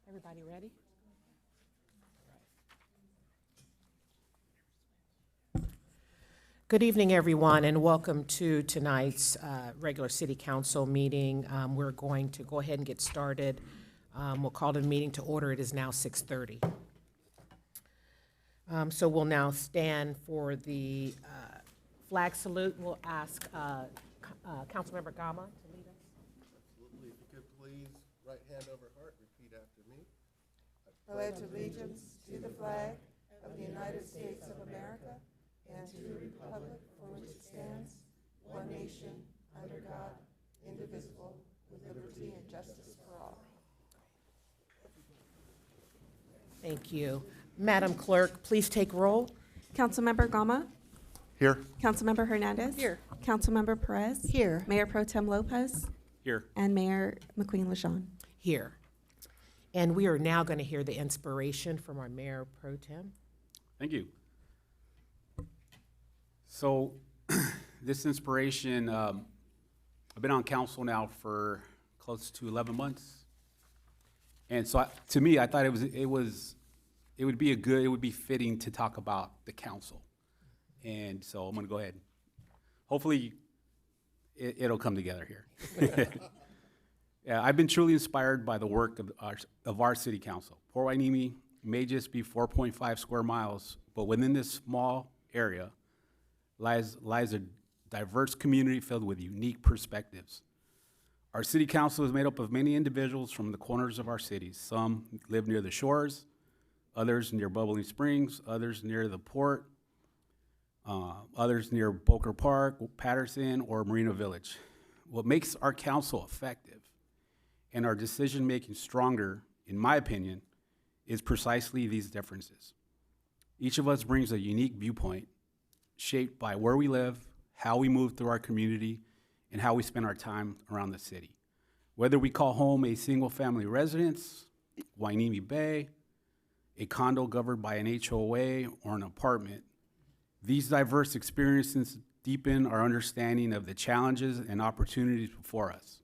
Everybody ready? Good evening, everyone, and welcome to tonight's regular city council meeting. We're going to go ahead and get started. We'll call the meeting to order. It is now 6:30. So we'll now stand for the flag salute. We'll ask Councilmember Gama to lead us. Absolutely. If you could please, right hand over heart, repeat after me. I pledge allegiance to the flag of the United States of America and to the republic for which it stands, one nation, under God, indivisible, with liberty and justice for all. Thank you. Madam Clerk, please take roll. Councilmember Gama. Here. Councilmember Hernandez. Here. Councilmember Perez. Here. Mayor Pro Tem Lopez. Here. And Mayor McQueen-Lejeune. Here. And we are now going to hear the inspiration from our Mayor Pro Tem. Thank you. So this inspiration, I've been on council now for close to 11 months. And so to me, I thought it would be fitting to talk about the council. And so I'm going to go ahead. Hopefully it'll come together here. Yeah, I've been truly inspired by the work of our city council. Port Hueneme may just be 4.5 square miles, but within this small area lies a diverse community filled with unique perspectives. Our city council is made up of many individuals from the corners of our cities. Some live near the shores, others near Bubbling Springs, others near the port, others near Boker Park, Patterson, or Marina Village. What makes our council effective and our decision-making stronger, in my opinion, is precisely these differences. Each of us brings a unique viewpoint shaped by where we live, how we move through our community, and how we spend our time around the city. Whether we call home a single-family residence, Hueneme Bay, a condo governed by an HOA, or an apartment, these diverse experiences deepen our understanding of the challenges and opportunities before us.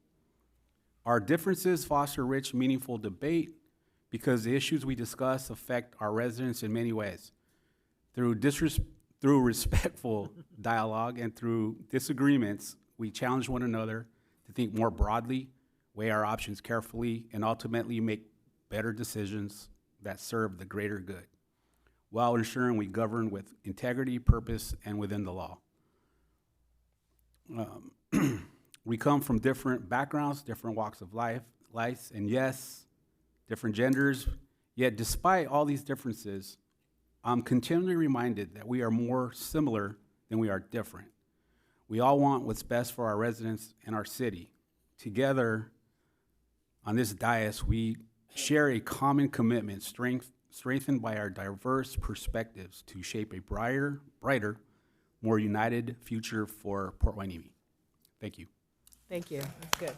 Our differences foster rich, meaningful debate because the issues we discuss affect our residents in many ways. Through respectful dialogue and through disagreements, we challenge one another to think more broadly, weigh our options carefully, and ultimately make better decisions that serve the greater good, while ensuring we govern with integrity, purpose, and within the law. We come from different backgrounds, different walks of life, and yes, different genders, yet despite all these differences, I'm continually reminded that we are more similar than we are different. We all want what's best for our residents and our city. Together, on this dais, we share a common commitment, strengthened by our diverse perspectives to shape a brighter, more united future for Port Hueneme. Thank you. Thank you. That's good.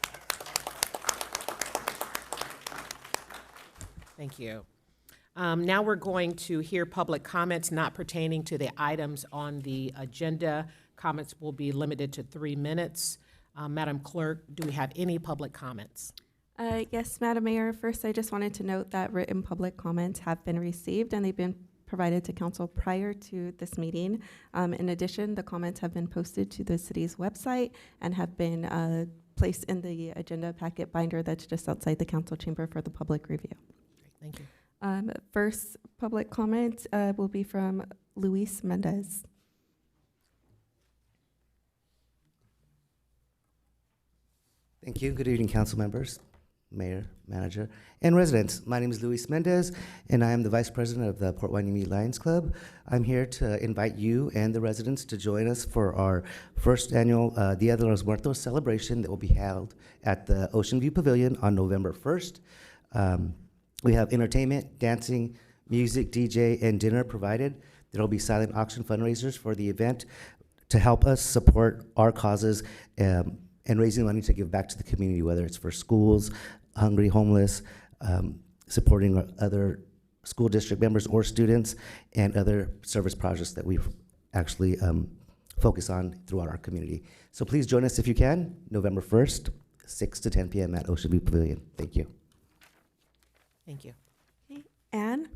Thank you. Now we're going to hear public comments not pertaining to the items on the agenda. Comments will be limited to 3 minutes. Madam Clerk, do we have any public comments? Yes, Madam Mayor. First, I just wanted to note that written public comments have been received and they've been provided to council prior to this meeting. In addition, the comments have been posted to the city's website and have been placed in the agenda packet binder that's just outside the council chamber for the public review. Thank you. First public comment will be from Luis Mendez. Thank you. Good evening, council members, mayor, manager, and residents. My name is Luis Mendez, and I am the vice president of the Port Hueneme Lions Club. I'm here to invite you and the residents to join us for our first annual Dia de los Muertos celebration that will be held at the Ocean View Pavilion on November 1st. We have entertainment, dancing, music, DJ, and dinner provided. There will be silent auction fundraisers for the event to help us support our causes and raising money to give back to the community, whether it's for schools, hungry, homeless, supporting other school district members or students, and other service projects that we actually focus on throughout our community. So please join us if you can, November 1st, 6 to 10 p.m. at Ocean View Pavilion. Thank you. Thank you. Okay. Anne?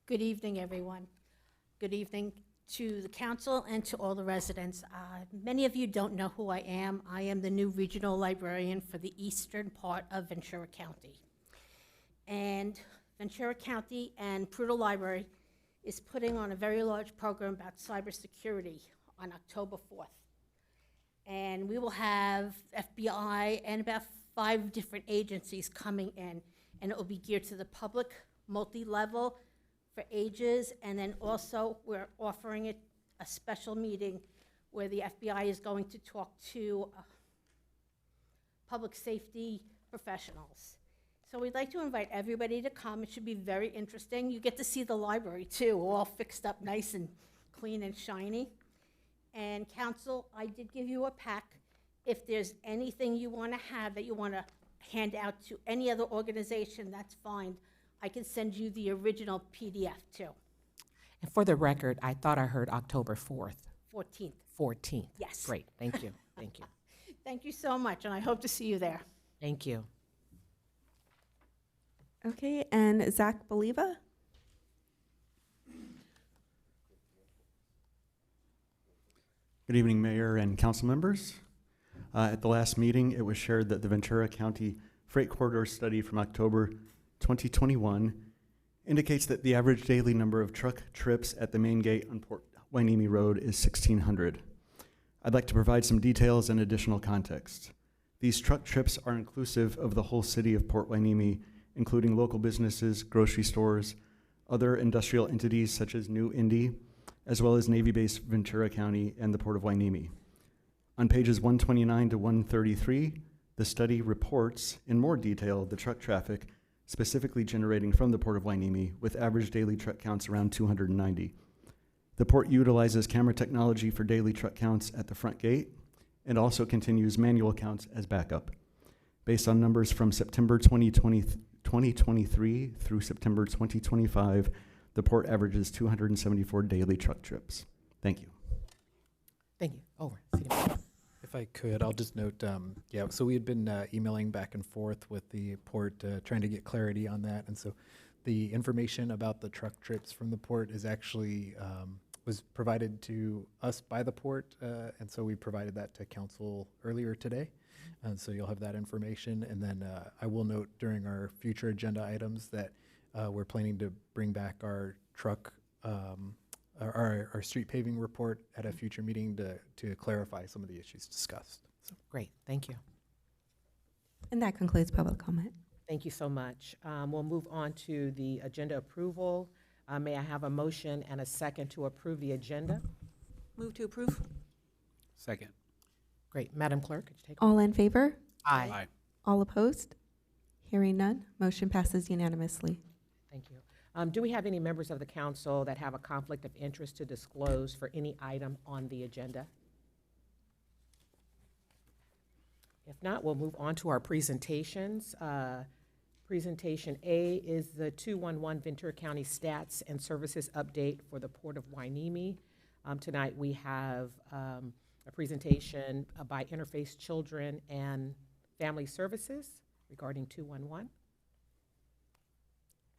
Good evening, everyone. Good evening to the council and to all the residents. Many of you don't know who I am. I am the new regional librarian for the eastern part of Ventura County. And Ventura County and Prudhoe Library is putting on a very large program about cybersecurity on October 4th. And we will have FBI and about 5 different agencies coming in, and it will be geared to the public, multi-level, for ages, and then also we're offering it a special meeting where the FBI is going to talk to public safety professionals. So we'd like to invite everybody to come. It should be very interesting. You get to see the library too, all fixed up nice and clean and shiny. And council, I did give you a pack. If there's anything you want to have that you want to hand out to any other organization, that's fine. I can send you the original PDF too, And for the record, I thought I heard October 4th, 14th. 14th. Yes. Great, thank you, thank you, Thank you so much, and I hope to see you there. thank you. Okay, and Zach Believa? Good evening, Mayor and council members. At the last meeting, it was shared that the Ventura County Freight Corridor Study from October 2021 indicates that the average daily number of truck trips at the main gate on Port Hueneme Road is 1,600. I'd like to provide some details and additional context. These truck trips are inclusive of the whole city of Port Hueneme, including local businesses, grocery stores, other industrial entities such as New Indy, as well as Navy-based Ventura County and the Port of Hueneme. On pages 129 to 133, the study reports in more detail the truck traffic specifically generating from the Port of Hueneme, with average daily truck counts around 290. The port utilizes camera technology for daily truck counts at the front gate and also continues manual counts as backup. Based on numbers from September 2023 through September 2025, the port averages 274 daily truck trips. Thank you. Thank you. Over. City Manager. If I could, I'll just note, so we had been emailing back and forth with the port, trying to get clarity on that. And so the information about the truck trips from the port is actually, was provided to us by the port. And so we provided that to council earlier today. And so you'll have that information. And then I will note during our future agenda items that we're planning to bring back our truck, our street paving report at a future meeting to clarify some of the issues discussed. So. Great, thank you. And that concludes public comment. Thank you so much. We'll move on to the agenda approval. May I have a motion and a second to approve the agenda? Move to approve. Second. Great, Madam Clerk, could you take? All in favor? Aye. All opposed? Hearing none, motion passes unanimously. Thank you. Do we have any members of the council that have a conflict of interest to disclose for any item on the agenda? If not, we'll move on to our presentations. Presentation A is the 211 Ventura County Stats and Services Update for the Port of Hueneme. Tonight we have a presentation by Interface Children and Family Services regarding 211.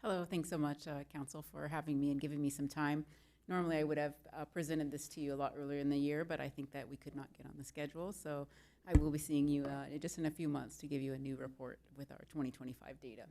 Hello, thanks so much, Council, for having me and giving me some time. Normally, I would have presented this to you a lot earlier in the year, but I think that we could not get on the schedule. So I will be seeing you just in a few months to give you a new report with our 2025 data.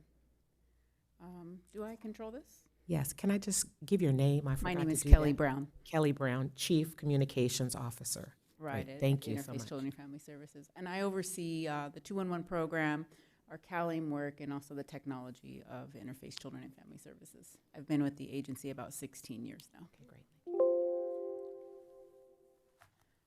Do I control this? Yes, can I just give your name? I My forgot name to is do Kelly that. Brown. Kelly Brown, Chief Communications Officer. Right. Great, at thank you so Interface much. Children and Family Services. And I oversee the 211 program, our CalAIM work, and also the technology of Interface Children and Family Services. I've been with the agency about 16 years now. Okay, great.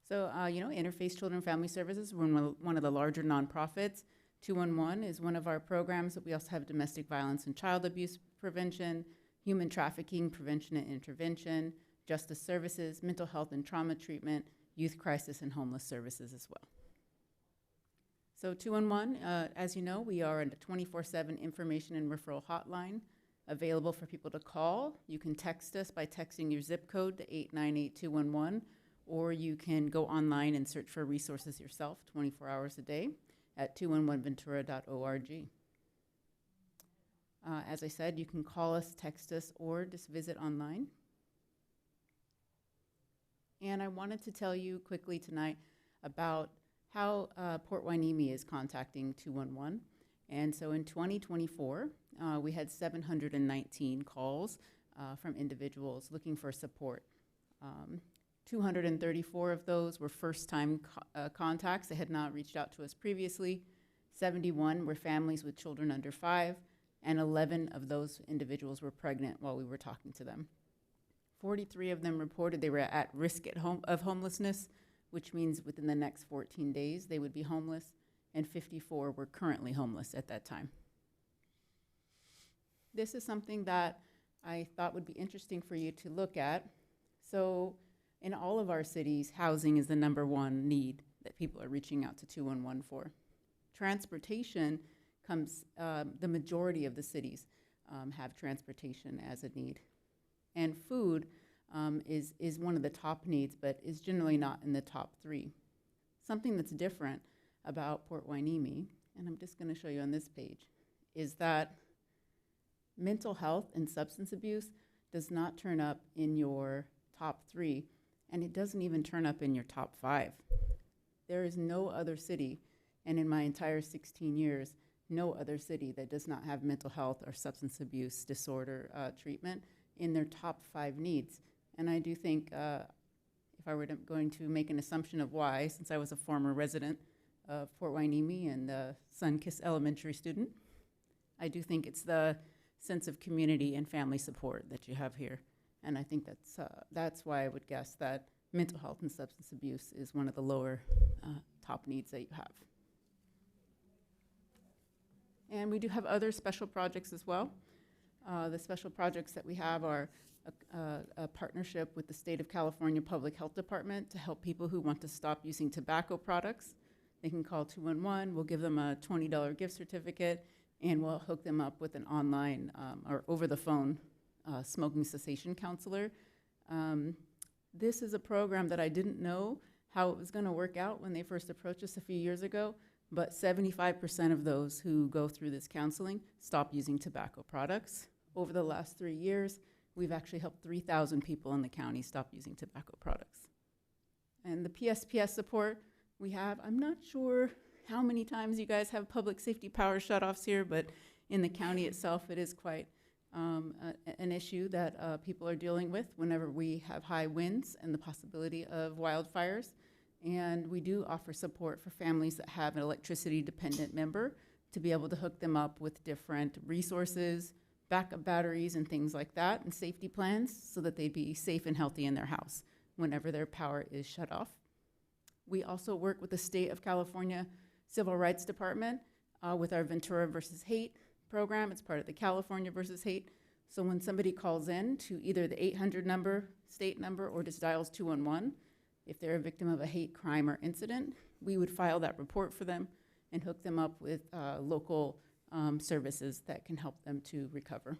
So, Interface Children and Family Services, we're one of the larger nonprofits. 211 is one of our programs, but we also have domestic violence and child abuse prevention, human trafficking prevention and intervention, justice services, mental health and trauma treatment, youth crisis and homeless services as well. So 211, as you know, we are a 24/7 information and referral hotline available for people to call. You can text us by texting your zip code to 898-211, or you can go online and search for resources yourself 24 hours a day at 211ventura.org. As I said, you can call us, text us, or just visit online. And I wanted to tell you quickly tonight about how Port Hueneme is contacting 211. And so in 2024, we had 719 calls from individuals looking for support. 234 of those were first-time contacts that had not reached out to us previously. 71 were families with children under 5, and 11 of those individuals were pregnant while we were talking to them. 43 of them reported they were at risk of homelessness, which means within the next 14 days they would be homeless, and 54 were currently homeless at that time. This is something that I thought would be interesting for you to look at. So in all of our cities, housing is the #1 need that people are reaching out to 211 for. Transportation comes, the majority of the cities have transportation as a need. And food is one of the top needs, but is generally not in the top 3. Something that's different about Port Hueneme, and I'm just gonna show you on this page, is that mental health and substance abuse does not turn up in your top 3, and it doesn't even turn up in your top 5. There is no other city, and in my entire 16 years, no other city that does not have mental health or substance abuse disorder treatment in their top 5 needs. And I do think, if I were going to make an assumption of why, since I was a former resident of Port Hueneme and a Sunkiss Elementary student, I do think it's the sense of community and family support that you have here. And I think that's why I would guess that mental health and substance abuse is one of the lower top needs that you have. And we do have other special projects as well. The special projects that we have are a partnership with the State of California Public Health Department to help people who want to stop using tobacco products. They can call 211, we'll give them a $20 gift certificate, and we'll hook them up with an online or over-the-phone smoking cessation counselor. This is a program that I didn't know how it was gonna work out when they first approached us a few years ago, but 75% of those who go through this counseling stop using tobacco products. Over the last 3 years, we've actually helped 3,000 people in the county stop using tobacco products. And the PSPS support we have, I'm not sure how many times you guys have public safety power shutoffs here, but in the county itself, it is quite an issue that people are dealing with whenever we have high winds and the possibility of wildfires. And we do offer support for families that have an electricity-dependent member to be able to hook them up with different resources, backup batteries and things like that, and safety plans so that they'd be safe and healthy in their house whenever their power is shut off. We also work with the State of California Civil Rights Department with our Ventura versus Hate program. It's part of the California versus Hate. So when somebody calls in to either the 800 number, state number, or just dials 211, if they're a victim of a hate crime or incident, we would file that report for them and hook them up with local services that can help them to recover.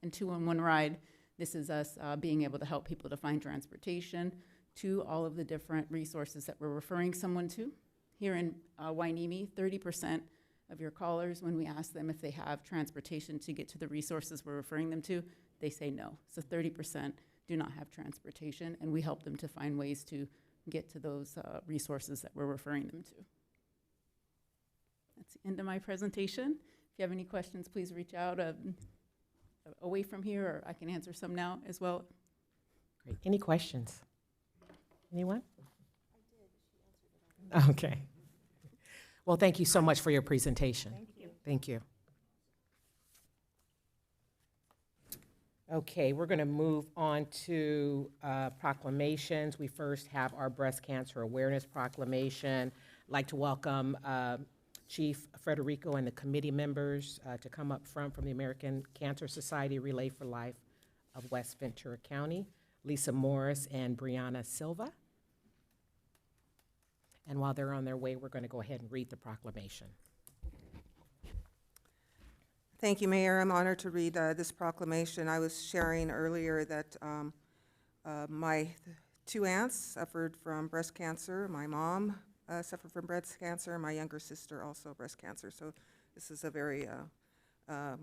And 211 Ride, this is us being able to help people to find transportation to all of the different resources that we're referring someone to. Here in Hueneme, 30% of your callers, when we ask them if they have transportation to get to the resources we're referring them to, they say no. So 30% do not have transportation, and we help them to find ways to get to those resources that we're referring them to. That's the end of my presentation. If you have any questions, please reach out away from here, or I can answer some now as well. Great. Any questions? Anyone? Okay. Well, thank you so much for your presentation. Thank you. Thank you. Okay, we're going to move on to proclamations. We first have our Breast Cancer Awareness Proclamation. I'd like to welcome Chief Federico and the committee members to come up front from the American Cancer Society Relay for Life of West Ventura County, Lisa Morris and Brianna Silva. And while they're on their way, we're going to go ahead and read the proclamation. Thank you, Mayor. I'm honored to read this proclamation. I was sharing earlier that my two aunts suffered from breast cancer. My mom suffered from breast cancer. My younger sister also breast cancer. So this is a very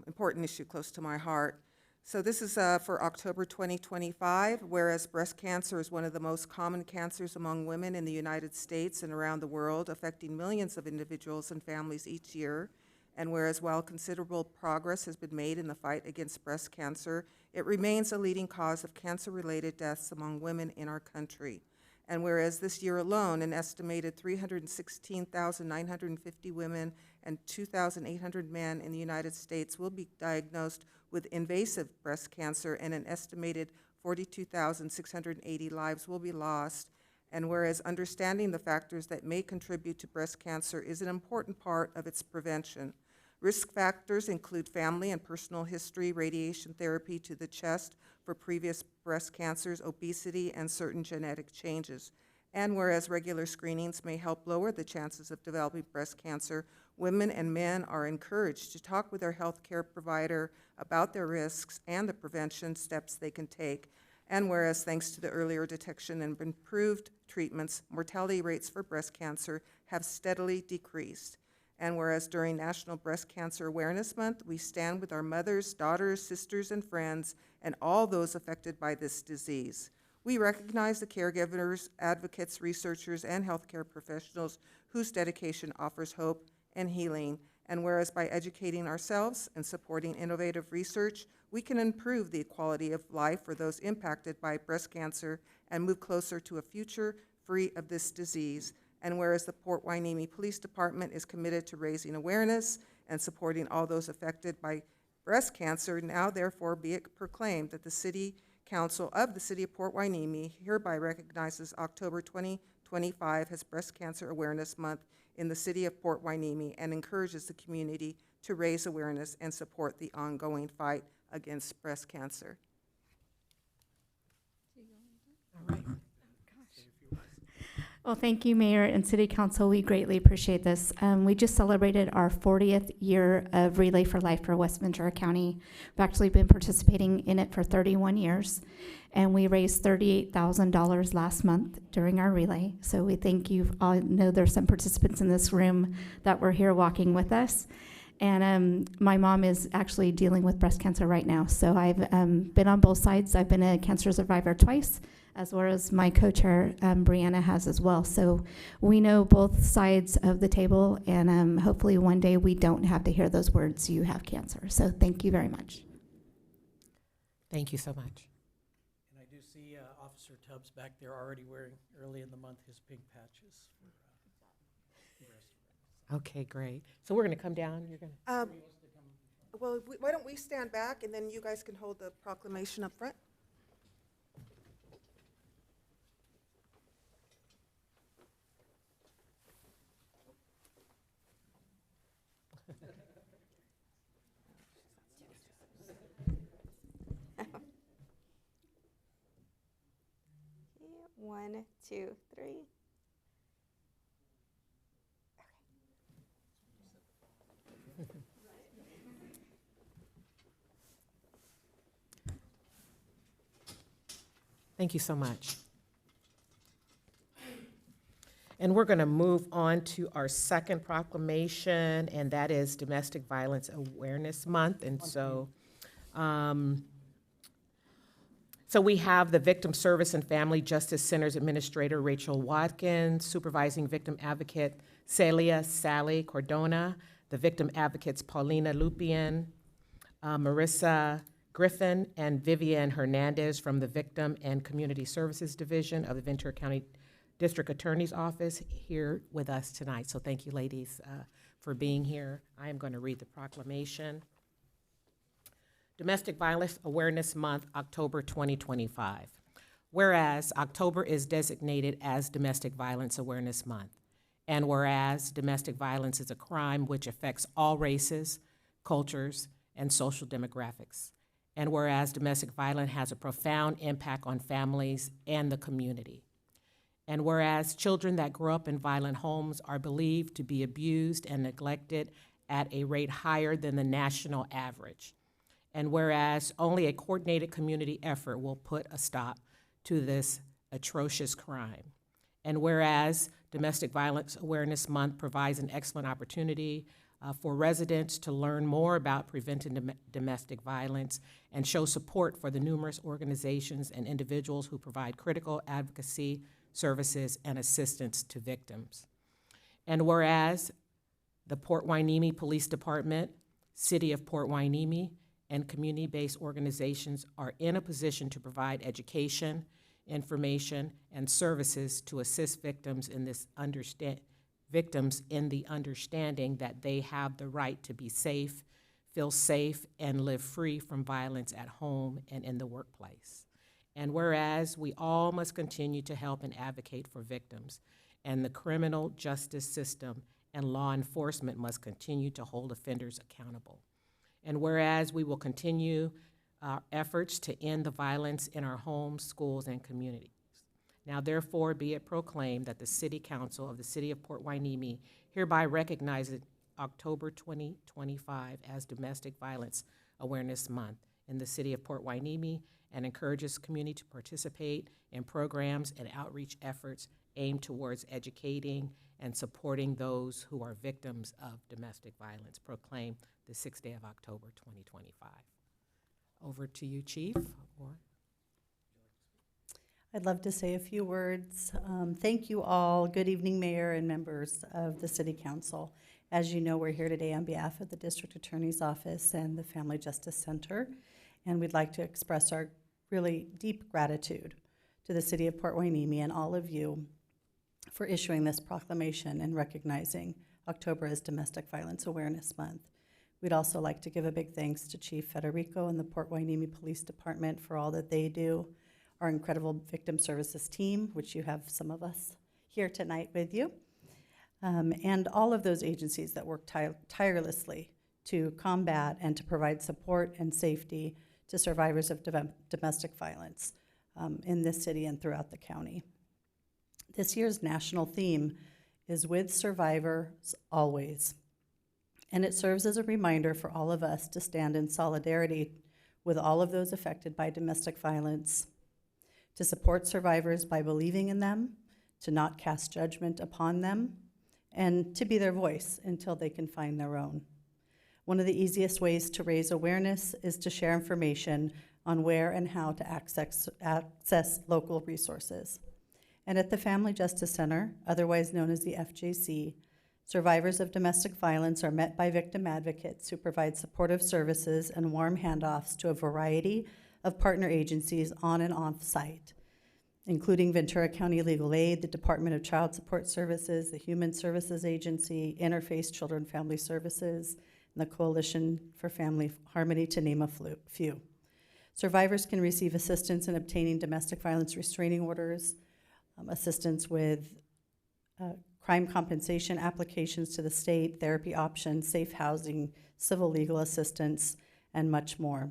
important issue close to my heart. So this is for October 2025, whereas breast cancer is one of the most common cancers among women in the United States and around the world, affecting millions of individuals and families each year. And whereas while considerable progress has been made in the fight against breast cancer, it remains a leading cause of cancer-related deaths among women in our country. And whereas this year alone, an estimated 316,950 women and 2,800 men in the United States will be diagnosed with invasive breast cancer, and an estimated 42,680 lives will be lost. And whereas understanding the factors that may contribute to breast cancer is an important part of its prevention. Risk factors include family and personal history, radiation therapy to the chest for previous breast cancers, obesity, and certain genetic changes. And whereas regular screenings may help lower the chances of developing breast cancer, women and men are encouraged to talk with their health care provider about their risks and the prevention steps they can take. And whereas thanks to the earlier detection and improved treatments, mortality rates for breast cancer have steadily decreased. And whereas during National Breast Cancer Awareness Month, we stand with our mothers, daughters, sisters, and friends, and all those affected by this disease. We recognize the caregivers, advocates, researchers, and healthcare professionals whose dedication offers hope and healing. And whereas by educating ourselves and supporting innovative research, we can improve the quality of life for those impacted by breast cancer and move closer to a future free of this disease. And whereas the Port Hueneme Police Department is committed to raising awareness and supporting all those affected by breast cancer, now therefore be it proclaimed that the City Council of the City of Port Hueneme hereby recognizes October 2025 as Breast Cancer Awareness Month in the City of Port Hueneme and encourages the community to raise awareness and support the ongoing fight against breast cancer. All right. Well, thank you, Mayor and City Council. We greatly appreciate this. We just celebrated our 40th year of Relay for Life for West Ventura County. We've actually been participating in it for 31 years, and we raised $38,000 last month during our relay. So we thank you. I know there's some participants in this room that were here walking with us. And my mom is actually dealing with breast cancer right now. So I've been on both sides. I've been a cancer survivor twice, as well as my co-chair, Brianna, has as well. So we know both sides of the table, and hopefully one day we don't have to hear those words, you have cancer. So thank you very much. Thank you so much. And I do see Officer Tubbs back there already wearing, early in the month, his pink patches for breast. Okay, great. So we're going to come down. You're going to. Well, why don't we stand back, and then you guys can hold the proclamation up front. One, two, three. Thank you so much. And we're going to move on to our second proclamation, and that is Domestic Violence Awareness Month. And so we have the Victim Service and Family Justice Center's Administrator, Rachel Watkins, Supervising Victim Advocate, Celia Sally Cordona, the Victim Advocates, Paulina Lupian, Marissa Griffin, and Vivian Hernandez from the Victim and Community Services Division of the Ventura County District Attorney's Office here with us tonight. So thank you, ladies, for being here. I am going to read the proclamation. Domestic Violence Awareness Month, October 2025. Whereas October is designated as Domestic Violence Awareness Month, and whereas domestic violence is a crime which affects all races, cultures, and social demographics, and whereas domestic violence has a profound impact on families and the community, and whereas children that grow up in violent homes are believed to be abused and neglected at a rate higher than the national average, and whereas only a coordinated community effort will put a stop to this atrocious crime. And whereas Domestic Violence Awareness Month provides an excellent opportunity for residents to learn more about preventing domestic violence and show support for the numerous organizations and individuals who provide critical advocacy services and assistance to victims. And whereas the Port Hueneme Police Department, City of Port Hueneme, and community-based organizations are in a position to provide education, information, and services to assist victims in the understanding that they have the right to be safe, feel safe, and live free from violence at home and in the workplace. And whereas we all must continue to help and advocate for victims, and the criminal justice system and law enforcement must continue to hold offenders accountable. And whereas we will continue our efforts to end the violence in our homes, schools, and communities. Now therefore be it proclaimed that the City Council of the City of Port Hueneme hereby recognizes October 2025 as Domestic Violence Awareness Month in the City of Port Hueneme and encourages community to participate in programs and outreach efforts aimed towards educating and supporting those who are victims of domestic violence, proclaimed the 6th day of October 2025. Over to you, Chief. I'd love to say a few words. Thank you all. Good evening, Mayor and members of the City Council. As you know, we're here today on behalf of the District Attorney's Office and the Family Justice Center, and we'd like to express our really deep gratitude to the City of Port Hueneme and all of you for issuing this proclamation and recognizing October as Domestic Violence Awareness Month. We'd also like to give a big thanks to Chief Federico and the Port Hueneme Police Department for all that they do, our incredible victim services team, which you have some of us here tonight with you, and all of those agencies that work tirelessly to combat and to provide support and safety to survivors of domestic violence in this city and throughout the county. This year's national theme is With Survivors Always, and it serves as a reminder for all of us to stand in solidarity with all of those affected by domestic violence, to support survivors by believing in them, to not cast judgment upon them, and to be their voice until they can find their own. One of the easiest ways to raise awareness is to share information on where and how to access local resources. And at the Family Justice Center, otherwise known as the FJC, survivors of domestic violence are met by victim advocates who provide supportive services and warm handoffs to a variety of partner agencies on and off site, including Ventura County Legal Aid, the Department of Child Support Services, the Human Services Agency, Interface Children Family Services, and the Coalition for Family Harmony, to name a few. Survivors can receive assistance in obtaining domestic violence restraining orders, assistance with crime compensation applications to the state, therapy options, safe housing, civil legal assistance, and much more.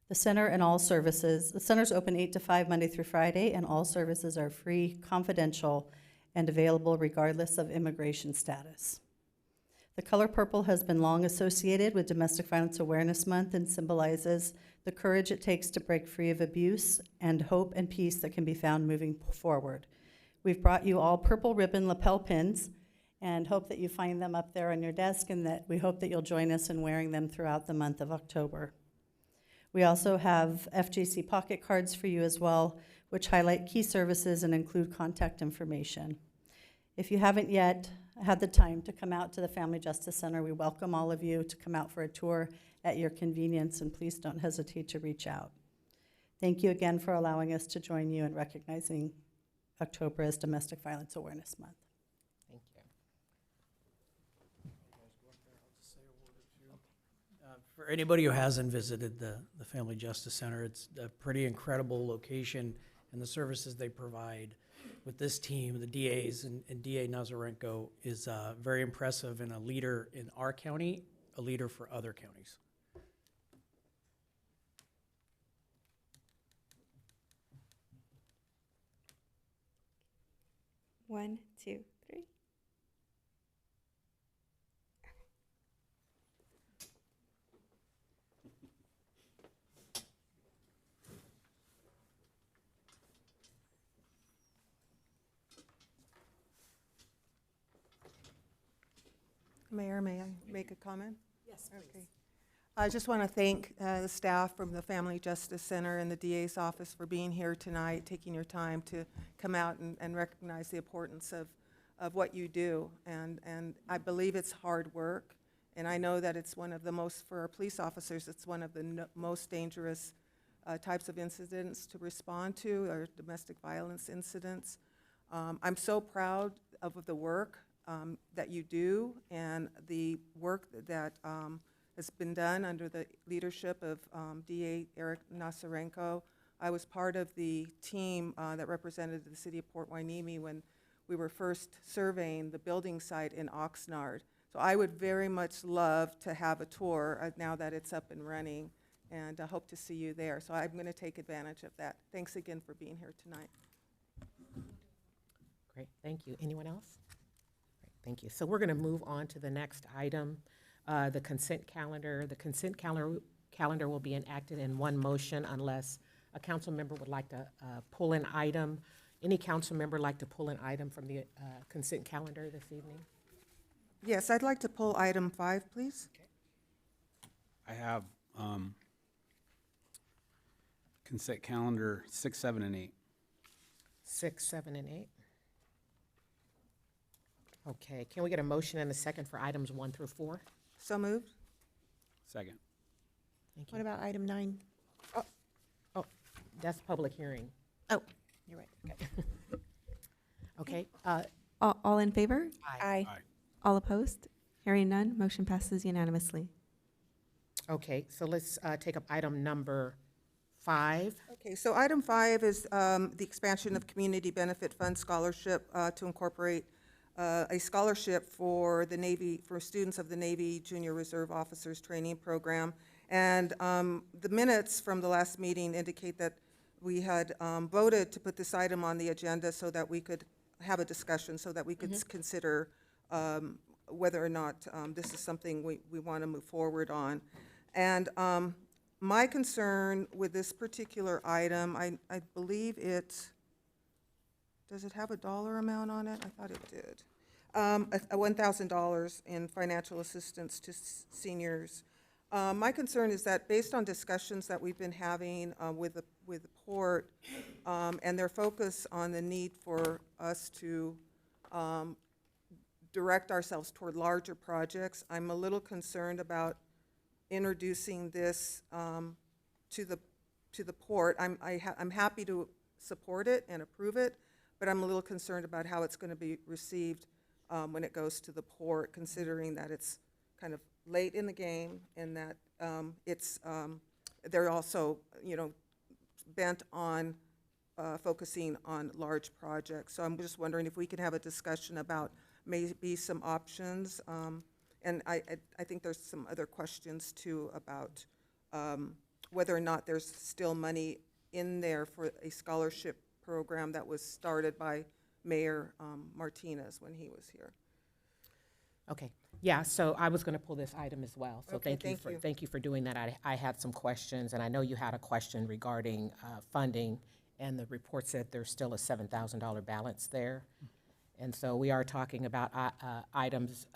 The center and all services, the center's open 8 to 5 Monday through Friday, and all services are free, confidential, and available regardless of immigration status. The color purple has been long associated with Domestic Violence Awareness Month and symbolizes the courage it takes to break free of abuse and hope and peace that can be found moving forward. We've brought you all purple ribbon lapel pins and hope that you find them up there on your desk, and that we hope that you'll join us in wearing them throughout the month of October. We also have FJC pocket cards for you as well, which highlight key services and include contact information. If you haven't yet had the time to come out to the Family Justice Center, we welcome all of you to come out for a tour at your convenience, and please don't hesitate to reach out. Thank you again for allowing us to join you in recognizing October as Domestic Violence Awareness Month. Thank you. For anybody who hasn't visited the Family Justice Center, it's a pretty incredible location, and the services they provide with this team, the DAs and DA Nazarenko, is very impressive, and a leader in our county, a leader for other counties. One, two, three. Mayor, may I make a comment? Yes, please. I just want to thank the staff from the Family Justice Center and the DA's office for being here tonight, taking your time to come out and recognize the importance of what you do. And I believe it's hard work, and I know that it's one of the most, for our police officers, it's one of the most dangerous types of incidents to respond to, or domestic violence incidents. I'm so proud of the work that you do and the work that has been done under the leadership of DA Eric Nasarenko. I was part of the team that represented the city of Port Hueneme when we were first surveying the building site in Oxnard. So I would very much love to have a tour now that it's up and running, and I hope to see you there. So I'm going to take advantage of that. Thanks again for being here tonight. Great, thank you. Anyone else? Great, thank you. So we're going to move on to the next item, the consent calendar. The consent calendar will be enacted in one motion unless a council member would like to pull an item. Any council member like to pull an item from the consent calendar this evening? Yes, I'd like to pull item 5, please. I have consent calendar 6, 7, and 8. 6, 7, and 8. Okay, can we get a motion and a second for items 1 through 4? So moved. Second. Thank you. What about item 9? Oh, that's public hearing. Oh, you're right. Okay, All in favor? Aye. Aye. All opposed? Hearing none, motion passes unanimously. okay, so let's take up item number 5. Okay, so item 5 is the expansion of Community Benefit Fund Scholarship to incorporate a scholarship for the Navy, for students of the Navy Junior Reserve Officers Training Program. And the minutes from the last meeting indicate that we had voted to put this item on the agenda so that we could have a discussion, so that we could consider whether or not this is something we want to move forward on. And my concern with this particular item, I believe does it have a dollar amount on it? I thought it did. A $1,000 in financial assistance to seniors. My concern is that based on discussions that we've been having with the port and their focus on the need for us to direct ourselves toward larger projects, I'm a little concerned about introducing this to the port. I'm happy to support it and approve it, but I'm a little concerned about how it's going to be received when it goes to the port, considering that it's kind of late in the game and that they're also, bent on focusing on large projects. So I'm just wondering if we can have a discussion about maybe some options. And I think there's some other questions too about whether or not there's still money in there for a scholarship program that was started by Mayor Martinez when he was here. Okay, yeah, so I was going to pull this item as well. So Okay, thank you for doing that. I had some questions, and I know you had a question regarding funding, and the report said there's still a $7,000 balance there. And so we are talking about items,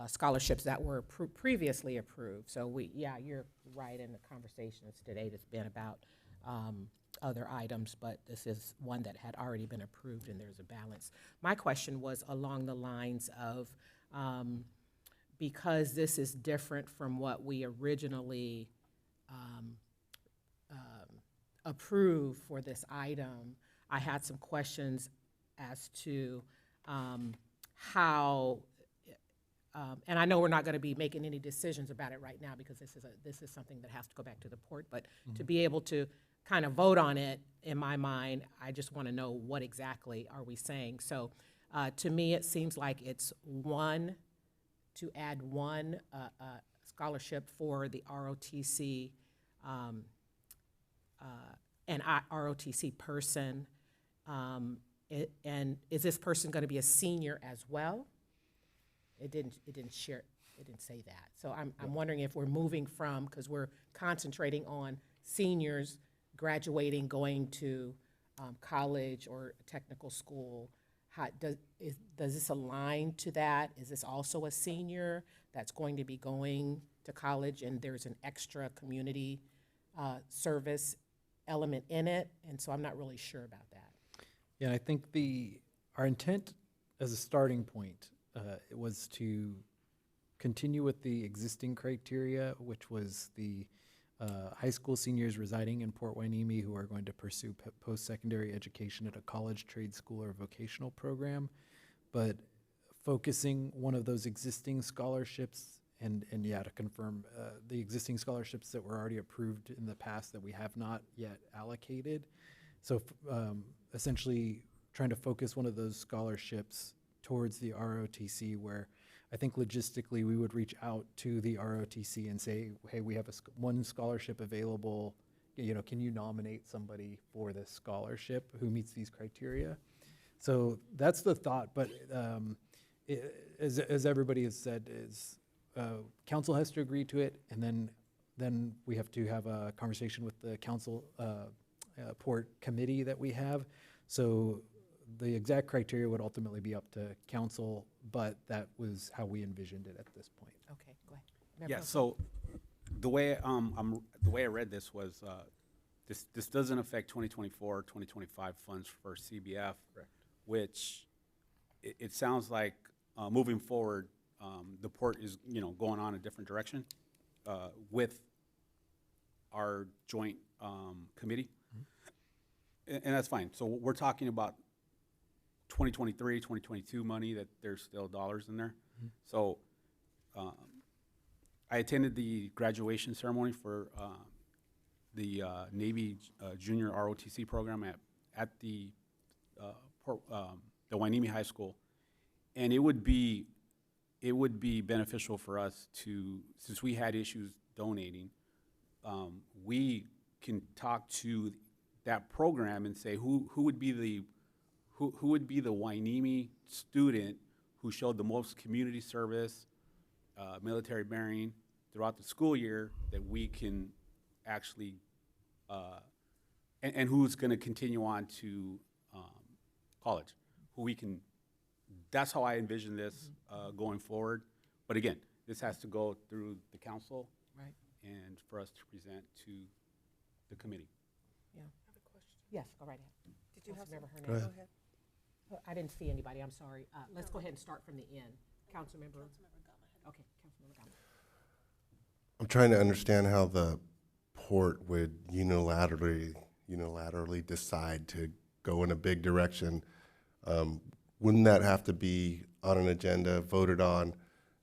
scholarships that were previously approved. So you're right in the conversations today that's been about other items, but this is one that had already been approved and there's a balance. My question was along the lines of, because this is different from what we originally approved for this item, I had some questions as to how, and I know we're not going to be making any decisions about it right now because this is something that has to go back to the port, but to be able to kind of vote on it, in my mind, I just want to know what exactly are we saying. So to me, it seems like it's to add one scholarship for the ROTC, an ROTC person. And is this person going to be a senior as well? It didn't say that. So I'm wondering if we're moving from, because we're concentrating on seniors graduating, going to college or technical school, does this align to that? Is this also a senior that's going to be going to college and there's an extra community service element in it? And so I'm not really sure about that. Yeah, I think our intent as a starting point it was to continue with the existing criteria, which was the high school seniors residing in Port Hueneme who are going to pursue post-secondary education at a college, trade school, or vocational program, but focusing one of those existing scholarships and yeah, to confirm the existing scholarships that were already approved in the past that we have not yet allocated. So essentially trying to focus one of those scholarships towards the ROTC, where I think logistically we would reach out to the ROTC and say, hey, we have one scholarship available, can you nominate somebody for this scholarship who meets these criteria? So that's the thought, but as everybody has said, is council has to agree to it, and then we have to have a conversation with the council port committee that we have. So the exact criteria would ultimately be up to council, but that was how we envisioned it at this point. Okay, go ahead. Yeah, so the way I read this was this doesn't affect 2024, 2025 funds for CBF. Correct. Which it sounds like moving forward, the port is going on a different direction with our joint committee, and that's fine. So we're talking about 2023, 2022 money that there's still dollars in there. So I attended the graduation ceremony for the Navy Junior ROTC program at the Hueneme High School, and it would be beneficial for us to, since we had issues donating, we can talk to that program and say who would be the Hueneme student who showed the most community service, military bearing throughout the school year that we can actually, and who's going to continue on to college, who we can. That's how I envision this going forward. But again, this has to go through the council, Right. and for us to present to the committee. Yeah. I have a question. Yes, go right ahead. Did you have Councilmember some? Hernandez. Go ahead. Oh, I didn't see anybody, I'm sorry. Let's go ahead and start from the end. Councilmember. Okay, Councilmember Gama. I'm trying to understand how the port would unilaterally decide to go in a big direction. Wouldn't that have to be on an agenda, voted on,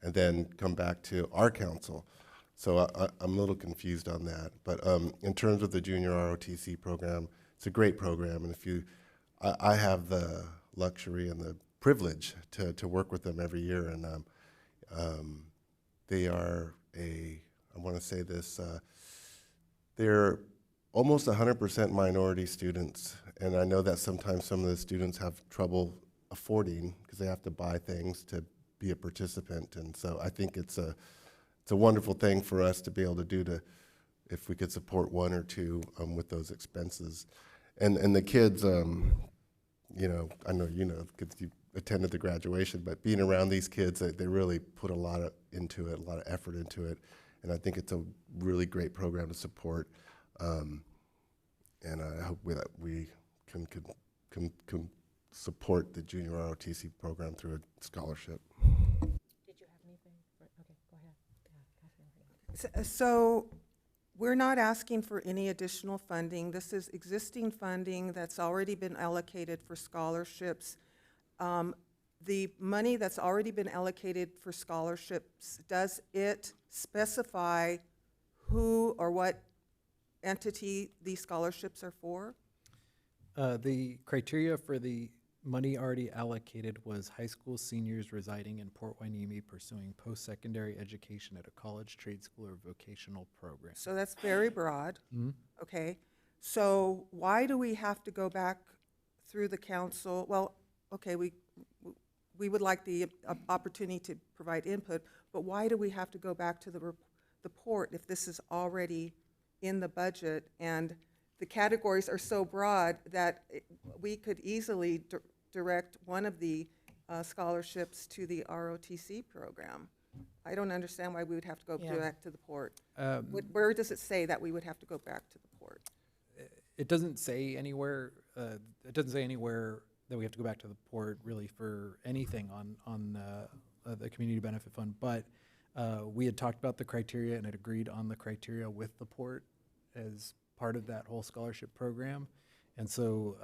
and then come back to our council? So I'm a little confused on that. But in terms of the junior ROTC program, it's a great program, and I have the luxury and the privilege to work with them every year, and they are I want to say this, they're almost 100% minority students, and I know that sometimes some of the students have trouble affording because they have to buy things to be a participant, and so I think it's a wonderful thing for us to be able to do if we could support one or two with those expenses, and the kids, I know because you attended the graduation, but being around these kids, they really put a lot into it, a lot of effort into it, and I think it's a really great program to support, and I hope that we can support the junior ROTC program through a scholarship. Did you have anything? Okay, go ahead. Yeah, Councilmember Hernandez. So we're not asking for any additional funding. This is existing funding that's already been allocated for scholarships. The money that's already been allocated for scholarships, does it specify who or what entity these scholarships are for? The criteria for the money already allocated was high school seniors residing in Port Hueneme pursuing post-secondary education at a college, trade school, or vocational program. So that's very broad. Mhm. Okay. So why do we have to go back through the council? Well, okay, we would like the opportunity to provide input, but why do we have to go back to the port if this is already in the budget and the categories are so broad that we could easily direct one of the scholarships to the ROTC program. I don't understand why we would have to go Yeah. back to the port. Where does it say that we would have to go back to the port? It doesn't say anywhere, that we have to go back to the port really for anything on the community benefit fund, but we had talked about the criteria and had agreed on the criteria with the port as part of that whole scholarship program. And so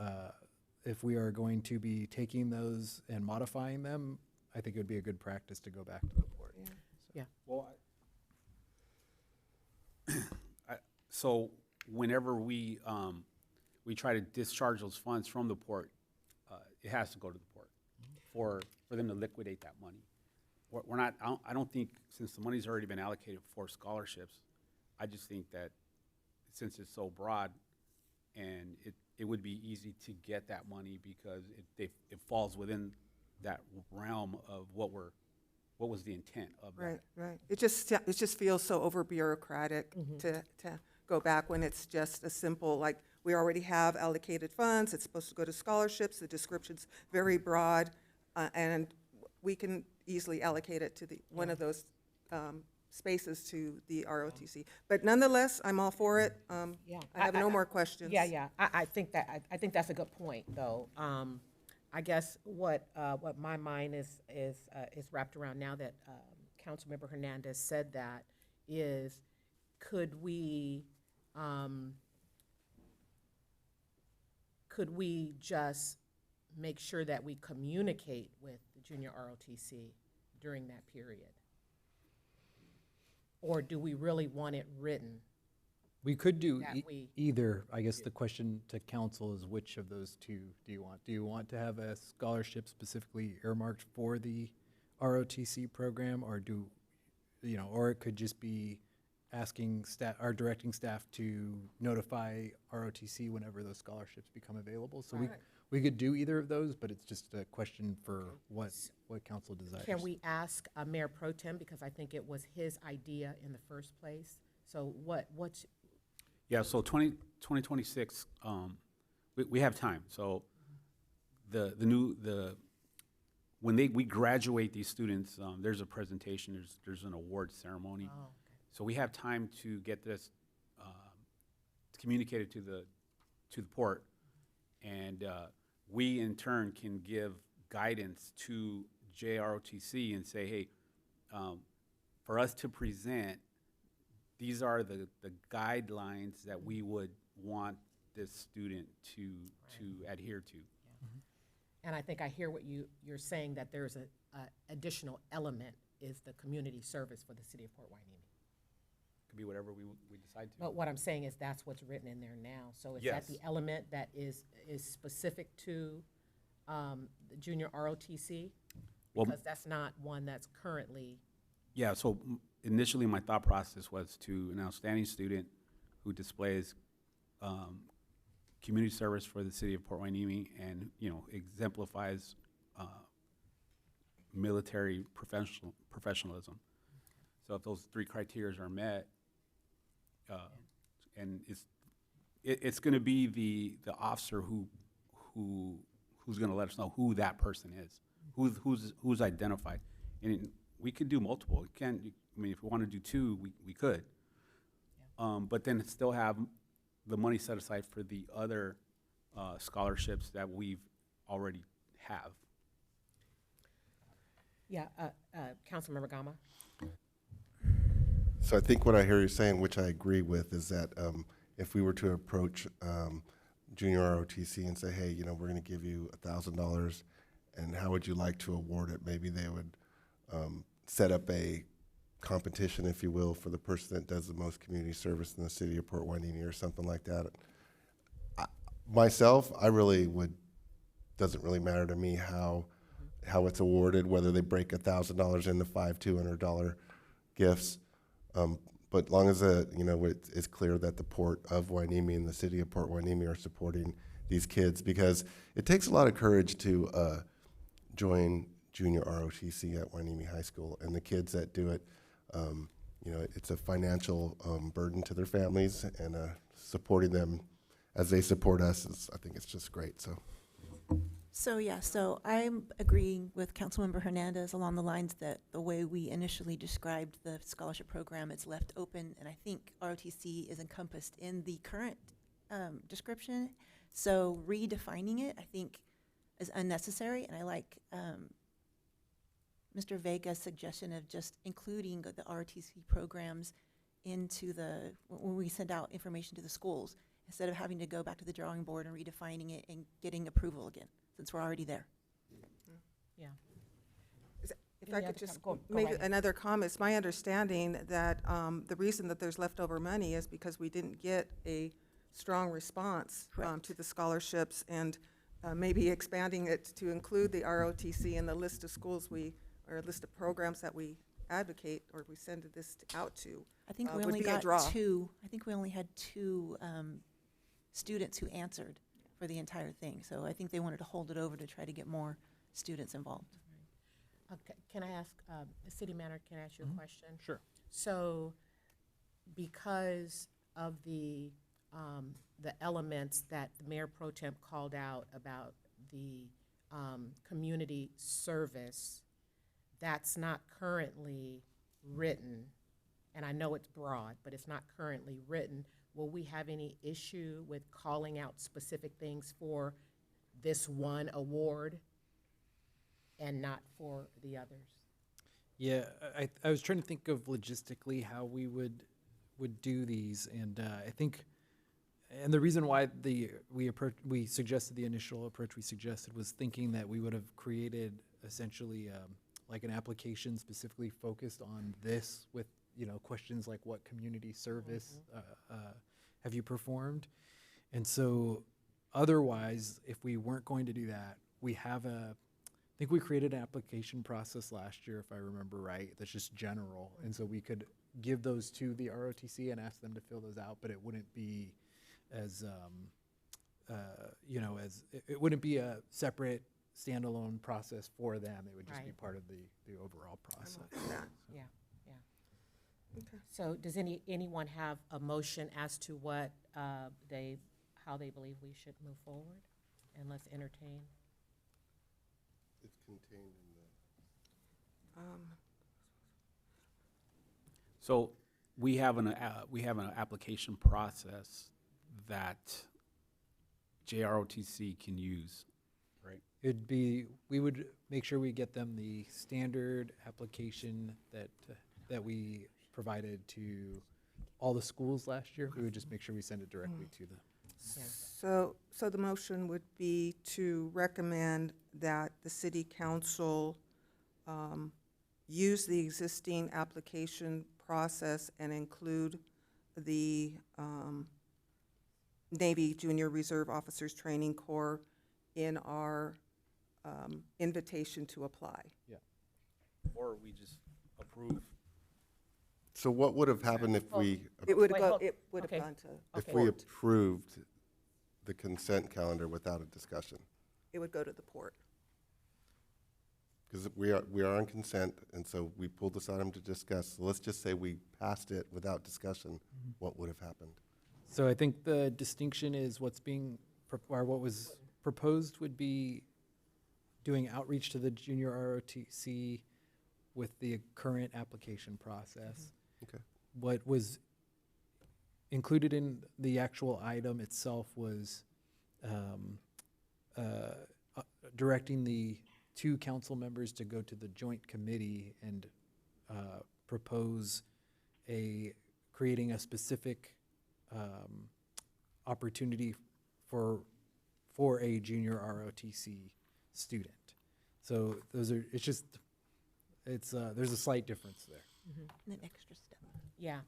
if we are going to be taking those and modifying them, I think it would be a good practice to go back to the port. Yeah. Well, so whenever we try to discharge those funds from the port, it has to go to the port for them to liquidate that money. We're not, I don't think, since the money's already been allocated for scholarships, I just think that since it's so broad, and it would be easy to get that money because it falls within that realm of what was the intent of that. Right. It just feels so over bureaucratic to go back when it's just a simple, like, we already have allocated funds, it's supposed to go to scholarships, the description's very broad, and we can easily allocate it to one of those spaces to the ROTC. But nonetheless, I'm all for it. Yeah. I have no more questions. Yeah. I think that's a good point, though. I guess what my mind is wrapped around now that Councilmember Hernandez said that is, could we just make sure that we communicate with the junior ROTC during that period? Or do we really want it written? We could do That we- either. I guess the question to council is which of those two do you want? Do you want to have a scholarship specifically earmarked for the ROTC program, or or it could just be asking staff or directing staff to notify ROTC whenever those scholarships become available? So we could do either of those, but it's just a question for what council desires. Can we ask Mayor Pro Tem, because I think it was his idea in the first place? So what's Yeah, so 2026, we have time. So when we graduate these students, there's a presentation, there's an award ceremony. Oh, okay. So we have time to get this communicated to the port, and we in turn can give guidance to JROTC and say, hey, for us to present, these are the guidelines that we would want this student to adhere to. And I think I hear what you're saying, that there's a additional element is the community service for the city of Port Hueneme. Could be whatever we decide to. But what I'm saying is that's what's written in there now. So is Yes. that the element that is specific to the junior ROTC? Well, Because that's not one that's currently, Yeah, so initially my thought process was to an outstanding student who displays community service for the city of Port Hueneme and, exemplifies military professionalism. So if those three criteria are met, and it's going to be the officer who's going to let us know who that person is, who's identified. And we could do multiple. If we want to do two, we could. But then still have the money set aside for the other scholarships that we've already have. yeah, Councilmember Gama? So I think what I hear you saying, which I agree with, is that if we were to approach junior ROTC and say, hey, we're going to give you $1,000, and how would you like to award it? Maybe they would set up a competition, if you will, for the person that does the most community service in the city of Port Hueneme or something like that. Myself, doesn't really matter to me how it's awarded, whether they break $1,000 into $500, $200 gifts. But long as it's clear that the Port of Hueneme and the city of Port Hueneme are supporting these kids, because it takes a lot of courage to join junior ROTC at Hueneme High School, and the kids that do it, it's a financial burden to their families, and supporting them as they support us I think it's just great. So I'm agreeing with Councilmember Hernandez along the lines that the way we initially described the scholarship program, it's left open, and I think ROTC is encompassed in the current description. So redefining it, I think, is unnecessary, and I like Mr. Vega's suggestion of just including the ROTC programs into when we send out information to the schools, instead of having to go back to the drawing board and redefining it and getting approval again, since we're already there. Yeah. If Any I other could just go make right ahead. another comment, it's my understanding that the reason that there's leftover money is because we didn't get a strong response Correct. to the scholarships, and maybe expanding it to include the ROTC in the list of schools or list of programs that we advocate or we send this out to. I think we would only be a got draw. two. I think we only had two students who answered for the entire thing. So I think they wanted to hold it over to try to get more students involved. Okay, can I ask, the city manager, can I ask you a question? Sure. So, because of the elements that the Mayor Pro Tem called out about the community service, that's not currently written, and I know it's broad, but it's not currently written. Will we have any issue with calling out specific things for this one award and not for the others? Yeah, I was trying to think of logistically how we would do these, and I think, and the reason why we suggested the initial approach we suggested was thinking that we would have created essentially like an application specifically focused on this, with questions like what community service have you performed, and so otherwise, if we weren't going to do that, I think we created an application process last year, if I remember right, that's just general. And so we could give those to the ROTC and ask them to fill those out, but it wouldn't be as, it wouldn't be a separate standalone process for them. It would just be Right. part of the overall process. Yeah, yeah. So does anyone have a motion as to what how they believe we should move forward? And let's entertain. It's contained in the. So we have an application process that JROTC can use, right? We would make sure we get them the standard application that we provided to all the schools last year. We would just make sure we send it directly to them. So the motion would be to recommend that the city council use the existing application process and include the Navy Junior Reserve Officers Training Corps in our invitation to apply. Or we just approve. So what would have happened if we, It would Wait, go, hold- it would have okay. gone to, if Okay. we approved the consent calendar without a discussion? it would go to the port. Because we are on consent, and so we pulled this item to discuss. So let's just say we passed it without discussion. What would have happened? So I think the distinction is what was proposed would be doing outreach to the junior ROTC with the current application process. Okay. What was included in the actual item itself was directing the two council members to go to the joint committee and propose creating a specific opportunity for a junior ROTC student. So there's a slight difference there. And an extra step. Yeah,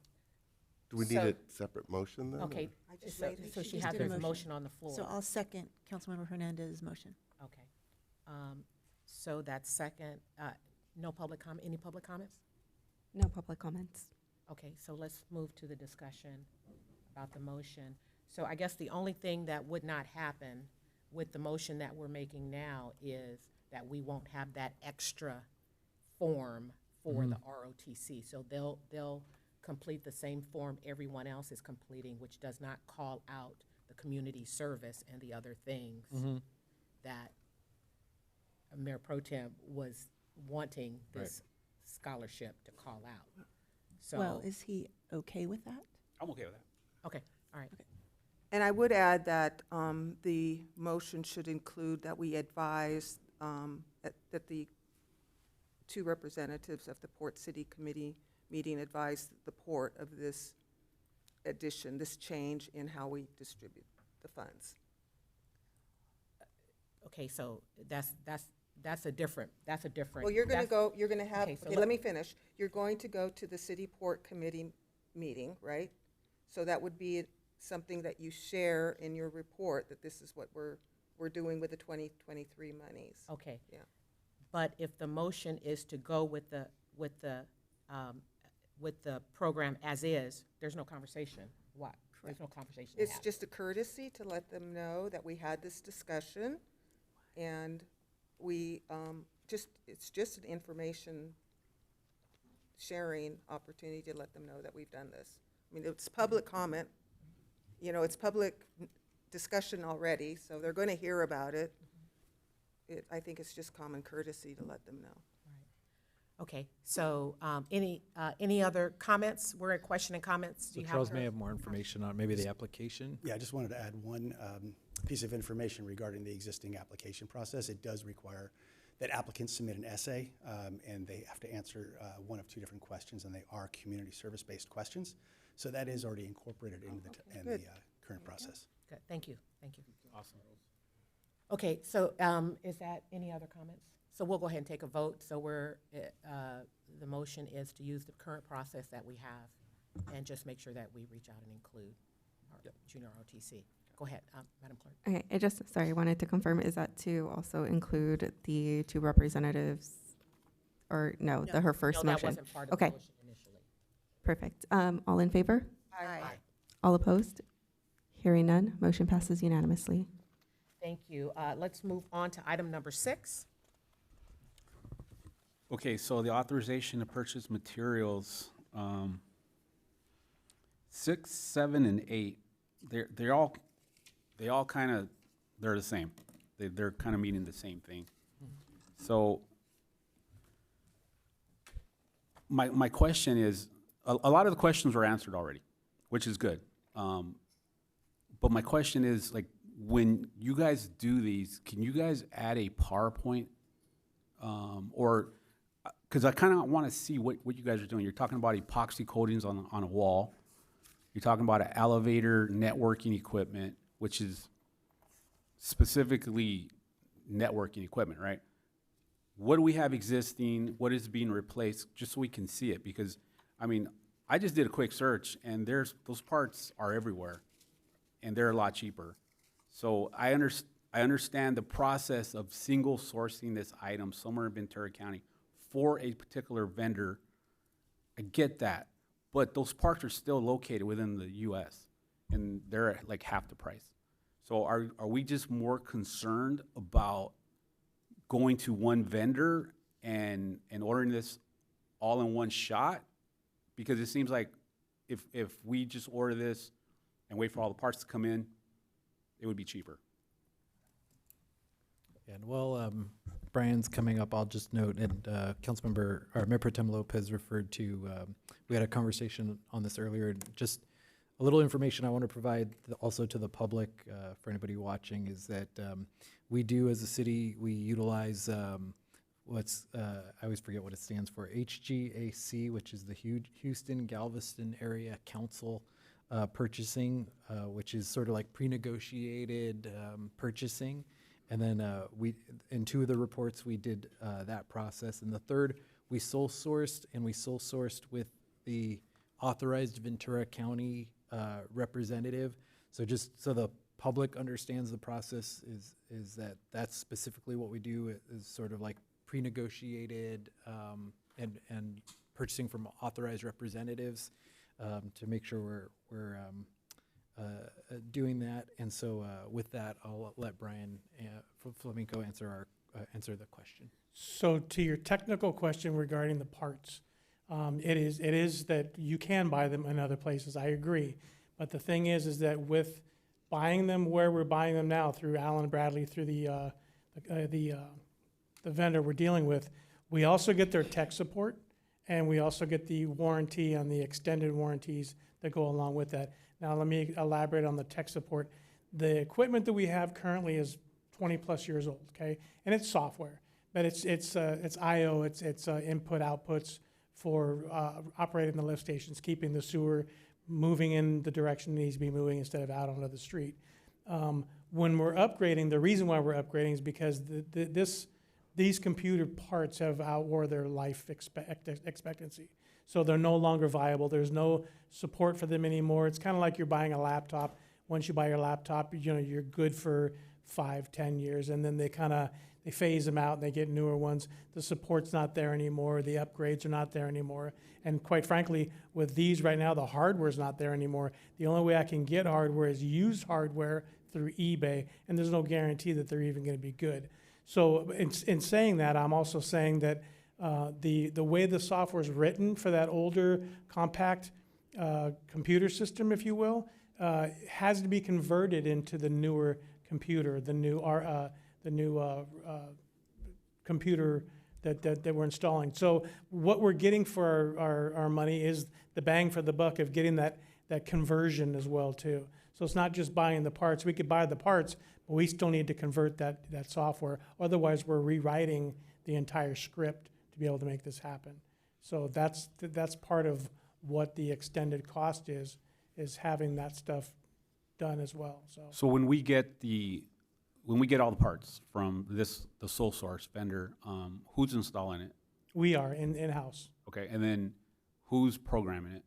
Do we need So- a separate motion then? okay. I just So made it. so She she just has did a a motion. motion on the floor. So I'll second Councilmember Hernandez's motion. Okay. So that's second, no public comment, any public comments? No public comments. Okay, so let's move to the discussion about the motion. So I guess the only thing that would not happen with the motion that we're making now is that we won't have that extra form for the ROTC. So they'll complete the same form everyone else is completing, which does not call out the community service and the other things that Mayor Pro Tem was wanting this scholarship to call out. So, Well, is he okay with that? I'm okay with that. okay, all right. And I would add that the motion should include that we advise that the two representatives of the Port City Committee meeting advise the port of this addition, this change in how we distribute the funds. Okay, so that's a different. Well, you're going to go, you're going to have, Okay, so okay, let me finish. You're going to go to the City Port Committee meeting, right? So that would be something that you share in your report, that this is what we're doing with the 2023 monies. Okay. Yeah. But if the motion is to go with the program as is, there's no conversation. What? There's no conversation to It's have. just a courtesy to let them know that we had this discussion, and we it's just an information sharing opportunity to let them know that we've done this. I mean, it's public comment, you know, it's public discussion already, so they're going to hear about it. I think it's just common courtesy to let them know. Okay, so any other comments? We're at question and comments. Do So you Charles have? may have more information on maybe the application. Yeah, I just wanted to add one piece of information regarding the existing application process. It does require that applicants submit an essay, and they have to answer one of two different questions, and they are community service-based questions. So that is already incorporated into the current process. Good, thank you, thank you. Awesome. Okay, so is that any other comments? So we'll go ahead and take a vote. So the motion is to use the current process that we have and just make sure that we reach out and include our junior ROTC. Go ahead, Madam Clerk. Okay, I wanted to confirm, is that to also include the two representatives? Or no, her first No, motion? that wasn't part of the Okay, motion initially. perfect. All in favor? Aye. All opposed? Hearing none, motion passes unanimously. Thank you. Let's move on to item number 6. Okay, so the authorization to purchase materials, 6, 7, and 8, they're all kind of, they're the same. They're kind of meaning the same thing. So my question is, a lot of the questions were answered already, which is good. But my question is, like, when you guys do these, can you guys add a PowerPoint? Or, because I kind of want to see what you guys are doing. You're talking about epoxy coatings on a wall. You're talking about an elevator networking equipment, which is specifically networking equipment, right? What do we have existing? What is being replaced? Just so we can see it. Because, I mean, I just did a quick search, and those parts are everywhere, and they're a lot cheaper. So I understand the process of single sourcing this item somewhere in Ventura County for a particular vendor. I get that, but those parts are still located within the U.S. and they're at like half the price. So are we just more concerned about going to one vendor and ordering this all in one shot? Because it seems like if we just order this and wait for all the parts to come in, it would be cheaper. And while Brian's coming up, I'll just note, and Councilmember, or Mayor Pro Tem Lopez referred to, we had a conversation on this earlier, just a little information I want to provide also to the public, for anybody watching, is that we do, as a city, we utilize I always forget what it stands for, HGAC, which is the Houston Galveston Area Council purchasing, which is sort of like pre-negotiated purchasing. And then in 2 of the reports, we did that process. And the third, we sole sourced with the authorized Ventura County representative. So just so the public understands the process is that that's specifically what we do, is sort of like pre-negotiated and purchasing from authorized representatives to make sure we're doing that. And so with that, I'll let Brian Flamenco answer the question. So to your technical question regarding the parts, it is that you can buy them in other places. I agree, but the thing is that with buying them where we're buying them now through Allen Bradley, through the the vendor we're dealing with. We also get their tech support, and we also get the warranty on the extended warranties that go along with that. Now, let me elaborate on the tech support. The equipment that we have currently is 20-plus years old, okay? And it's software, but it's I/O, it's input outputs for operating the lift stations, keeping the sewer moving in the direction it needs to be moving instead of out onto the street. When we're upgrading, the reason why we're upgrading is because these computer parts have outwore their life expectancy. So they're no longer viable. There's no support for them anymore. It's kind of like you're buying a laptop. Once you buy your laptop, you're good for 5-10 years, and then they phase them out and they get newer ones. The support's not there anymore. The upgrades are not there anymore. And quite frankly, with these right now, the hardware's not there anymore. The only way I can get hardware is used hardware through eBay, and there's no guarantee that they're even going to be good. So in saying that, I'm also saying that the way the software is written for that older compact computer system, if you will, has to be converted into the newer computer, the new computer that we're installing. So what we're getting for our money is the bang for the buck of getting that conversion as well too. So it's not just buying the parts. We could buy the parts, but we still need to convert that software. Otherwise, we're rewriting the entire script to be able to make this happen. So that's part of what the extended cost is having that stuff done as well. So when we get all the parts from the sole source vendor, who's installing it? We are in-house. Okay, and then who's programming it?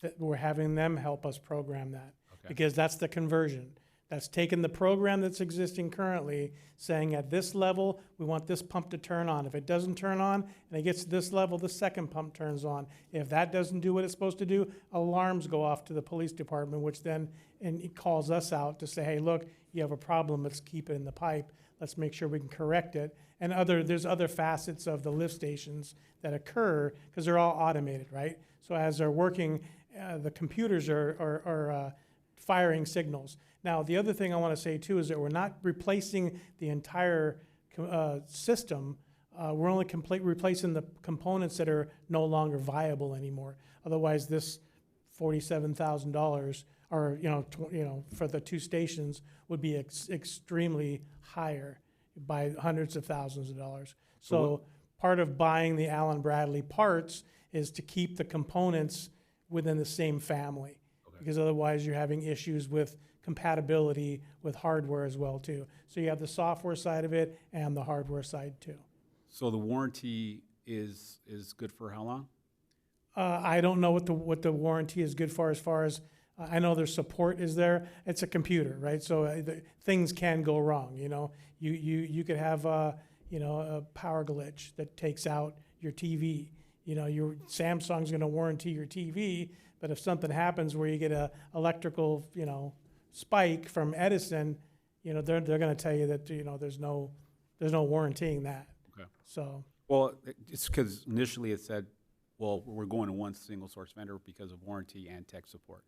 That we're having them help us program that. Okay. Because that's the conversion. That's taking the program that's existing currently, saying at this level, we want this pump to turn on. If it doesn't turn on and it gets to this level, the second pump turns on. If that doesn't do what it's supposed to do, alarms go off to the police department, which then it calls us out to say, hey, look, you have a problem, let's keep it in the pipe. Let's make sure we can correct it. And there's other facets of the lift stations that occur because they're all automated, right? So as they're working, the computers are firing signals. Now, the other thing I want to say too is that we're not replacing the entire system. We're only replacing the components that are no longer viable anymore. Otherwise, this $47,000 or for the two stations would be extremely higher by hundreds of thousands of dollars. So part of buying the Allen Bradley parts is to keep the components within the same family, because otherwise you're having issues with compatibility with hardware as well too. So you have the software side of it and the hardware side too. So the warranty is good for how long? I don't know what the warranty is good for as far as I know their support is there. It's a computer, right? So things can go wrong. You could have a power glitch that takes out your TV. Your Samsung's going to warranty your TV, but if something happens where you get a electrical spike from Edison, they're going to tell you that there's no warrantying that. Okay. So it's because initially it said, well, we're going to one single source vendor because of warranty and tech support.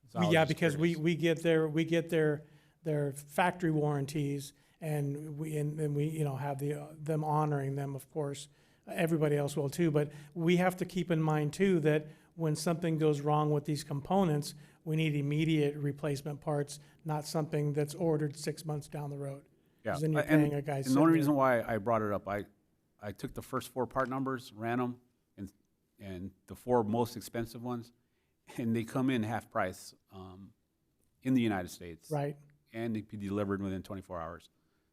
So because we get their factory warranties, and we have them honoring them, of course. Everybody else will too, but we have to keep in mind too that when something goes wrong with these components, we need immediate replacement parts, not something that's ordered 6 months down the road. Yeah, then you're paying a guy. And the only reason why I brought it up, I took the first 4 part numbers, ran them, and the 4 most expensive ones, and they come in half price in the United States. Right. And they be delivered within 24 hours.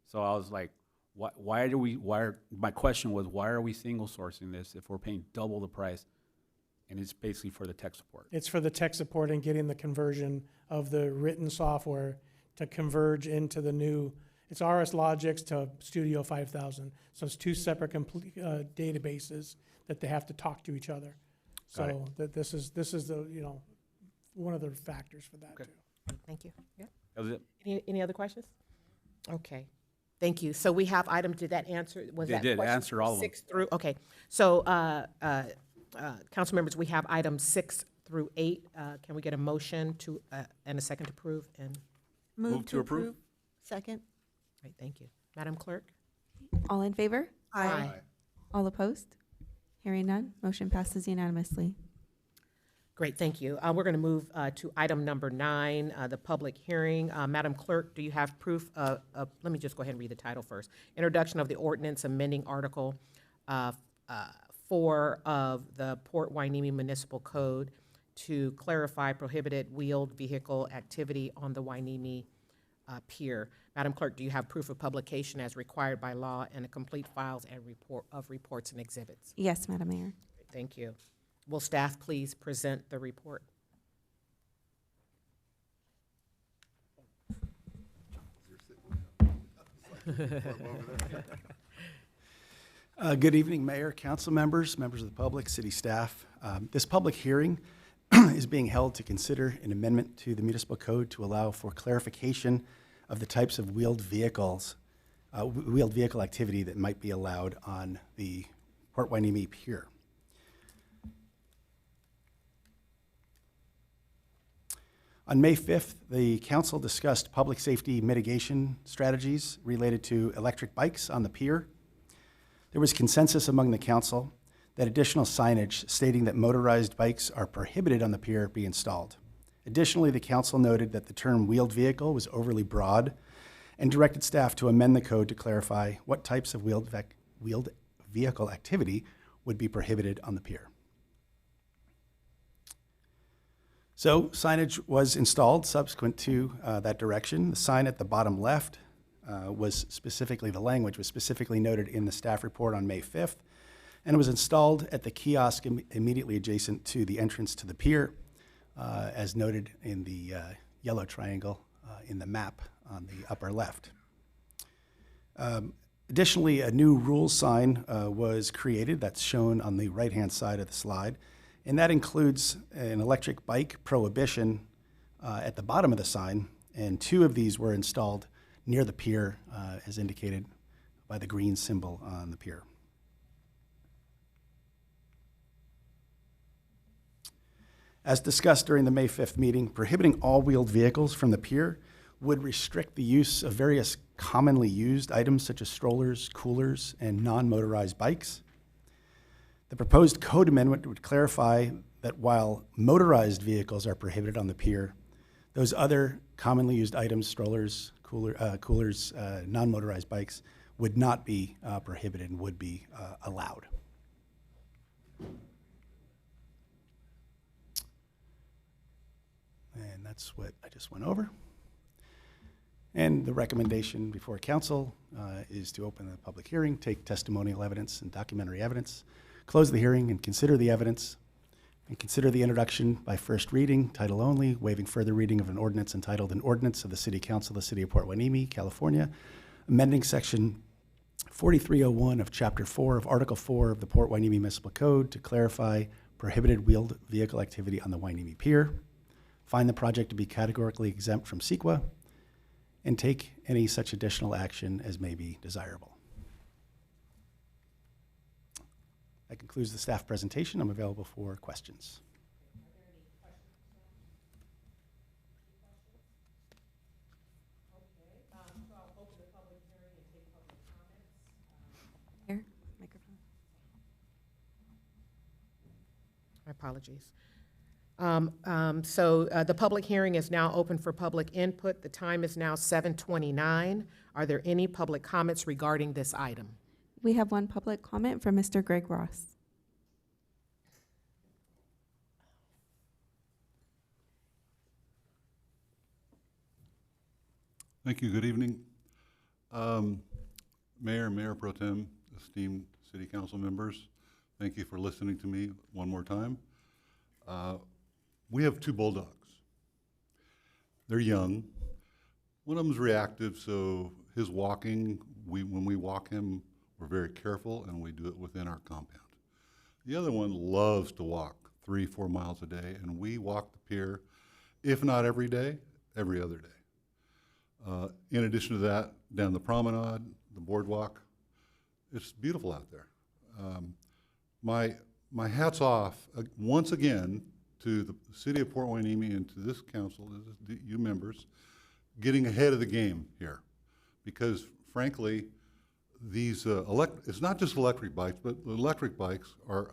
So I was like, my question was, why are we single sourcing this if we're paying double the price? And it's basically for the tech support. It's for the tech support and getting the conversion of the written software to converge into the new. It's RS Logix to Studio 5000. So it's 2 separate databases that they have to talk to each other. So this is the one of the factors for that too. Thank you. Yeah. That was it. Any other questions? Okay. Thank you. So we have items. Did that answer? They did answer all of them. 6 through. Okay. So, council members, we have items 6 through 8. Can we get a motion to and a second to approve? And Move to approve. Second. Great. Thank you, Madam Clerk. All in favor? Aye. All opposed? Hearing none, motion passes unanimously. Great, thank you. We're going to move to item number 9, the public hearing. Madam Clerk, do you have proof let me just go ahead and read the title first. Introduction of the ordinance amending Article 4 of the Port Hueneme Municipal Code to clarify prohibited wheeled vehicle activity on the Hueneme Pier. Madam Clerk, do you have proof of publication as required by law and a complete files and reports and exhibits? Yes, Madam Mayor. Thank you. Will staff please present the report? Good evening, Mayor, council members, members of the public, city staff. This public hearing is being held to consider an amendment to the municipal code to allow for clarification of the types of wheeled vehicle activity that might be allowed on the Port Hueneme Pier. On May 5th, the council discussed public safety mitigation strategies related to electric bikes on the pier. There was consensus among the council that additional signage stating that motorized bikes are prohibited on the pier be installed. Additionally, the council noted that the term wheeled vehicle was overly broad and directed staff to amend the code to clarify what types of wheeled vehicle activity would be prohibited on the pier. So signage was installed subsequent to that direction. The sign at the bottom left the language was specifically noted in the staff report on May 5th, and it was installed at the kiosk immediately adjacent to the entrance to the pier, as noted in the yellow triangle in the map on the upper left. Additionally, a new rule sign was created that's shown on the right-hand side of the slide, and that includes an electric bike prohibition at the bottom of the sign, and 2 of these were installed near the pier, as indicated by the green symbol on the pier. As discussed during the May 5th meeting, prohibiting all wheeled vehicles from the pier would restrict the use of various commonly used items such as strollers, coolers, and non-motorized bikes. The proposed code amendment would clarify that while motorized vehicles are prohibited on the pier, those other commonly used items, strollers, coolers, non-motorized bikes, would not be prohibited and would be allowed. And that's what I just went over. And the recommendation before council is to open the public hearing, take testimonial evidence and documentary evidence, close the hearing and consider the evidence, and consider the introduction by first reading, title only, waiving further reading of an ordinance entitled An Ordinance of the City Council of the City of Port Hueneme, California, amending section 4301 of chapter 4 of article 4 of the Port Hueneme Municipal Code to clarify prohibited wheeled vehicle activity on the Hueneme Pier, find the project to be categorically exempt from CEQA, and take any such additional action as may be desirable. That concludes the staff presentation. I'm available for questions. Here, microphone. My apologies. So the public hearing is now open for public input. The time is now 7:29. Are there any public comments regarding this item? We have one public comment from Mr. Greg Ross. Thank you. Good evening. Mayor Pro Tem, esteemed city council members, thank you for listening to me one more time. We have 2 bulldogs. They're young. One of them's reactive, so his walking, when we walk him, we're very careful and we do it within our compound. The other one loves to walk 3-4 miles a day, and we walk the pier, if not every day, every other day. In addition to that, down the promenade, the boardwalk, it's beautiful out there. My hat's off once again to the city of Port Hueneme and to this council, you members, getting ahead of the game here. Because frankly, these it's not just electric bikes, but electric bikes are,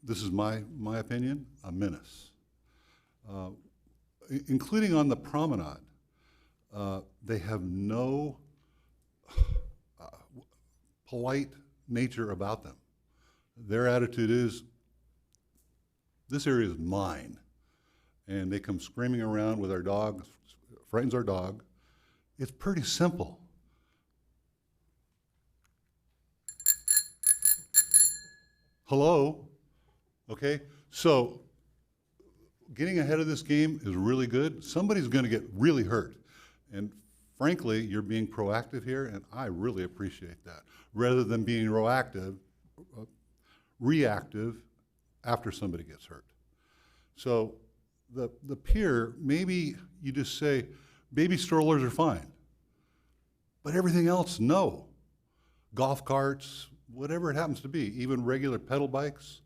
this is my opinion, a menace. Including on the promenade. They have no polite nature about them. Their attitude is, this area is mine. And they come screaming around with our dog, frightens our dog. It's pretty simple. Hello? Okay? So, getting ahead of this game is really good. Somebody's going to get really hurt. And frankly, you're being proactive here, and I really appreciate that. Rather than being reactive after somebody gets hurt. So the pier, maybe you just say, baby strollers are fine. But everything else, no. Golf carts, whatever it happens to be, even regular pedal bikes.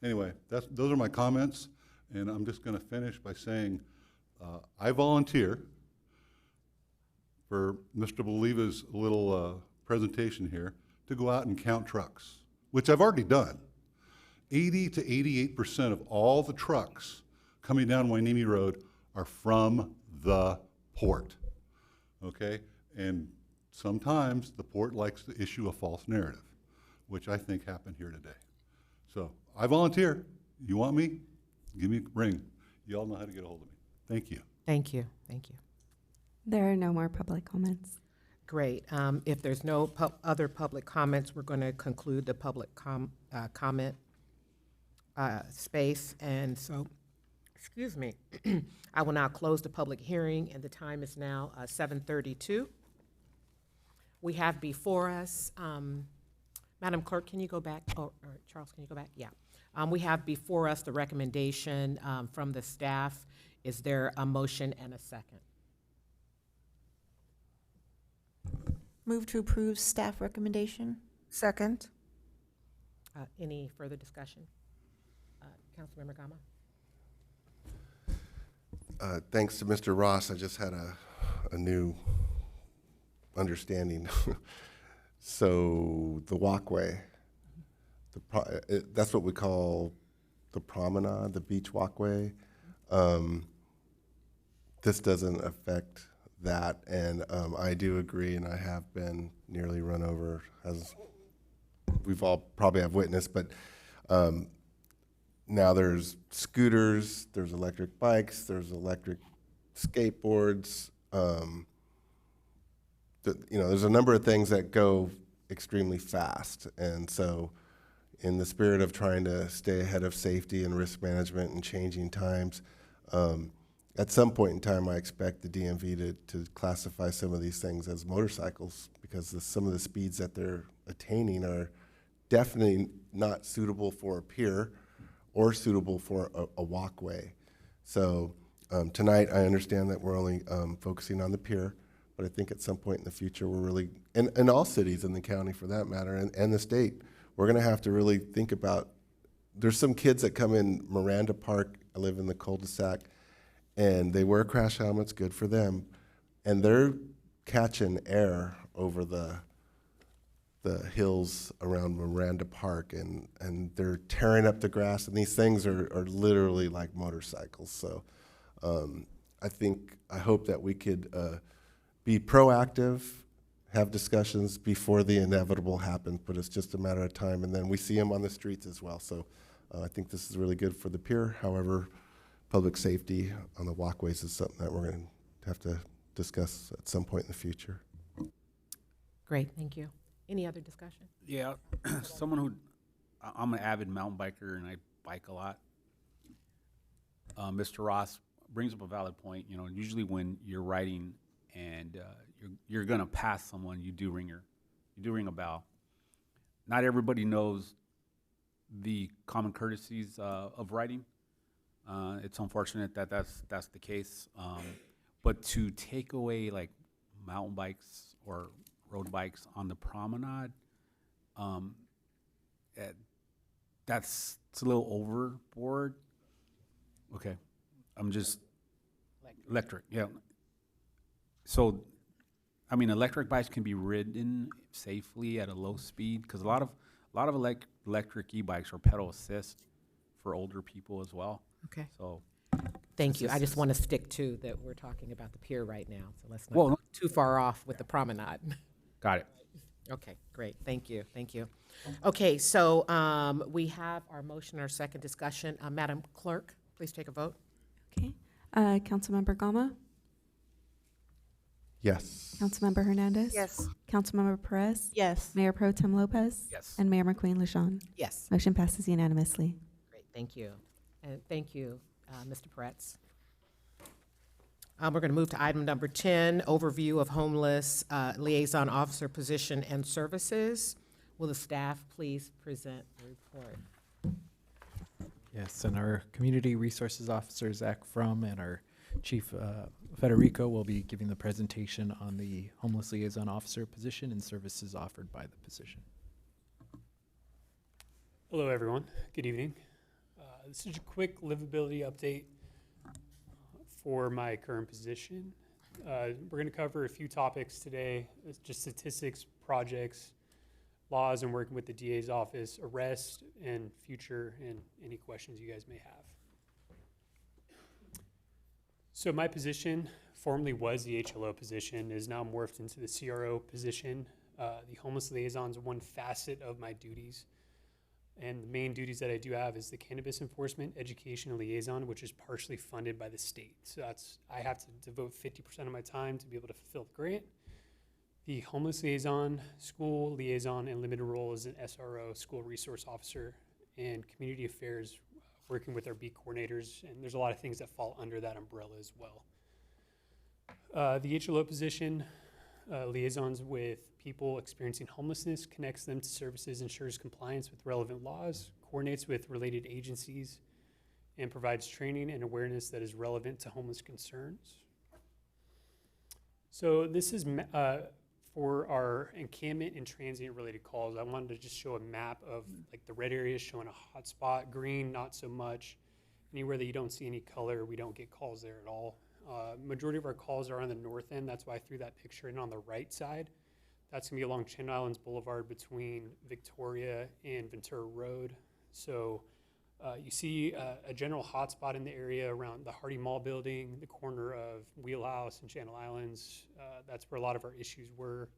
Anyway, those are my comments. And I'm just going to finish by saying, I volunteer for Mr. Boliva's little presentation here to go out and count trucks, which I've already done. 80 to 88% of all the trucks coming down Hueneme Road are from the port, okay? And sometimes the port likes to issue a false narrative, which I think happened here today. So I volunteer. You want me? Give me a ring. You all know how to get a hold of me. Thank you. Thank you. Thank you. There are no more public comments. Great. If there's no other public comments, we're going to conclude the public comment space. And so, excuse me, I will now close the public hearing, and the time is now 7:32. We have before us, Madam Clerk, can you go back? Or Charles, can you go back? Yeah. We have before us the recommendation from the staff. Is there a motion and a second? Move to approve staff recommendation. Second. Any further discussion? Councilmember Gama? Thanks to Mr. Ross, I just had a new understanding. So the walkway, that's what we call the promenade, the beach walkway. This doesn't affect that, and I do agree, and I have been nearly run over, as we've all probably have witnessed, but now there's scooters, there's electric bikes, there's electric skateboards. There's a number of things that go extremely fast, and so in the spirit of trying to stay ahead of safety and risk management and changing times, at some point in time, I expect the DMV to classify some of these things as motorcycles, because some of the speeds that they're attaining are definitely not suitable for a pier or suitable for a walkway. So tonight, I understand that we're only focusing on the pier, but I think at some point in the future, we're really, and all cities in the county for that matter, and the state, we're gonna have to really think about, there's some kids that come in Miranda Park, I live in the cul-de-sac, and they wear crash helmets, good for them, and they're catching air over the hills around Miranda Park, and they're tearing up the grass, and these things are literally like motorcycles. So I hope that we could be proactive, have discussions before the inevitable happens, but it's just a matter of time, and then we see them on the streets as well. So I think this is really good for the pier. However, public safety on the walkways is something that we're going to have to discuss at some point in the future. Great, thank you. Any other discussion? Yeah, I'm an avid mountain biker and I bike a lot. Mr. Ross brings up a valid point. Usually when you're riding and you're gonna pass someone, you do ring a bell. Not everybody knows the common courtesies of riding. It's unfortunate that that's the case. But to take away like mountain bikes or road bikes on the promenade, it's a little overboard. Okay, I'm just electric, yeah. So I mean, electric bikes can be ridden safely at a low speed, because a lot of electric e-bikes are pedal assist for older people as well. Okay. So. Thank you. I just assist- want to stick to that we're talking about the pier right now, so let's not Well, go too far off with the promenade. Got it. Okay, great. Thank you. Thank you. Okay, so we have our motion, our second discussion. Madam Clerk, please take a vote. Okay. Councilmember Gama, Yes. Councilmember Hernandez. Yes. Councilmember Perez. Yes. Mayor Pro Tem Lopez. Yes. And Mayor McQueen LaShawn. Yes. Motion passes unanimously. Great, thank you. And thank you, Mr. Peretz. We're going to move to item number 10, overview of homeless liaison officer position and services. Will the staff please present the report? Yes, and our Community Resources Officer, Zach Frum, and our Chief Federico will be giving the presentation on the Homeless Liaison Officer position and services offered by the position. Hello, everyone. Good evening. This is a quick livability update for my current position. We're going to cover a few topics today, just statistics, projects, laws, and working with the DA's office, arrest, and future, and any questions you guys may have. So my position formerly was the HLO position, is now morphed into the CRO position. The homeless liaison is one facet of my duties. And the main duties that I do have is the cannabis enforcement, education, and liaison, which is partially funded by the state. So I have to devote 50% of my time to be able to fulfill the grant. The homeless liaison, school liaison, and limited role as an SRO, school resource officer, and community affairs, working with our beat coordinators. And there's a lot of things that fall under that umbrella as well. The HLO position liaisons with people experiencing homelessness, connects them to services, ensures compliance with relevant laws, coordinates with related agencies, and provides training and awareness that is relevant to homeless concerns. So this is for our encampment and transient related calls. I wanted to just show a map of like the red areas showing a hot spot, green not so much. Anywhere that you don't see any color, we don't get calls there at all. Majority of our calls are on the north end. That's why I threw that picture in on the right side. That's gonna be along Channel Islands Boulevard between Victoria and Ventura Road. So you see a general hotspot in the area around the Hardy Mall building, the corner of Wheelhouse and Channel Islands. That's where a lot of our issues were,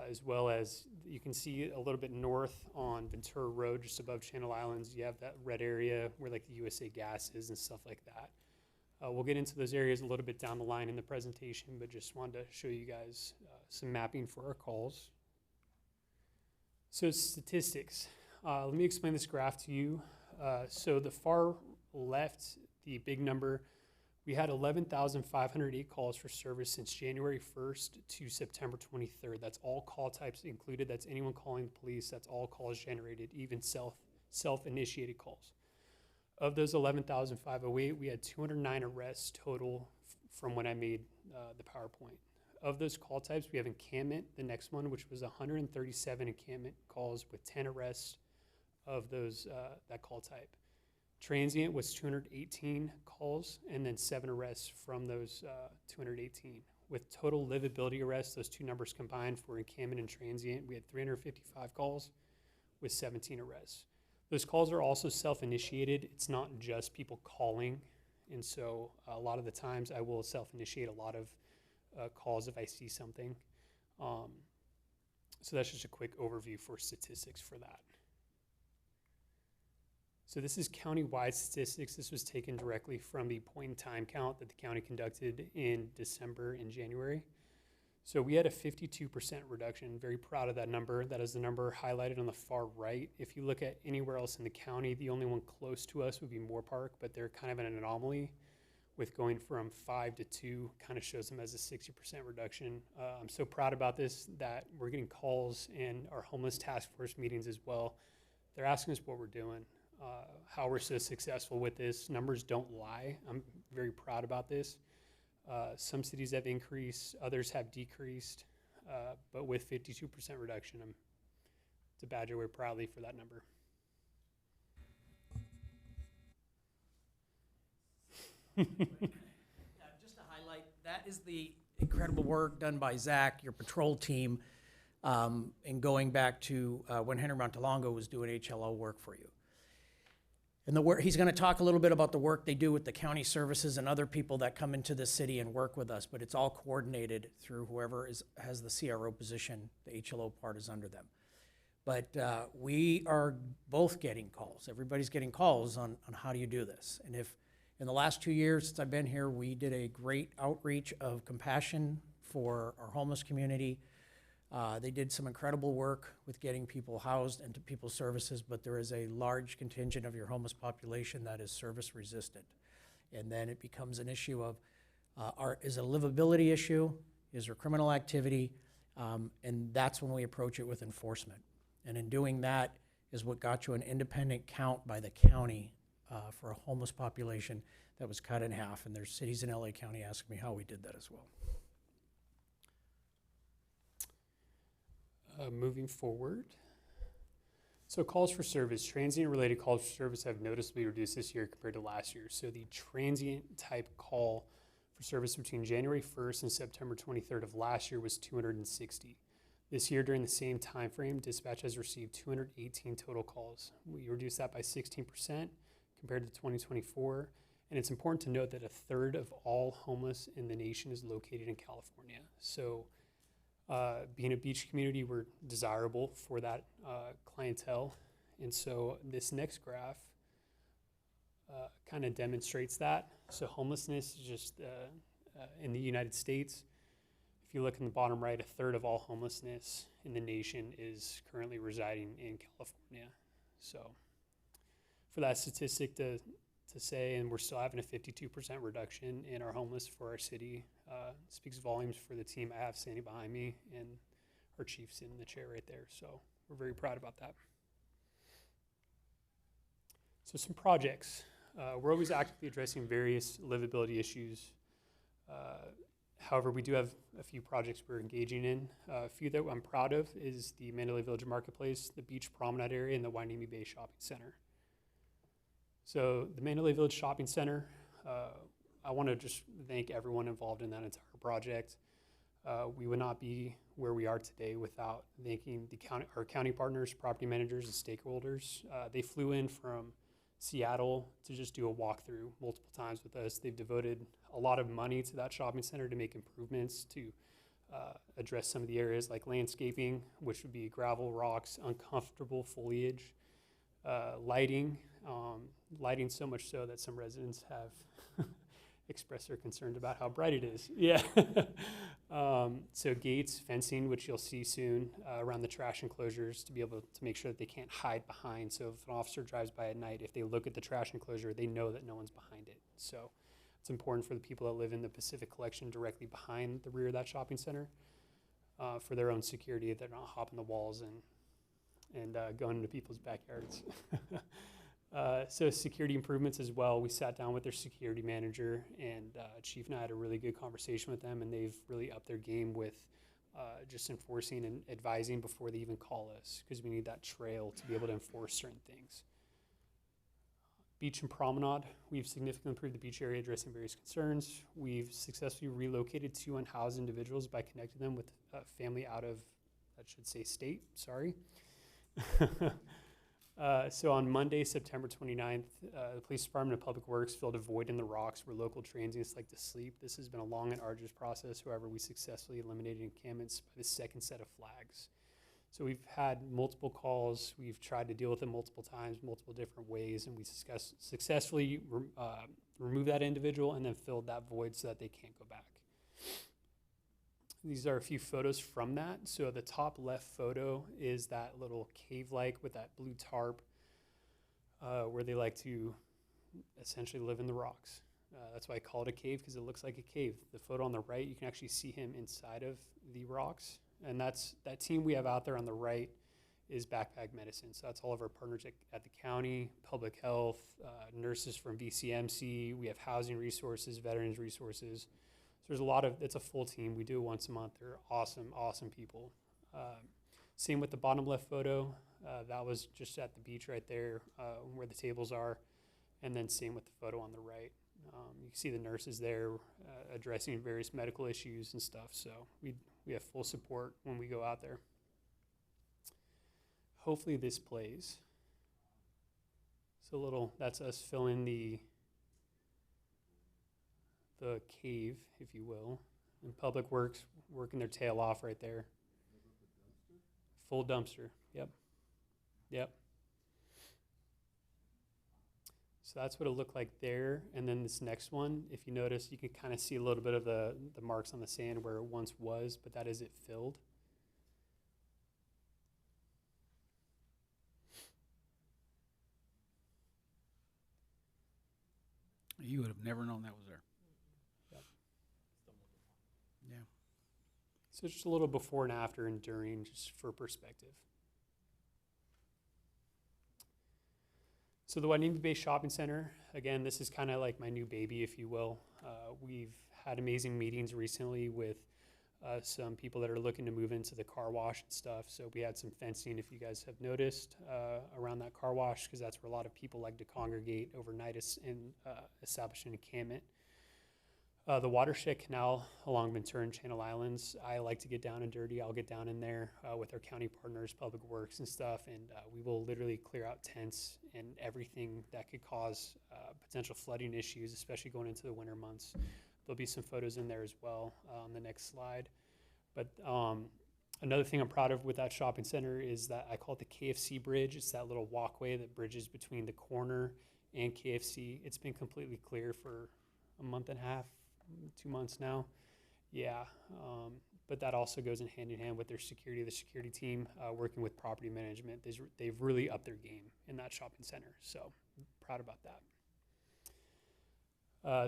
as well as you can see a little bit north on Ventura Road, just above Channel Islands. You have that red area where like the USA Gas is and stuff like that. We'll get into those areas a little bit down the line in the presentation, but just wanted to show you guys some mapping for our calls. So statistics. Let me explain this graph to you. So the far left, the big number, we had 11,508 calls for service since January 1st to September 23rd. That's all call types included. That's anyone calling the police. That's all calls generated, even self-initiated calls. Of those 11,508, we had 209 arrests total from when I made the PowerPoint. Of those call types, we have encampment, the next one, which was 137 encampment calls with 10 arrests of those that call type. Transient was 218 calls and then 7 arrests from those 218. With total livability arrests, those two numbers combined for encampment and transient, we had 355 calls with 17 arrests. Those calls are also self-initiated. It's not just people calling. And so a lot of the times I will self-initiate a lot of calls if I see something. So that's just a quick overview for statistics for that. So this is county-wide statistics. This was taken directly from the point-in-time count that the county conducted in December and January. So we had a 52% reduction. Very proud of that number. That is the number highlighted on the far right. If you look at anywhere else in the county, the only one close to us would be Moorpark, but they're kind of an anomaly with going from 5 to 2, kind of shows them as a 60% reduction. I'm so proud about this that we're getting calls in our homeless task force meetings as well. They're asking us what we're doing, how we're so successful with this. Numbers don't lie. I'm very proud about this. Some cities have increased, others have decreased, but with 52% reduction, it's a badge I wear proudly for that number. Just to highlight, that is the incredible work done by Zach, your patrol team, and going back to when Henry Montalongo was doing HLO work for you. And the work, he's going to talk a little bit about the work they do with the county services and other people that come into the city and work with us, but it's all coordinated through whoever has the CRO position. The HLO part is under them. But we are both getting calls. Everybody's getting calls on how do you do this. And if in the last 2 years since I've been here, we did a great outreach of compassion for our homeless community. They did some incredible work with getting people housed and to people's services, but there is a large contingent of your homeless population that is service resistant. And then it becomes an issue of, is it a livability issue? Is there criminal activity? And that's when we approach it with enforcement. And in doing that is what got you an independent count by the county for a homeless population that was cut in half. And there's cities in LA County asking me how we did that as well. Moving forward. So calls for service, transient-related calls for service have noticeably reduced this year compared to last year. So the transient type call for service between January 1st and September 23rd of last year was 260. This year, during the same time frame, dispatch has received 218 total calls. We reduced that by 16% compared to 2024. And it's important to note that a third of all homeless in the nation is located in California. So being a beach community, we're desirable for that clientele. And so this next graph kind of demonstrates that. So homelessness is just in the United States. If you look in the bottom right, a third of all homelessness in the nation is currently residing in California. So for that statistic to say, and we're still having a 52% reduction in our homeless for our city, speaks volumes for the team I have standing behind me and our chief sitting in the chair right there. So we're very proud about that. So some projects. We're always actively addressing various livability issues. However, we do have a few projects we're engaging in. A few that I'm proud of is the Mandalay Village Marketplace, the Beach Promenade area, and the Wainimi Bay Shopping Center. So the Mandalay Village Shopping Center, I want to just thank everyone involved in that entire project. We would not be where we are today without thanking our county partners, property managers, and stakeholders. They flew in from Seattle to just do a walkthrough multiple times with us. They've devoted a lot of money to that shopping center to make improvements to address some of the areas like landscaping, which would be gravel, rocks, uncomfortable foliage, lighting, lighting so much so that some residents have expressed their concern about how bright it is. Yeah. So gates, fencing, which you'll see soon around the trash enclosures to be able to make sure that they can't hide behind. So if an officer drives by at night, if they look at the trash enclosure, they know that no one's behind it. So it's important for the people that live in the Pacific Collection directly behind the rear of that shopping center for their own security, that they're not hopping the walls and going into people's backyards. So security improvements as well. We sat down with their security manager, and Chief and I had a really good conversation with them, and they've really upped their game with just enforcing and advising before they even call us, because we need that trail to be able to enforce certain things. Beach and promenade, we've significantly improved the beach area, addressing various concerns. We've successfully relocated 2 unhoused individuals by connecting them with a family out of, that should say state, sorry. So on Monday, September 29th, the Police Department of Public Works filled a void in the rocks where local transients like to sleep. This has been a long and arduous process. However, we successfully eliminated encampments by the second set of flags. So we've had multiple calls. We've tried to deal with them multiple times, multiple different ways, and we successfully removed that individual and then filled that void so that they can't go back. These are a few photos from that. So the top left photo is that little cave-like with that blue tarp where they like to essentially live in the rocks. That's why I call it a cave, because it looks like a cave. The photo on the right, you can actually see him inside of the rocks. And that's that team we have out there on the right is Backpack Medicine. So that's all of our partners at the county, public health, nurses from VCMC. We have housing resources, veterans resources. So there's a lot of, it's a full team. We do it once a month. They're awesome, awesome people. Same with the bottom left photo. That was just at the beach right there where the tables are. And then same with the photo on the right. You can see the nurses there addressing various medical issues and stuff. So we have full support when we go out there. Hopefully this plays. So that's us filling the cave, if you will. And Public Works working their tail off right there. Full dumpster, yep. Yep. So that's what it looked like there. And then this next one, if you notice, you can kind of see a little bit of the marks on the sand where it once was, but that is it filled. You would have never known that was there. Yep. Yeah. So just a little before and after and during, just for perspective. So the Wainimi Bay Shopping Center, again, this is kind of like my new baby, if you will. We've had amazing meetings recently with some people that are looking to move into the car wash and stuff. So we had some fencing, if you guys have noticed, around that car wash, because that's where a lot of people like to congregate overnight and establish an encampment. The Watershed Canal along Ventura and Channel Islands, I like to get down and dirty. I'll get down in there with our county partners, Public Works and stuff, and we will literally clear out tents and everything that could cause potential flooding issues, especially going into the winter months. There'll be some photos in there as well on the next slide. But another thing I'm proud of with that shopping center is that I call it the KFC bridge. It's that little walkway that bridges between the corner and KFC. It's been completely clear for a month and a half, 2 months now. Yeah, but that also goes in hand with their security, the security team working with property management. They've really upped their game in that shopping center, so I'm proud about that.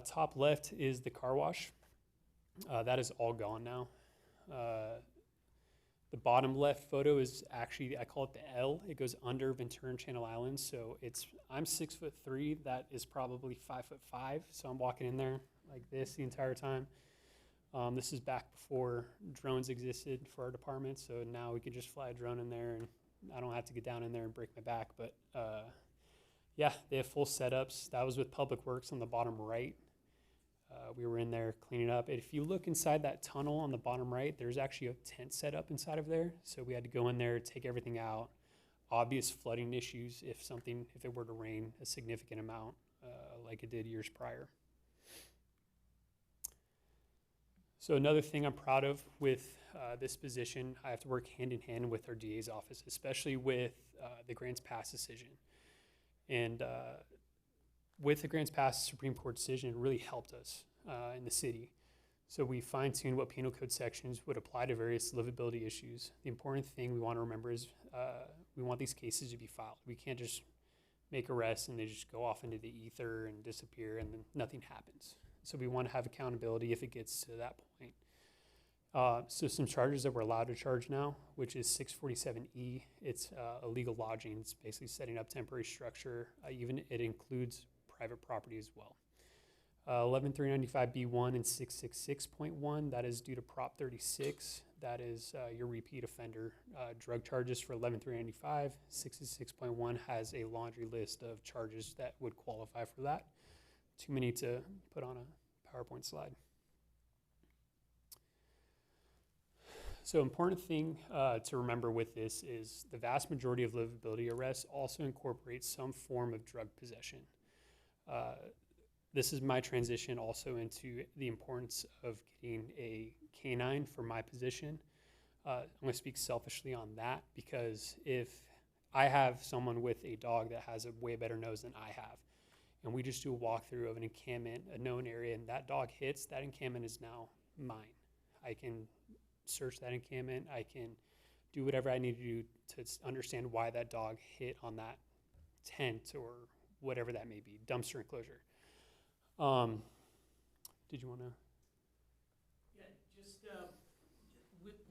Top left is the car wash. That is all gone now. The bottom left photo is actually, I call it the L. It goes under Ventura and Channel Islands, so I'm 6'3". That is probably 5'5", so I'm walking in there like this the entire time. This is back before drones existed for our department, so now we can just fly a drone in there and I don't have to get down in there and break my back. But yeah, they have full setups. That was with Public Works on the bottom right. We were in there cleaning up. And if you look inside that tunnel on the bottom right, there's actually a tent set up inside of there. So we had to go in there, take everything out. Obvious flooding issues if it were to rain a significant amount like it did years prior. So another thing I'm proud of with this position, I have to work hand in hand with our DA's office, especially with the Grants Pass decision. And with the Grants Pass Supreme Court decision, it really helped us in the city. So we fine-tuned what penal code sections would apply to various livability issues. The important thing we want to remember is we want these cases to be filed. We can't just make arrests and they just go off into the ether and disappear and then nothing happens. So we want to have accountability if it gets to that point. So some charges that we're allowed to charge now, which is 647E. It's illegal lodging. It's basically setting up temporary structure. It includes private property as well. 11395B1 and 666.1, that is due to Prop 36. That is your repeat offender. Drug charges for 11395. 666.1 has a laundry list of charges that would qualify for that. Too many to put on a PowerPoint slide. So important thing to remember with this is the vast majority of livability arrests also incorporate some form of drug possession. This is my transition also into the importance of getting a canine for my position. I'm going to speak selfishly on that because if I have someone with a dog that has a way better nose than I have, and we just do a walkthrough of an encampment, a known area, and that dog hits, that encampment is now mine. I can search that encampment. I can do whatever I need to do to understand why that dog hit on that tent or whatever that may be, dumpster enclosure. Did you want to? Yeah, just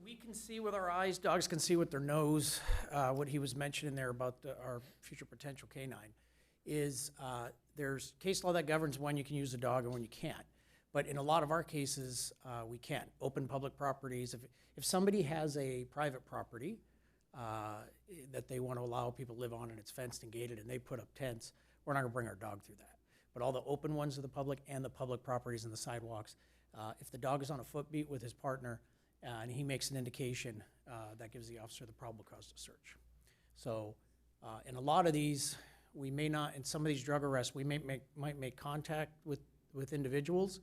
we can see with our eyes. Dogs can see with their nose. What he was mentioning there about our future potential canine is there's case law that governs when you can use a dog and when you can't. But in a lot of our cases, we can't. Open public properties. If somebody has a private property that they want to allow people to live on and it's fenced and gated and they put up tents, we're not going to bring our dog through that. but all the open ones to the public and the public properties and the sidewalks. If the dog is on a foot beat with his partner and he makes an indication, that gives the officer the probable cause to search. So in a lot of these, we may not, in some of these drug arrests, we might make contact with individuals,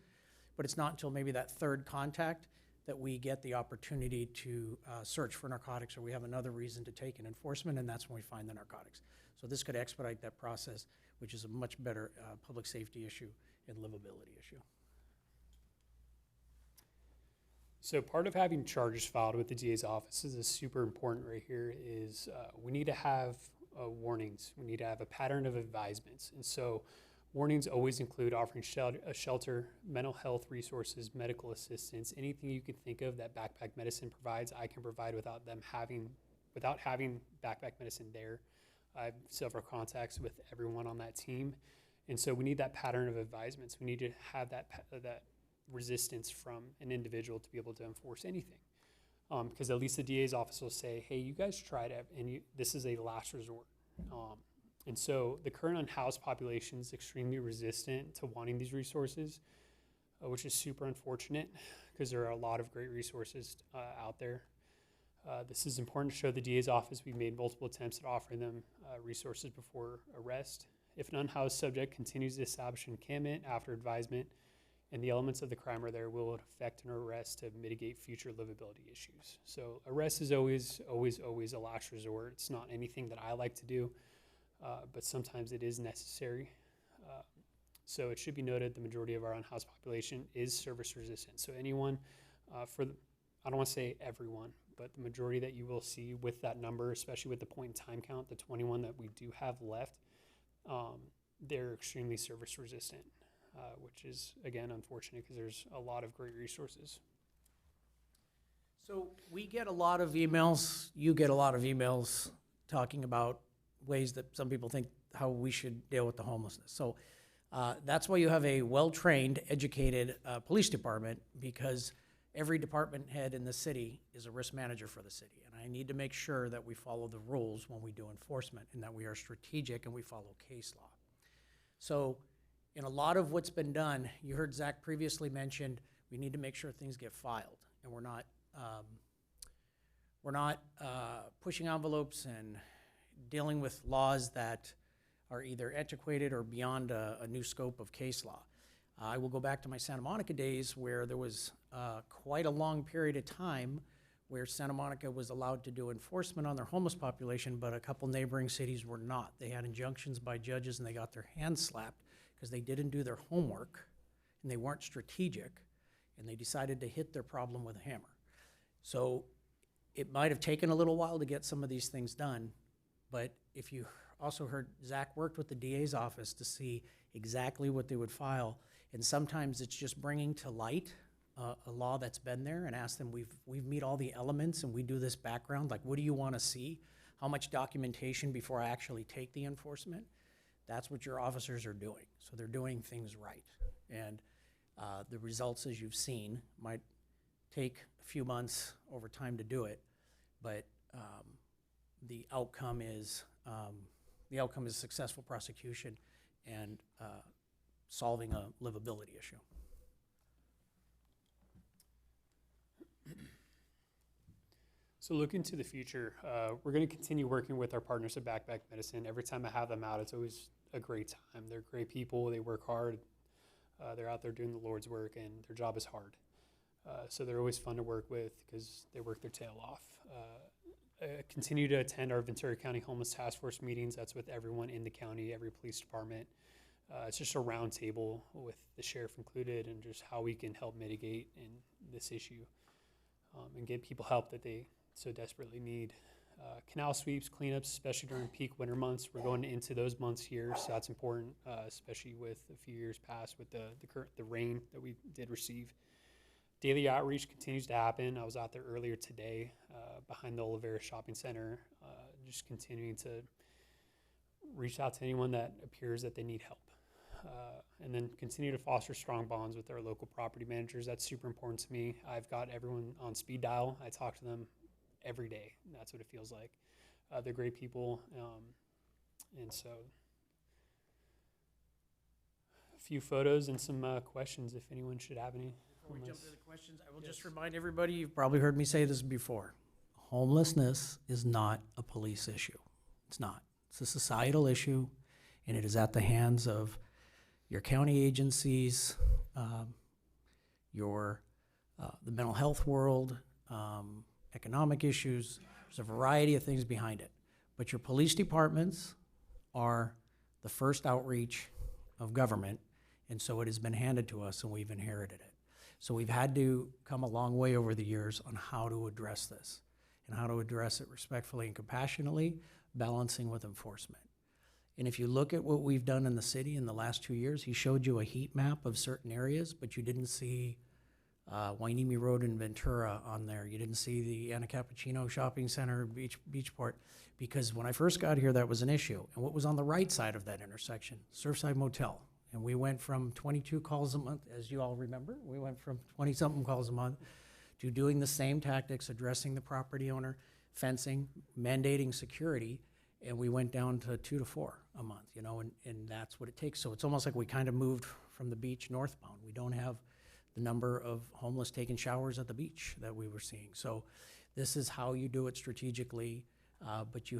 but it's not until maybe that third contact that we get the opportunity to search for narcotics, or we have another reason to take an enforcement, and that's when we find the narcotics. So this could expedite that process, which is a much better public safety issue and livability issue. So part of having charges filed with the DA's office is super important right here is we need to have warnings. We need to have a pattern of advisements. And so warnings always include offering shelter, mental health resources, medical assistance, anything you can think of that Backpack Medicine provides, I can provide without having Backpack Medicine there. I have several contacts with everyone on that team. And so we need that pattern of advisements. We need to have that resistance from an individual to be able to enforce anything. Because at least the DA's office will say, hey, you guys tried it, and this is a last resort. And so the current unhoused population is extremely resistant to wanting these resources, which is super unfortunate because there are a lot of great resources out there. This is important to show the DA's office. We've made multiple attempts at offering them resources before arrest. If an unhoused subject continues to establish an encampment after advisement and the elements of the crime are there, will affect an arrest to mitigate future livability issues. So arrest is always a last resort. It's not anything that I like to do. But sometimes it is necessary. So it should be noted the majority of our unhoused population is service resistant. So anyone, I don't want to say everyone, but the majority that you will see with that number, especially with the point in time count, the 21 that we do have left, they're extremely service resistant, which is, again, unfortunate because there's a lot of great resources. So we get a lot of emails, you get a lot of emails talking about ways that some people think how we should deal with the homelessness. So that's why you have a well-trained, educated police department, because every department head in the city is a risk manager for the city. And I need to make sure that we follow the rules when we do enforcement and that we are strategic and we follow case law. So in a lot of what's been done, you heard Zach previously mentioned, we need to make sure things get filed and we're not pushing envelopes and dealing with laws that are either antiquated or beyond a new scope of case law. I will go back to my Santa Monica days where there was quite a long period of time where Santa Monica was allowed to do enforcement on their homeless population, but a couple neighboring cities were not. They had injunctions by judges and they got their hands slapped because they didn't do their homework and they weren't strategic and they decided to hit their problem with a hammer. So it might have taken a little while to get some of these things done, but if you also heard, Zach worked with the DA's office to see exactly what they would file. And sometimes it's just bringing to light a law that's been there and ask them, we've meet all the elements and we do this background, like what do you want to see? How much documentation before I actually take the enforcement? That's what your officers are doing. So they're doing things right. And the results, as you've seen, might take a few months over time to do it, but the outcome is successful prosecution and solving a livability issue. So looking to the future, we're going to continue working with our partners at Backpack Medicine. Every time I have them out, it's always a great time. They're great people. They work hard. They're out there doing the Lord's work, and their job is hard. So they're always fun to work with because they work their tail off. Continue to attend our Ventura County Homeless Task Force meetings. That's with everyone in the county, every police department. It's just a round table with the sheriff included and just how we can help mitigate in this issue and get people help that they so desperately need. Canal sweeps, cleanups, especially during peak winter months. We're going into those months here, so that's important, especially with a few years past with the rain that we did receive. Daily outreach continues to happen. I was out there earlier today behind the Olivera Shopping Center, just continuing to reach out to anyone that appears that they need help. And then continue to foster strong bonds with our local property managers. That's super important to me. I've got everyone on speed dial. I talk to them every day. That's what it feels like. They're great people. And so few photos and some questions if anyone should have any. Before we jump into the questions, I will just remind everybody, you've probably heard me say this before. Homelessness is not a police issue. It's not. It's a societal issue, and it is at the hands of your county agencies, the mental health world, economic issues. There's a variety of things behind it. But your police departments are the first outreach of government, and so it has been handed to us and we've inherited it. So we've had to come a long way over the years on how to address this and how to address it respectfully and compassionately, balancing with enforcement. And if you look at what we've done in the city in the last 2 years, he showed you a heat map of certain areas, but you didn't see Wainimi Road in Ventura on there. You didn't see the Anna Cappuccino Shopping Center, Beachport, because when I first got here, that was an issue. And what was on the right side of that intersection? Surfside Motel. And we went from 22 calls a month, as you all remember, we went from 20-something calls a month to doing the same tactics, addressing the property owner, fencing, mandating security, and we went down to 2 to 4 a month, you know, and that's what it takes. So it's almost like we kind of moved from the beach northbound. We don't have the number of homeless taking showers at the beach that we were seeing. So this is how you do it strategically, but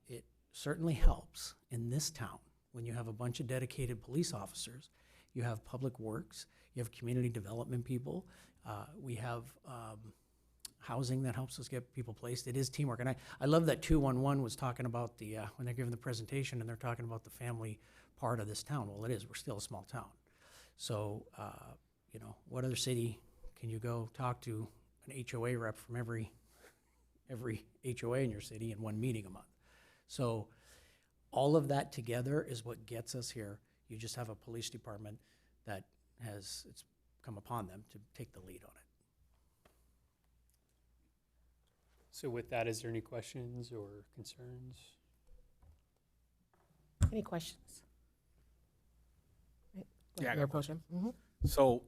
it certainly helps in this town when you have a bunch of dedicated police officers, you have public works, you have community development people, we have housing that helps us get people placed. It is teamwork. And I love that 211 was talking about when they're giving the presentation and they're talking about the family part of this town. Well, it is. We're still a small town. So, you know, what other city can you go talk to an HOA rep from every HOA in your city in one meeting a month? So all of that together is what gets us here. You just have a police department that it's come upon them to take the lead on it. So with that, is there any questions or concerns? Any questions? Yeah, I got Mayor Pro Tem? Mhm. So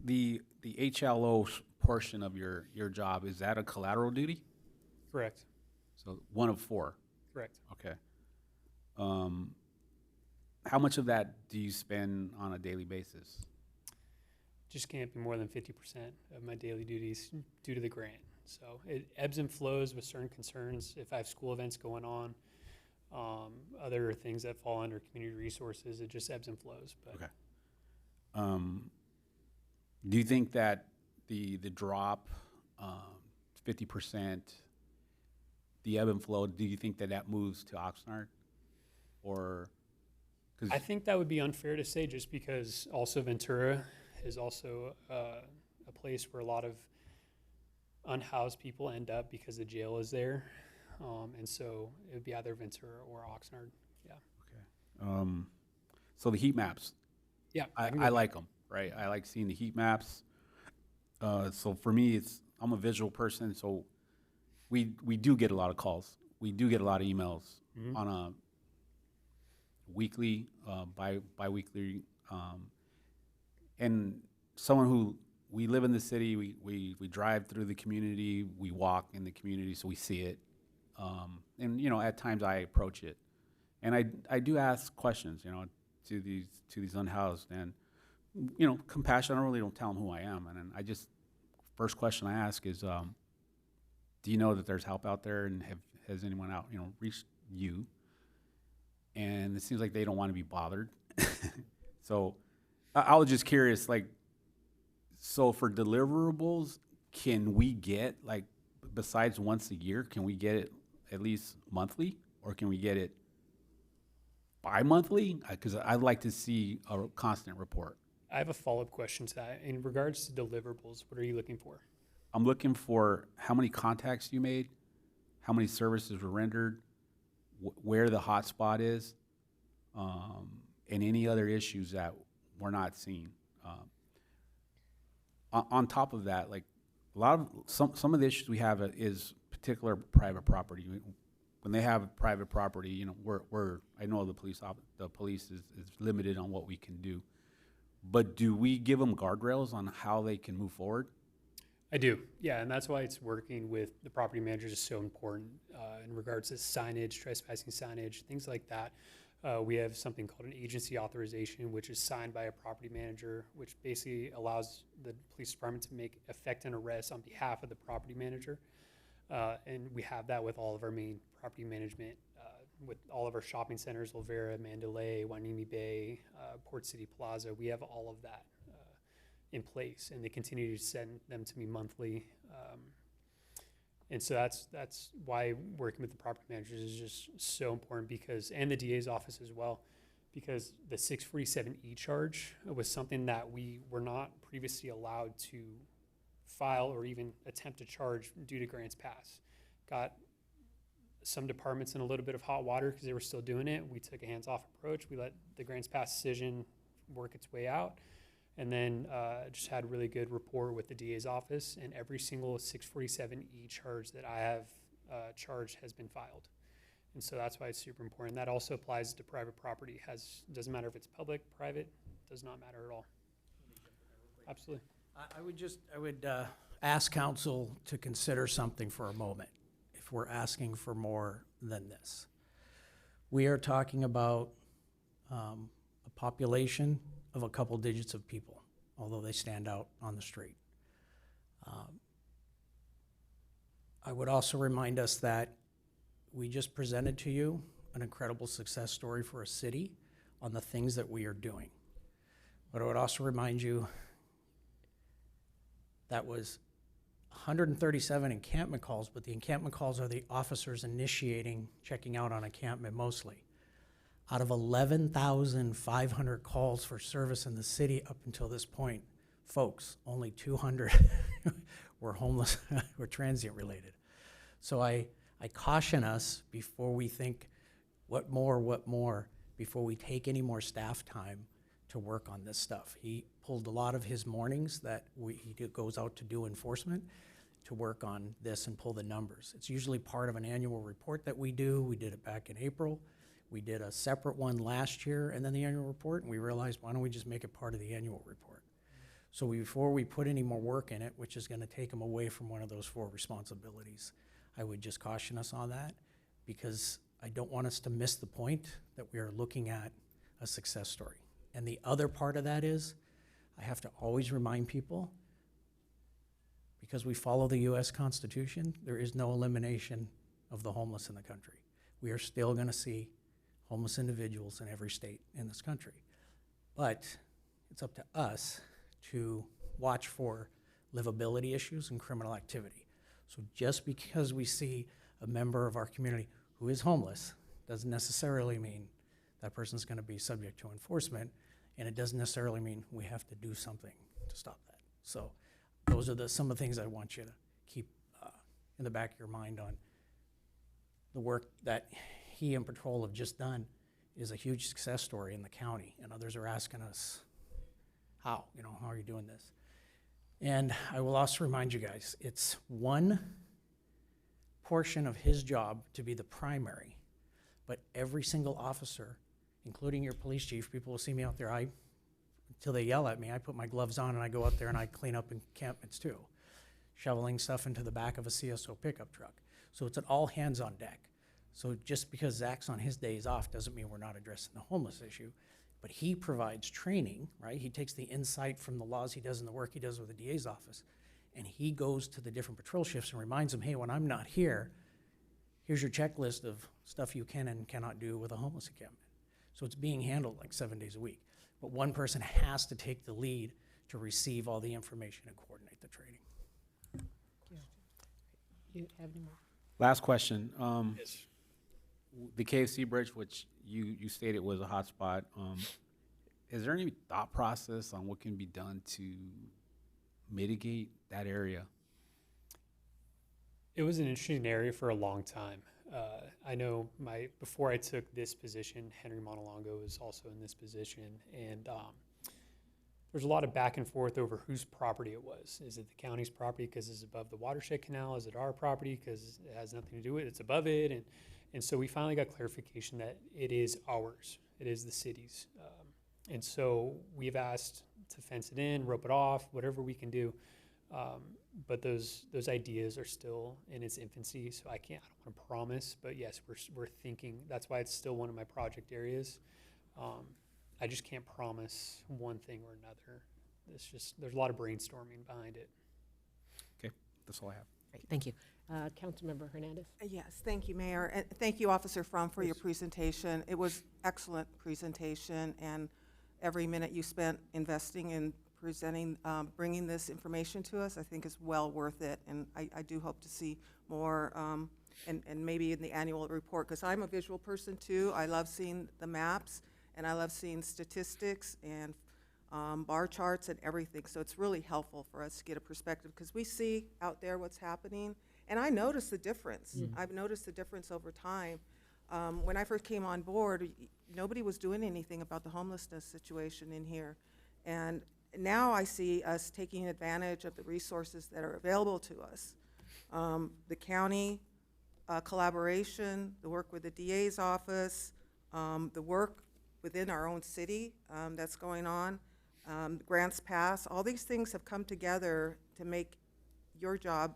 the HLO portion of your job, is that a collateral duty? Correct. So 1 of 4? Correct. Okay. How much of that do you spend on a daily basis? Just can't be more than 50% of my daily duties due to the grant. So it ebbs and flows with certain concerns. If I have school events going on, other things that fall under community resources, it just ebbs and flows. But Okay. Do you think that the drop, 50%, the ebb and flow, do you think that moves to Oxnard? Or, I think that would be unfair to say, just because also Ventura is also a place where a lot of unhoused people end up because the jail is there. And so it would be either Ventura or Oxnard. Yeah. Okay. So the heat maps. Yeah. I like them, right? I like seeing the heat maps. So for me, I'm a visual person, so we do get a lot of calls. We do get a lot of emails on a weekly, bi-weekly, and someone who, we live in the city, we drive through the community, we walk in the community, so we see it. And, you know, at times I approach it. And I do ask questions, you know, to these unhoused. And, you know, compassion, I really don't tell them who I am. And then first question I ask is, do you know that there's help out there, and has anyone out, you know, reached you? And it seems like they don't want to be bothered. So I was just curious, like, so for deliverables, can we get, like, besides once a year, can we get it at least monthly, or can we get it bi-monthly? Because I'd like to see a constant report. I have a follow-up question to that. In regards to deliverables, what are you looking for? I'm looking for how many contacts you made, how many services were rendered, where the hotspot is, and any other issues that we're not seeing. On top of that, like, a lot of some of the issues we have is particular private property. When they have private property, you know, I know the police is limited on what we can do, but do we give them guardrails on how they can move forward? I do, yeah, and that's why it's working with the property managers is so important in regards to signage, trespassing signage, things like that. We have something called an agency authorization, which is signed by a property manager, which basically allows the police department to effect an arrest on behalf of the property manager. And we have that with all of our main property management, with all of our shopping centers, Olvera, Mandalay, Wainimi Bay, Port City Plaza. We have all of that in place, and they continue to send them to me monthly. And so that's why working with the property managers is just so important, because, and the DA's office as well, because the 647E charge was something that we were not previously allowed to file or even attempt to charge due to grants pass. Got some departments in a little bit of hot water because they were still doing it. We took a hands-off approach. We let the grants pass decision work its way out, and then just had a really good rapport with the DA's office, and every single 647E charge that I have charged has been filed. And so that's why it's super important. That also applies to private property. Doesn't matter if it's public, private, does not matter at all. Absolutely. I would ask council to consider something for a moment, if we're asking for more than this. We are talking about a population of a couple digits of people, although they stand out on the street. I would also remind us that we just presented to you an incredible success story for a city on the things that we are doing. But I would also remind you that was 137 encampment calls, but the encampment calls are the officers initiating, checking out on encampment mostly. Out of 11,500 calls for service in the city up until this point, folks, only 200 were homeless, were transient related. So I caution us before we think what more, before we take any more staff time to work on this stuff. He pulled a lot of his mornings that he goes out to do enforcement to work on this and pull the numbers. It's usually part of an annual report that we do. We did it back in April. We did a separate one last year and then the annual report, and we realized, why don't we just make it part of the annual report? So before we put any more work in it, which is gonna take him away from one of those 4 responsibilities, I would just caution us on that, because I don't want us to miss the point that we are looking at a success story. And the other part of that is, I have to always remind people, because we follow the US Constitution, there is no elimination of the homeless in the country. We are still gonna see homeless individuals in every state in this country. But it's up to us to watch for livability issues and criminal activity. So just because we see a member of our community who is homeless doesn't necessarily mean that person's gonna be subject to enforcement, and it doesn't necessarily mean we have to do something to stop that. So those are some of the things I want you to keep in the back of your mind on the work that he and Patrol have just done is a huge success story in the county, and others are asking us, how are you doing this? And I will also remind you guys, it's one portion of his job to be the primary, but every single officer, including your police chief, people will see me out there, until they yell at me, I put my gloves on and I go out there and I clean up encampments too, shoveling stuff into the back of a CSO pickup truck. So it's an all hands on deck. So just because Zach's on his days off doesn't mean we're not addressing the homeless issue, but he provides training, right? He takes the insight from the laws he does and the work he does with the DA's office, and he goes to the different patrol shifts and reminds them, hey, when I'm not here, here's your checklist of stuff you can and cannot do with a homeless encampment. So it's being handled like 7 days a week. But one person has to take the lead to receive all the information and coordinate the training. You have any more? Last question. The KFC bridge, which you stated was a hotspot, is there any thought process on what can be done to mitigate that area? It was an interesting area for a long time. I know before I took this position, Henry Montalongo was also in this position, and there's a lot of back and forth over whose property it was. Is it the county's property because it's above the watershed canal? Is it our property because it has nothing to do with it? It's above it, and so we finally got clarification that it is ours. It is the city's, and so we've asked to fence it in, rope it off, whatever we can do. but those ideas are still in its infancy, so I don't want to promise, but yes, we're thinking. That's why it's still one of my project areas. I just can't promise one thing or another. There's a lot of brainstorming behind it. Okay, that's all I have. Great, thank you. Councilmember Hernandez? Yes, thank you, Mayor, and thank you, Officer Fromm, for your presentation. It was excellent presentation, and every minute you spent investing in presenting, bringing this information to us, I think is well worth it, and I do hope to see more, and maybe in the annual report, because I'm a visual person too. I love seeing the maps, and I love seeing statistics and bar charts and everything, so it's really helpful for us to get a perspective, because we see out there what's happening, and I notice the difference. I've noticed the difference over time. When I first came on board, nobody was doing anything about the homelessness situation in here, and now I see us taking advantage of the resources that are available to us. The county collaboration, the work with the DA's office, the work within our own city that's going on, Grants Pass, all these things have come together to make your job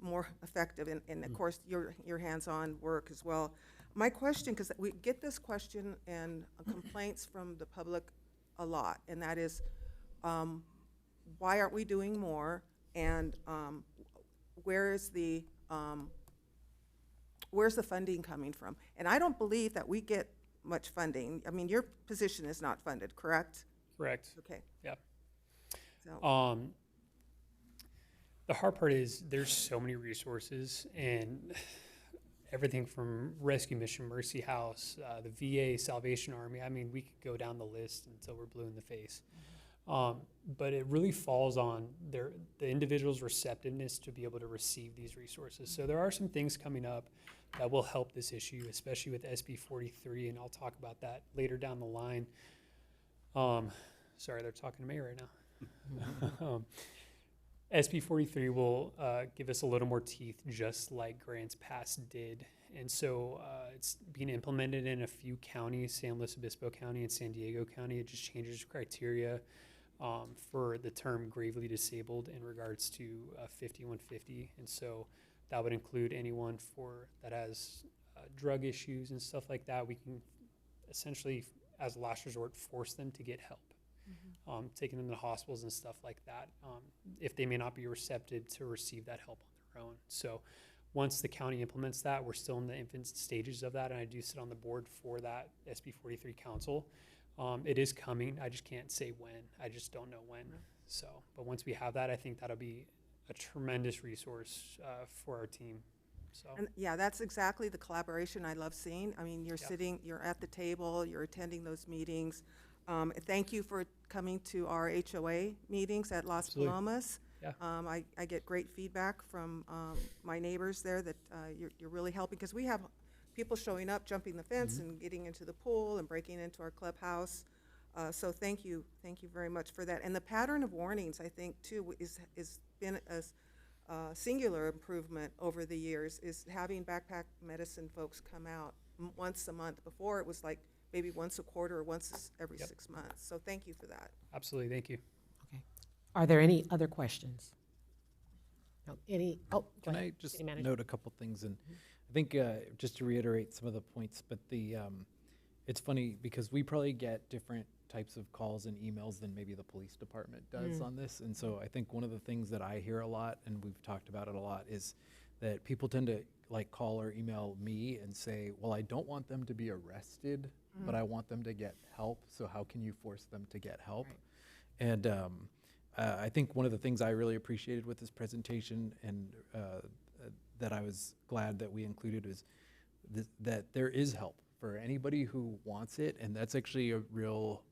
more effective, and of course your hands-on work as well. My question, because we get this question and complaints from the public a lot, and that is, why aren't we doing more, and where's the funding coming from? And I don't believe that we get much funding. I mean, your position is not funded, correct? Correct. Okay. Yeah. So. The hard part is there's so many resources, and everything from Rescue Mission, Mercy House, the VA, Salvation Army. I mean, we could go down the list until we're blue in the face. But it really falls on the individual's receptiveness to be able to receive these resources. So there are some things coming up that will help this issue, especially with SB 43, and I'll talk about that later down the line. Sorry, they're talking to me right now. SB 43 will give us a little more teeth, just like Grants Pass did. And so it's being implemented in a few counties, San Luis Obispo County and San Diego County. It just changes criteria for the term gravely disabled in regards to 5150. And so that would include anyone that has drug issues and stuff like that. We can essentially, as a last resort, force them to get help. Taking them to hospitals and stuff like that, if they may not be receptive to receive that help on their own. So once the county implements that, we're still in the infant stages of that, and I do sit on the board for that SB 43 council. It is coming. I just can't say when. I just don't know when. So, but once we have that, I think that'll be a tremendous resource for our team. So. And yeah, that's exactly the collaboration I love seeing. I mean, you're at the table, you're attending those meetings. Thank you for coming to our HOA meetings at Las Palomas. Yeah. I get great feedback from my neighbors there that you're really helping, because we have people showing up, jumping the fence and getting into the pool and breaking into our clubhouse. So thank you very much for that. And the pattern of warnings, I think, too, is been a singular improvement over the years, is having backpack medicine folks come out once a month. Before it was like maybe once a quarter or once every 6 months. So thank you for that. Absolutely, thank you. Okay. Are there any other questions? No, go Can ahead, I just City Manager. note a couple things? And I think just to reiterate some of the points, but it's funny because we probably get different types of calls and emails than maybe the police department does on this. And so I think one of the things that I hear a lot, and we've talked about it a lot, is that people tend to call or email me and say, well, I don't want them to be arrested, but I want them to get help. So how can you force them to get help? Right. And I think one of the things I really appreciated with this presentation, and that I was glad that we included, is that there is help for anybody who wants it. And that's actually a real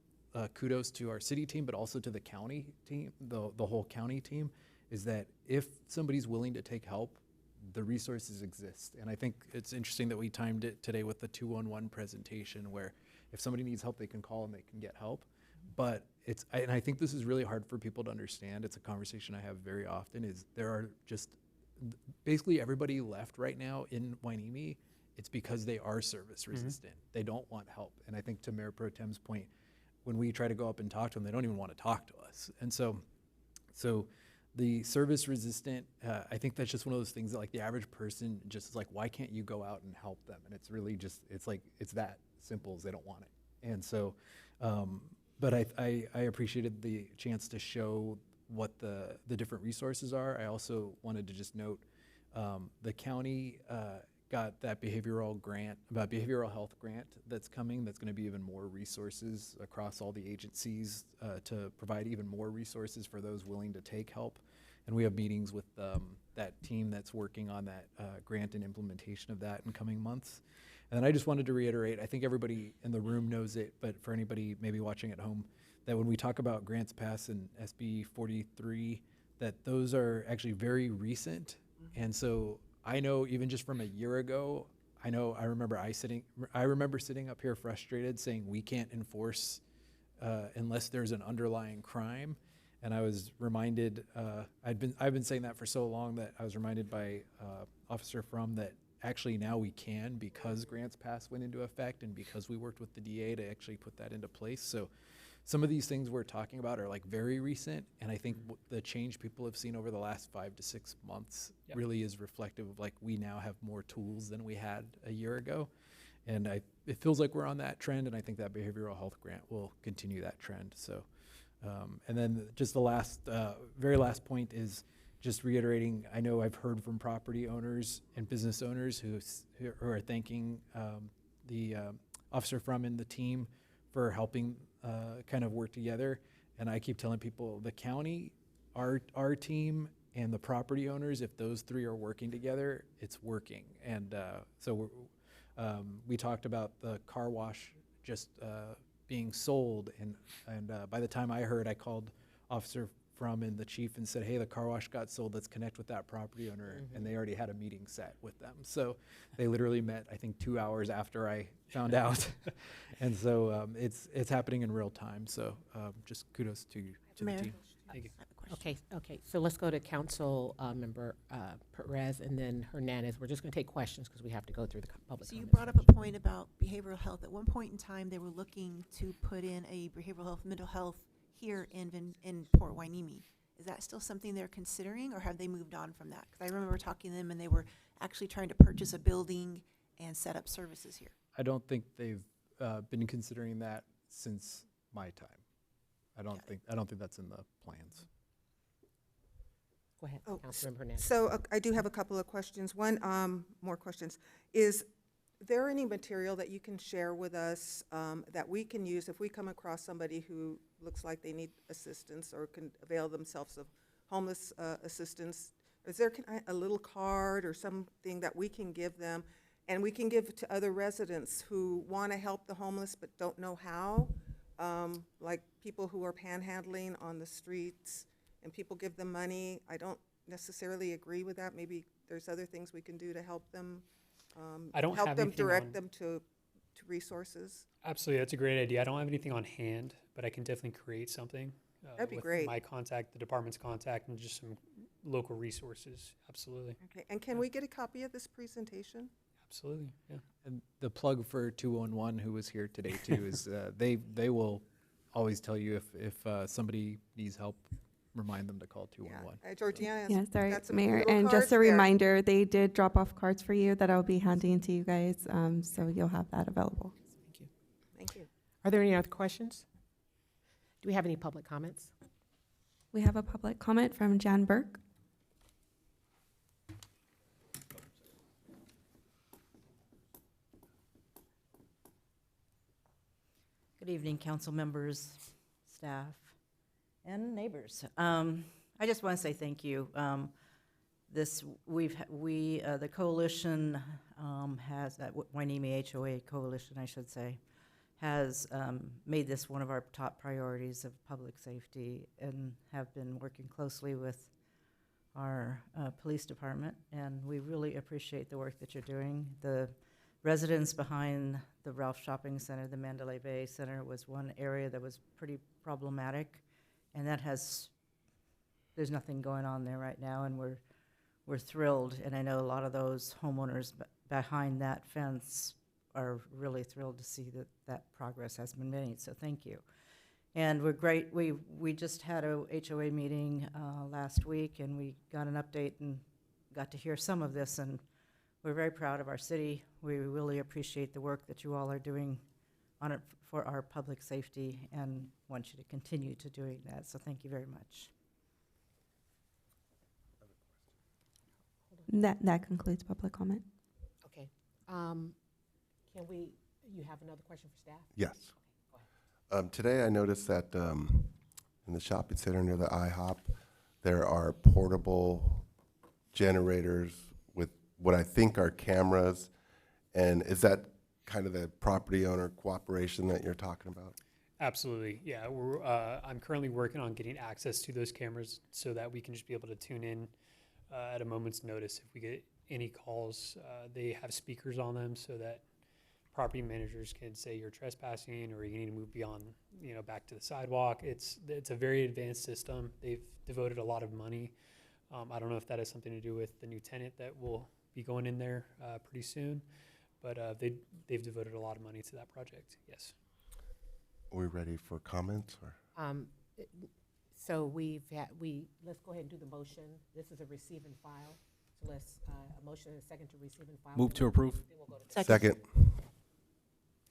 kudos to our city team, but also to the county team, the whole county team, is that if somebody's willing to take help, the resources exist. And I think it's interesting that we timed it today with the 211 presentation, where if somebody needs help, they can call and they can get help. But and I think this is really hard for people to understand. It's a conversation I have very often, is there are just basically everybody left right now in Hueneme, it's because they are service resistant. They don't want help. And I think to Mayor Pro Tem's point, when we try to go up and talk to them, they don't even want to talk to us. And so the service resistant, I think that's just one of those things that like the average person just is like, why can't you go out and help them? And it's really just, it's like, it's that simple as they don't want it. And so, but I appreciated the chance to show what the different resources are. I also wanted to just note the county got that behavioral health grant that's coming. That's going to be even more resources across all the agencies to provide even more resources for those willing to take help. And we have meetings with that team that's working on that grant and implementation of that in coming months. And then I just wanted to reiterate, I think everybody in the room knows it, but for anybody maybe watching at home, that when we talk about grants passed in SB 43, that those are actually very recent. And so I know even just from a year ago, I remember sitting up here frustrated saying we can't enforce unless there's an underlying crime. And I was reminded, I've been saying that for so long that I was reminded by Officer Frum that actually now we can, because Grants Pass went into effect and because we worked with the DA to actually put that into place. So some of these things we're talking about are like very recent, and I think the change people have seen over the last 5 to 6 months really is reflective of like we now have more tools than we had a year ago. And it feels like we're on that trend, and I think that behavioral health grant will continue that trend. So, and then just the last, very last point is just reiterating, I know I've heard from property owners and business owners who are thanking the Officer Frum and the team for helping kind of work together. And I keep telling people the county, our team, and the property owners, if those three are working together, it's working. And so we talked about the car wash just being sold, and by the time I heard, I called Officer Frum and the chief and said, hey, the car wash got sold, let's connect with that property owner. And they already had a meeting set with them. So they literally met, I think, 2 hours after I found out. And so it's happening in real time. So just kudos to the team. Thank you. Okay, so let's go to Council Member Perez and then Hernandez. We're just going to take questions because we have to go through the public So you comments. brought up a point about behavioral health. At one point in time, they were looking to put in a behavioral health, mental health here in Port Hueneme. Is that still something they're considering, or have they moved on from that? Because I remember talking to them, and they were actually trying to purchase a building and set up services here. I don't think they've been considering that since my time. I don't think that's in the plans. Go ahead, Oh, Councilmember Hernandez. So I do have a couple of questions. One, more questions. Is there any material that you can share with us that we can use if we come across somebody who looks like they need assistance or can avail themselves of homeless assistance? Is there a little card or something that we can give them and we can give to other residents who want to help the homeless but don't know how? Like people who are panhandling on the streets and people give them money. I don't necessarily agree with that. Maybe there's other things we can do to help them. I don't help have them, anything direct on- them to resources. Absolutely, that's a great idea. I don't have anything on hand, but I can definitely create something. That'd be with great. my contact, the department's contact, and just some local resources. Absolutely. Okay, and can we get a copy of this presentation? Absolutely, yeah. And the plug for 211, who was here today too, is they will always tell you if somebody needs help, remind them to call 211. Georgiana, Yeah, sorry, got some Mayor. little And cards just a there. reminder, they did drop off cards for you that I'll be handing to you guys, so you'll have that available. Thank you. Are there any other questions? Do we have any public comments? We have a public comment from Jan Burke. Good evening, council members, staff, and neighbors. I just want to say thank you. The coalition has, that Hueneme HOA coalition, I should say, has made this one of our top priorities of public safety and have been working closely with our police department, and we really appreciate the work that you're doing. The residents behind the Ralph Shopping Center, the Mandalay Bay Center, was one area that was pretty problematic, and there's nothing going on there right now, and we're thrilled, and I know a lot of those homeowners behind that fence are really thrilled to see that progress has been made, so thank you. And we're great, we just had a HOA meeting last week, and we got an update and got to hear some of this, and we're very proud of our city. We really appreciate the work that you all are doing on it for our public safety, and want you to continue to doing that, so thank you very much. That concludes public comment. Okay. You have another question for staff? Yes. Today I noticed that in the shopping center near the IHOP, there are portable generators with what I think are cameras. And is that kind of the property owner cooperation that you're talking about? Absolutely, yeah. I'm currently working on getting access to those cameras so that we can just be able to tune in at a moment's notice if we get any calls. They have speakers on them so that property managers can say you're trespassing or you need to move beyond, back to the sidewalk. It's a very advanced system. They've devoted a lot of money. I don't know if that has something to do with the new tenant that will be going in there pretty soon, but they've devoted a lot of money to that project. Yes. Are we ready for comments or? So let's go ahead and do the motion. This is a receive and file. So let's, a motion and a second to receive and file. Move to approve. Then we'll go to Second.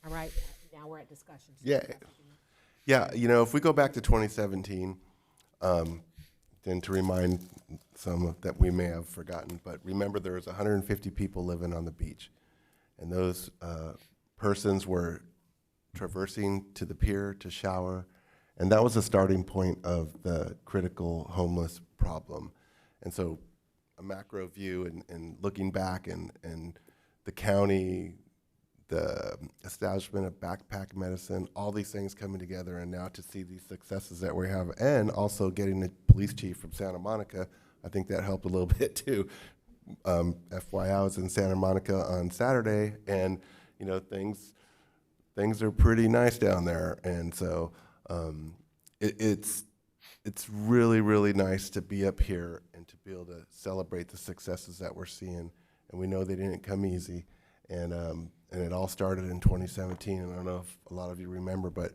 All right, now we're at discussion. So Yeah. Yeah, if we go back to 2017, then to remind some that we may have forgotten, but remember there was 150 people living on the beach. And those persons were traversing to the pier to shower. And that was the starting point of the critical homeless problem. And so a macro view and looking back and the county, the establishment of backpack medicine, all these things coming together, and now to see these successes that we have, and also getting the police chief from Santa Monica, I think that helped a little bit too. FYI, I was in Santa Monica on Saturday, and things are pretty nice down there, and so it's really, really nice to be up here and to be able to celebrate the successes that we're seeing, and we know they didn't come easy. And it all started in 2017, and I don't know if a lot of you remember, but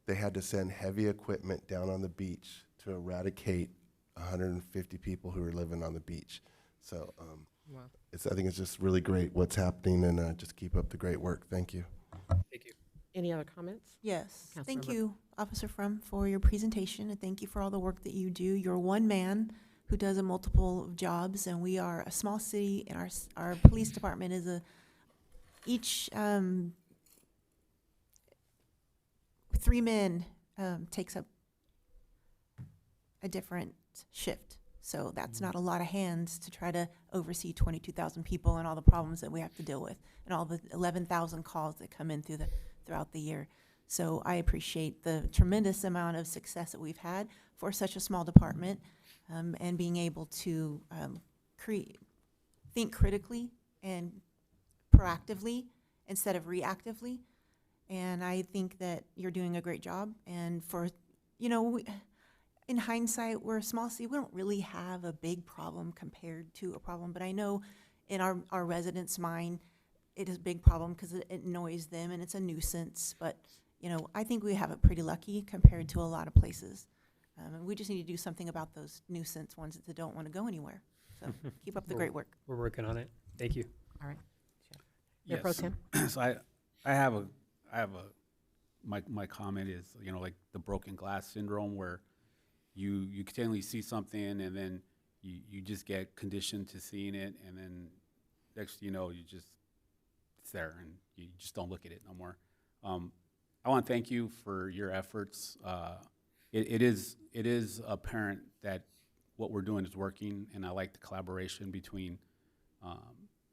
they had to send heavy equipment down on the beach to eradicate 150 people who were living on the beach. So wow. I think it's just really great what's happening, and just keep up the great work. Thank you. Thank you. Any other comments? Yes. Thank Councilmember. you, Officer Frum, for your presentation, and thank you for all the work that you do. You're one man who does a multiple jobs, and we are a small city, and our police department is each 3 men takes up a different shift. So that's not a lot of hands to try to oversee 22,000 people and all the problems that we have to deal with, and all the 11,000 calls that come in throughout the year. So I appreciate the tremendous amount of success that we've had for such a small department, and being able to think critically and proactively instead of reactively. And I think that you're doing a great job. And in hindsight, we're a small city. We don't really have a big problem compared to a problem. But I know in our residents' mind, it is a big problem because it annoys them and it's a nuisance. But, I think we have it pretty lucky compared to a lot of places. And we just need to do something about those nuisance ones that don't want to go anywhere. So keep up the great work. We're working on it. Thank you. All right. Mayor Pro Tem? So I have my comment is, like the broken glass syndrome, where you continually see something and then you just get conditioned to seeing it, and then next it's there and you just don't look at it no more. I want to thank you for your efforts. It is apparent that what we're doing is working, and I like the collaboration between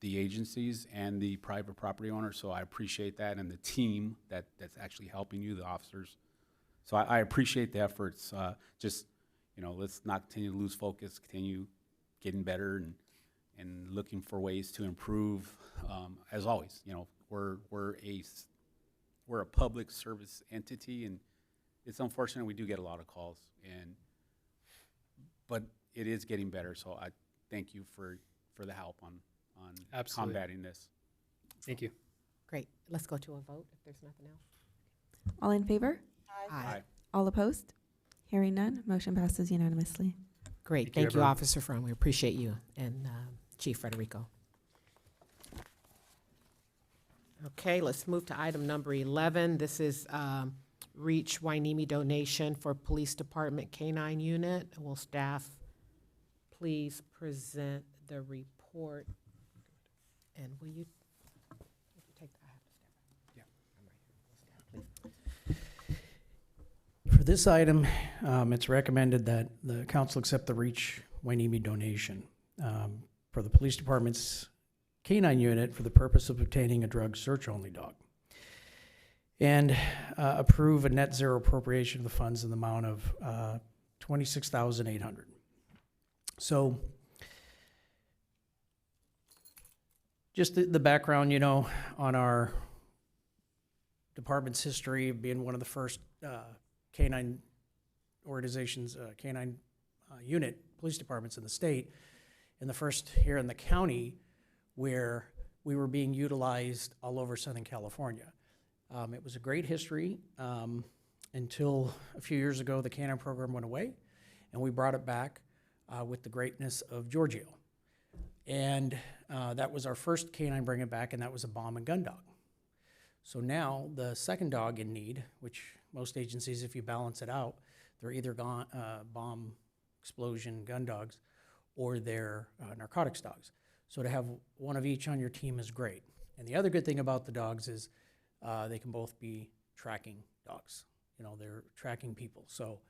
the agencies and the private property owners, so I appreciate that, and the team that's actually helping you, the officers. So I appreciate the efforts. Let's not continue to lose focus, continue getting better and looking for ways to improve. As always, we're a public service entity, and it's unfortunate we do get a lot of calls, but it is getting better. So I thank you for the help on Absolutely. combating this. Thank you. Great. Let's go to a vote if there's nothing else. All in favor? Aye. All opposed? Hearing none, motion passes unanimously. Great, Thank you, thank you, everyone. Officer Frum. We appreciate you and Chief Federico. Okay, let's move to item number 11. This is Reach Wainimi donation for Police Department K-9 unit. Will staff please present the report? And will you take that? For this item, it's recommended that the council accept the Reach Wainimi donation for the police department's K-9 unit for the purpose of obtaining a drug search-only dog, and approve a net zero appropriation of the funds in the amount of $26,800. So, just the background, on our department's history of being one of the first K-9 organizations, K-9 unit police departments in the state, and the first here in the county where we were being utilized all over Southern California. It was a great history until a few years ago the K-9 program went away, and we brought it back with the greatness of Giorgio. And that was our first K-9 bring it back, and that was a bomb and gun dog. So now the second dog in need, which most agencies, if you balance it out, they're either bomb, explosion, gun dogs, or they're narcotics dogs. So to have one of each on your team is great. And the other good thing about the dogs is they can both be tracking dogs. They're tracking people. So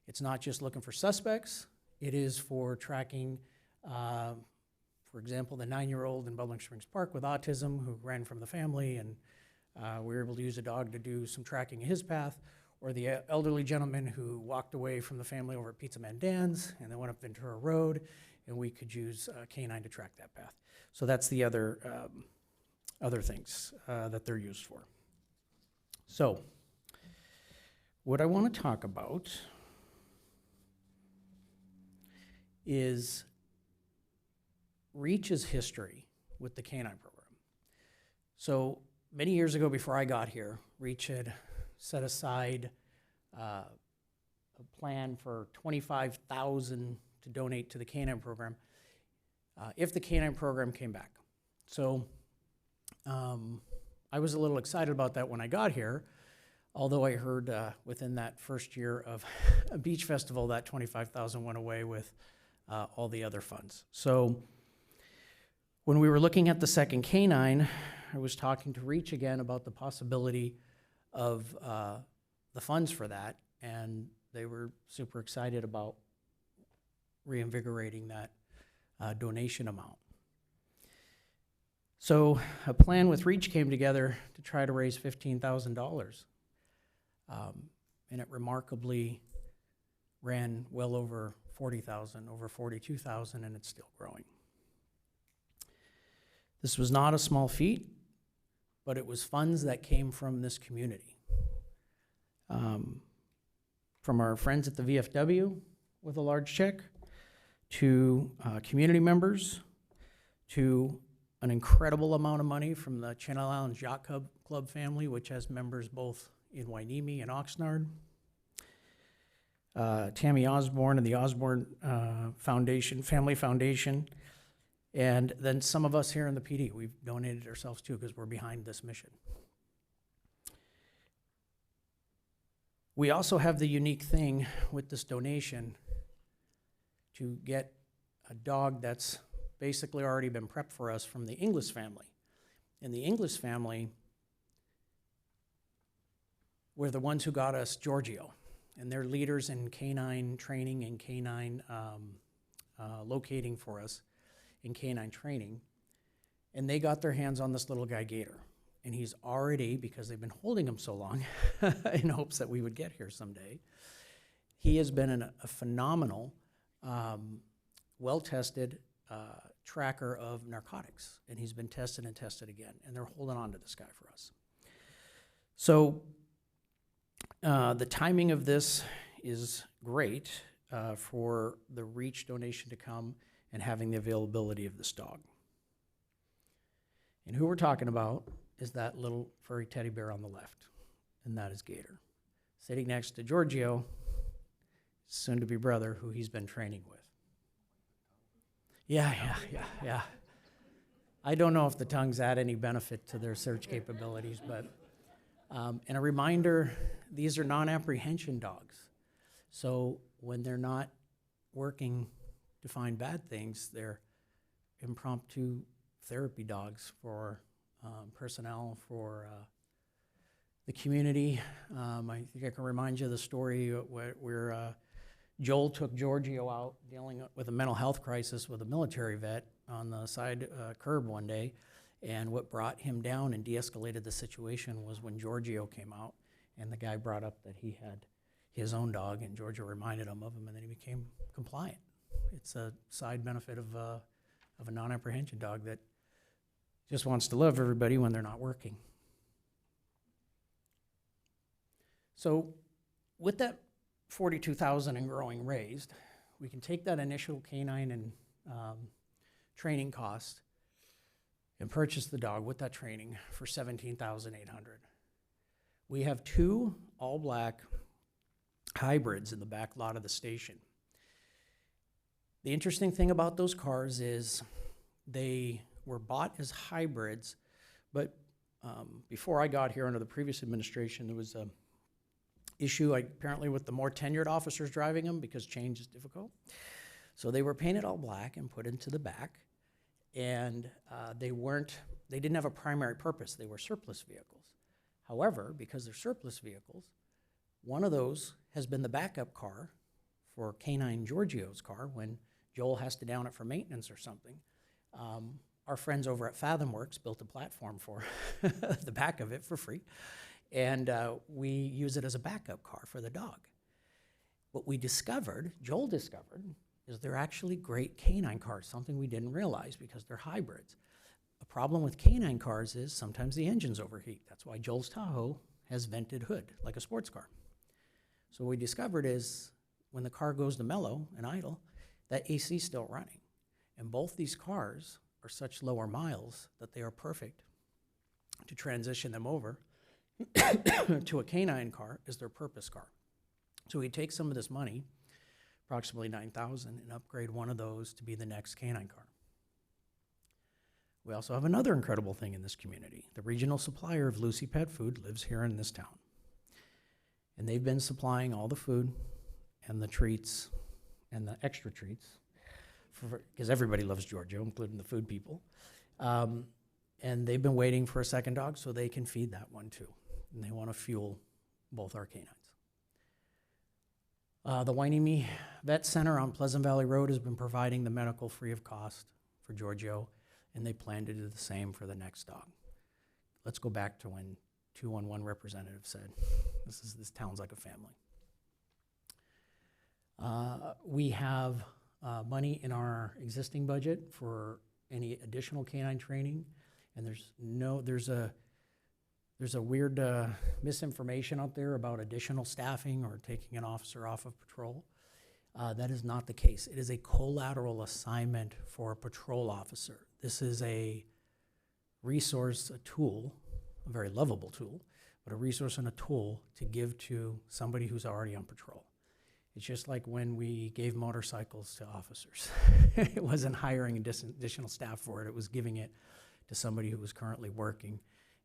it's not just looking for suspects, it is for tracking, for example, the 9-year-old in Bubbling Springs Park with autism who ran from the family, and we were able to use a dog to do some tracking of his path, or the elderly gentleman who walked away from the family over at Pizza Man Dan's and then went up Ventura Road, and we could use K-9 to track that path. So that's the other things that they're used for. So what I want to talk about is Reach's history with the K-9 program. So many years ago, before I got here, Reach had set aside a plan for $25,000 to donate to the K-9 program if the K-9 program came back. So I was a little excited about that when I got here, although I heard within that first year of a beach festival that $25,000 went away with all the other funds. So when we were looking at the second K-9, I was talking to Reach again about the possibility of the funds for that, and they were super excited about reinvigorating that donation amount. So a plan with Reach came together to try to raise $15,000, and it remarkably ran well over 40,000, over 42,000, and it's still growing. This was not a small feat, but it was funds that came from this community. From our friends at the VFW with a large check, to community members, to an incredible amount of money from the Channel Islands Yacht Club family, which has members both in Wainimi and Oxnard. Tammy Osborne and the Osborne Foundation, Family Foundation, and then some of us here in the PD. We've donated ourselves too because we're behind this mission. We also have the unique thing with this donation to get a dog that's basically already been prepped for us from the Inglis family. And the Inglis family were the ones who got us Giorgio, and they're leaders in K-9 training and K-9 locating for us in K-9 training. And they got their hands on this little guy Gator. And he's already, because they've been holding him so long in hopes that we would get here someday, he has been a phenomenal, well-tested tracker of narcotics. And he's been tested and tested again. And they're holding on to this guy for us. So the timing of this is great for the Reach donation to come and having the availability of this dog. And who we're talking about is that little furry teddy bear on the left, and that is Gator. sitting next to Giorgio, soon-to-be brother, who he's been training with. Yeah. I don't know if the tongues add any benefit to their search capabilities, but, and a reminder, these are non-apprehension dogs. So when they're not working to find bad things, they're impromptu therapy dogs for personnel, for the community. I think I can remind you of the story where Joel took Giorgio out dealing with a mental health crisis with a military vet on the side curb one day. And what brought him down and de-escalated the situation was when Giorgio came out and the guy brought up that he had his own dog, and Giorgio reminded him of him, and then he became compliant. It's a side benefit of a non-apprehension dog that just wants to love everybody when they're not working. So with that 42,000 and growing raised, we can take that initial canine and training cost and purchase the dog with that training for $17,800. We have 2 all-black hybrids in the back lot of the station. The interesting thing about those cars is they were bought as hybrids, but before I got here under the previous administration, there was a issue apparently with the more tenured officers driving them because change is difficult. So they were painted all black and put into the back, and they didn't have a primary purpose. They were surplus vehicles. However, because they're surplus vehicles, one of those has been the backup car for Canine Giorgio's car when Joel has to down it for maintenance or something. Our friends over at FathomWorks built a platform for the back of it for free, and we use it as a backup car for the dog. What we discovered, Joel discovered, is they're actually great canine cars, something we didn't realize because they're hybrids. A problem with canine cars is sometimes the engines overheat. That's why Joel's Tahoe has vented hood, like a sports car. So what we discovered is when the car goes to mellow and idle, that AC is still running. And both these cars are such lower miles that they are perfect to transition them over to a canine car as their purpose car. So we take some of this money, approximately $9,000, and upgrade one of those to be the next canine car. We also have another incredible thing in this community. The regional supplier of Lucy Pet Food lives here in this town. And they've been supplying all the food and the treats and the extra treats, because everybody loves Giorgio, including the food people. And they've been waiting for a second dog so they can feed that one too. And they want to fuel both our canines. The Hueneme Vet Center on Pleasant Valley Road has been providing the medical free of cost for Giorgio, and they plan to do the same for the next dog. Let's go back to when 211 representative said, this town's like a family. We have money in our existing budget for any additional canine training, and there's a weird misinformation out there about additional staffing or taking an officer off of patrol. That is not the case. It is a collateral assignment for a patrol officer. This is a resource, a tool, a very lovable tool, but a resource and a tool to give to somebody who's already on patrol. It's just like when we gave motorcycles to officers. It wasn't hiring additional staff for it. It was giving it to somebody who was currently working,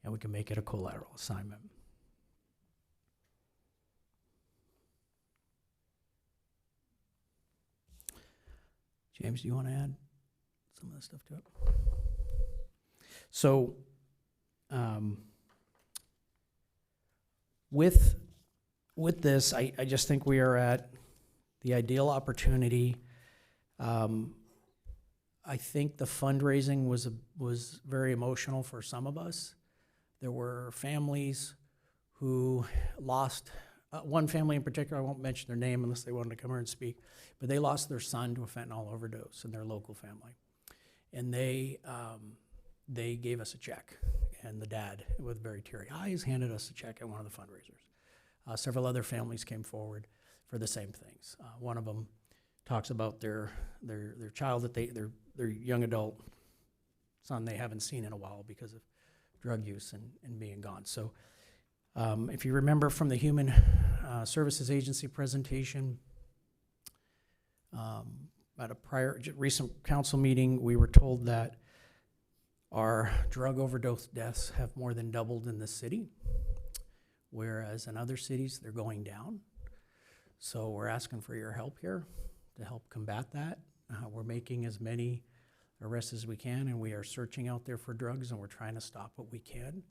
and we can make it a collateral assignment. James, do you want to add some of this stuff to it? So, with this, I just think we are at the ideal opportunity. I think the fundraising was very emotional for some of us. There were families who lost, one family in particular, I won't mention their name unless they wanted to come here and speak, but they lost their son to a fentanyl overdose in their local family. And they gave us a check, and the dad, with very teary eyes, handed us a check at one of the fundraisers. Several other families came forward for the same things. One of them talks about their child that their young adult son they haven't seen in a while because of drug use and being gone. So if you remember from the human Services Agency presentation. At a recent council meeting, we were told that our drug overdose deaths have more than doubled in this city, whereas in other cities, they're going down. So we're asking for your help here to help combat that. We're making as many arrests as we can, and we are searching out there for drugs, and we're trying to stop what we can,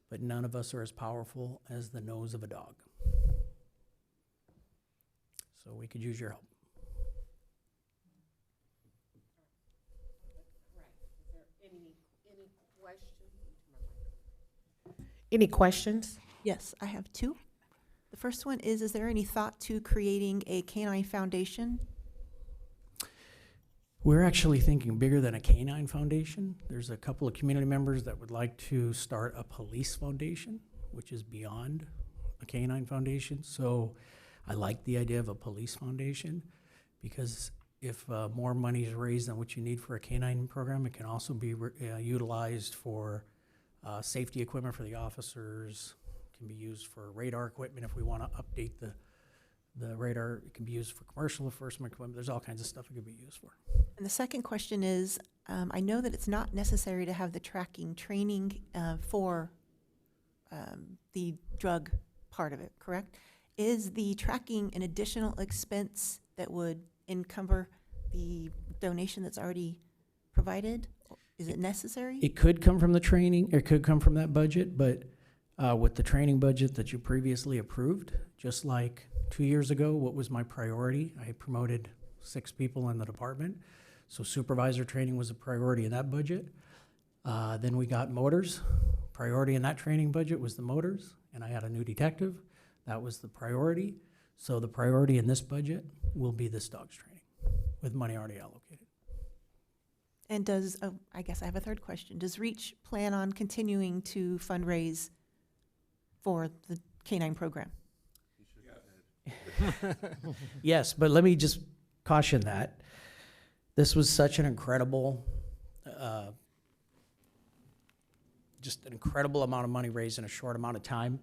but none of us are as powerful as the nose of a dog. So we could use your help. Any questions? Yes, I have two. The first one is there any thought to creating a canine foundation? We're actually thinking bigger than a canine foundation. There's a couple of community members that would like to start a police foundation, which is beyond a canine foundation. So I like the idea of a police foundation because if more money is raised than what you need for a canine program, it can also be utilized for safety equipment for the officers. It can be used for radar equipment if we want to update the radar. It can be used for commercial enforcement equipment. There's all kinds of stuff it could be used for. And the second question is, I know that it's not necessary to have the tracking training for the drug part of it, correct? Is the tracking an additional expense that would encumber the donation that's already provided? Is it necessary? It could come from the training, it could come from that budget, but with the training budget that you previously approved, just like 2 years ago, what was my priority? I promoted 6 people in the department. So supervisor training was a priority in that budget. Then we got motors. Priority in that training budget was the motors, and I had a new detective. That was the priority. So the priority in this budget will be this dogs training with money already allocated. And does, I guess I have a third question. Does REACH plan on continuing to fundraise for the canine program? Yes, but let me just caution that. This was such an incredible, just an incredible amount of money raised in a short amount of time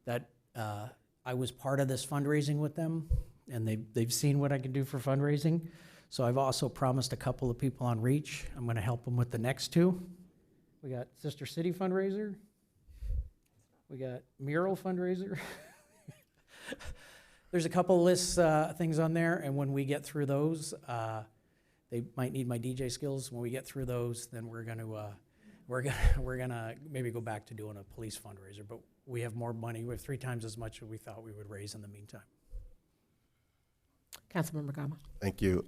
that I was part of this fundraising with them, and they've seen what I can do for fundraising. So I've also promised a couple of people on REACH, I'm going to help them with the next 2. We got Sister City fundraiser. We got mural fundraiser. There's a couple lists, things on there, and when we get through those, they might need my DJ skills. When we get through those, then we're gonna maybe go back to doing a police fundraiser. But we have more money. We have 3 times as much as we thought we would raise in the meantime. Councilmember Gama. Thank you.